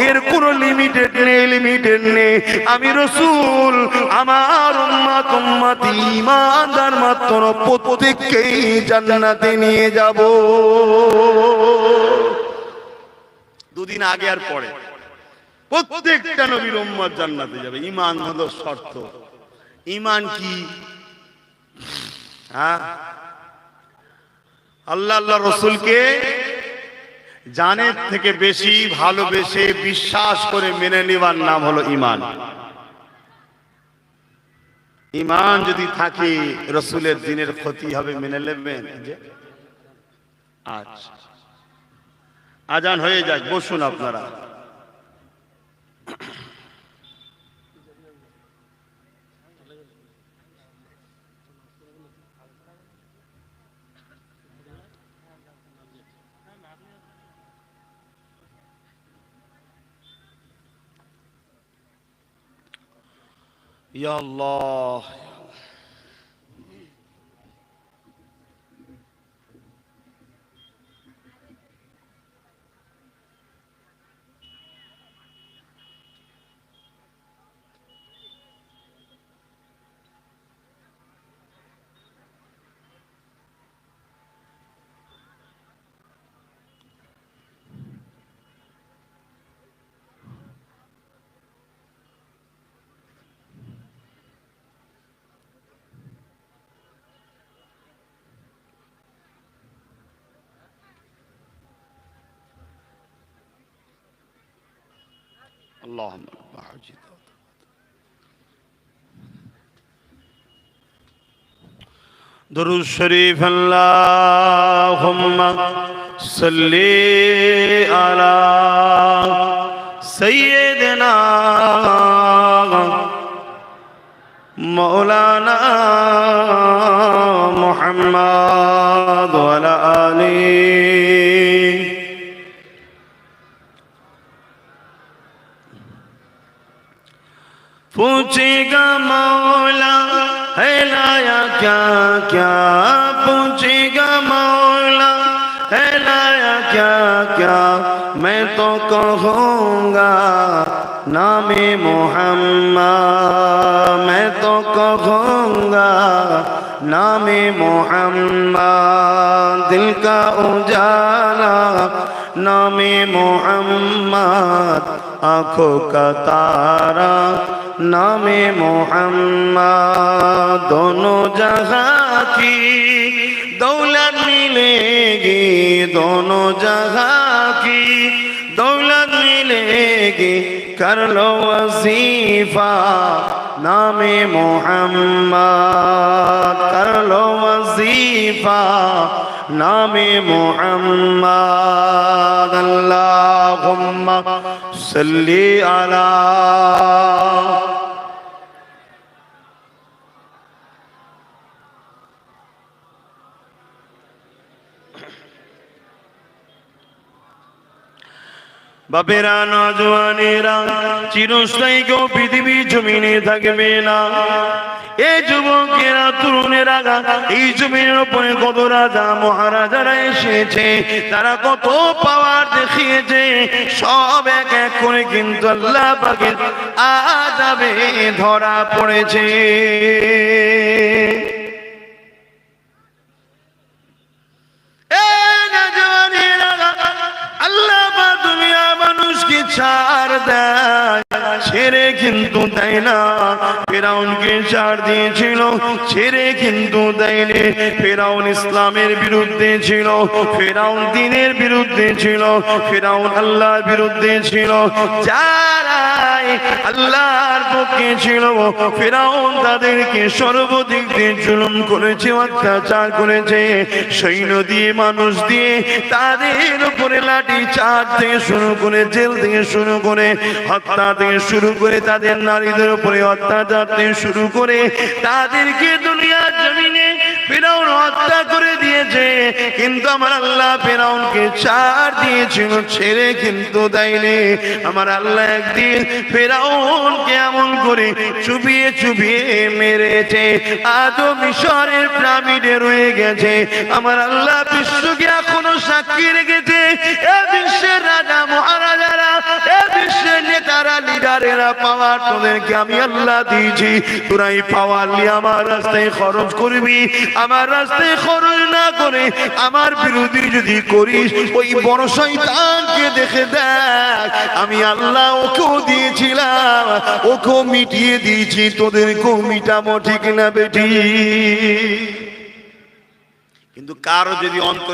এর কোনো লিমিটেড নেই। আমি রাসূল, আমার উম্মত উম্মতি ঈমানদার মাত্র প্রত্যেককেই জান্নাতে নিয়ে যাব। দুদিন আগে আর পরে প্রত্যেকটা নবীর উম্মত জান্নাতে যাবে। ঈমান হলো শর্ত। ঈমান কি? হ্যাঁ, আল্লাহ আল্লাহ রাসূলকে জানের থেকে বেশি ভালোবেসে বিশ্বাস করে মেনে নেওয়ার নাম হলো ঈমান। ঈমান যদি থাকে, রাসূলের দ্বীনের ক্ষতি হবে, মেনে নেবেন? আচ্ছা, আজান হয়ে যাক, বসুন আপনারা। ইয়া আল্লাহ, اللهم درود شریف اللهم صل على سيدنا مولانا محمد وعلى آله पूछेगा मौला है लाया क्या क्या, पूछेगा मौला है लाया क्या क्या, मैं तो कहूँगा नामे मोहम्मद, मैं तो कहूँगा नामे मोहम्मद, दिल का उजाला नामे मोहम्मद, आँखों का तारा नामे मोहम्मद, दोनों जगह की दौलत मिलेगी, दोनों जगह की दौलत मिलेगी, कर लो वजीफा नामे मोहम्मद, कर लो वजीफा नामे मोहम्मद, अल्लाहुम्मा सल्ली अला। বাপেরা নজওয়ানেরা চিরস্থায়ী কেউ পৃথিবী জমিনে থাকবে না। এই যুবকেরা তরুণেরা এই জমিনের উপরে কত রাজা মহারাজারা এসেছে, তারা কত পাওয়ার দেখিয়েছে, সব এক এক করে কিন্তু আল্লাহ পাকের আযাবে ধরা পড়েছে। আল্লাহ পাক দুনিয়া মানুষকে ছাড় দেয়, ছেড়ে কিন্তু দেয় না। ফেরাউনকে ছাড় দিয়েছিল, ছেড়ে কিন্তু দেয়নি। ফেরাউন ইসলামের বিরুদ্ধে ছিল, ফেরাউন দ্বীনের বিরুদ্ধে ছিল, ফেরাউন আল্লাহর বিরুদ্ধে ছিল। যারাই আল্লাহর পক্ষে ছিল ফেরাউন তাদেরকে সর্বদিক দিয়ে জুলুম করেছে, অত্যাচার করেছে। সৈন্য দিয়ে মানুষ দিয়ে তাদের উপরে লাঠি চার্জ থেকে শুরু করে, জেল থেকে শুরু করে, হত্যা থেকে শুরু করে, তাদের নারীদের উপরে অত্যাচার থেকে শুরু করে তাদেরকে দুনিয়ার জমিনে ফেরাউন হত্যা করে দিয়েছে। কিন্তু আমার আল্লাহ ফেরাউনকে ছাড় দিয়েছিল, ছেড়ে কিন্তু দেয়নি। আমার আল্লাহ একদিন ফেরাউনকে এমন করে চুবিয়ে চুবিয়ে মেরেছে, আজও মিশরের পিরামিডে রয়ে গেছে। আমার আল্লাহ বিশ্বকে এখনো সাক্ষী রেখেছে। এ বিশ্বের রাজা মহারাজারা, এ বিশ্বের নেতারা, লিডারেরা পাওয়ার তোদেরকে আমি আল্লাহ দিয়েছি। তোরা এই পাওয়ার নিয়ে আমার রাস্তায় খরচ করবি। আমার রাস্তায় খরচ না করে আমার বিরোধী যদি করিস, ওই বড় শয়তানকে দেখে দেখ, আমি আল্লাহ ওকেও দিয়েছিলাম, ওকেও মিটিয়ে দিয়েছি, তোদেরকেও মিটাবো, ঠিক না বেটি? কিন্তু কারো যদি অন্তরে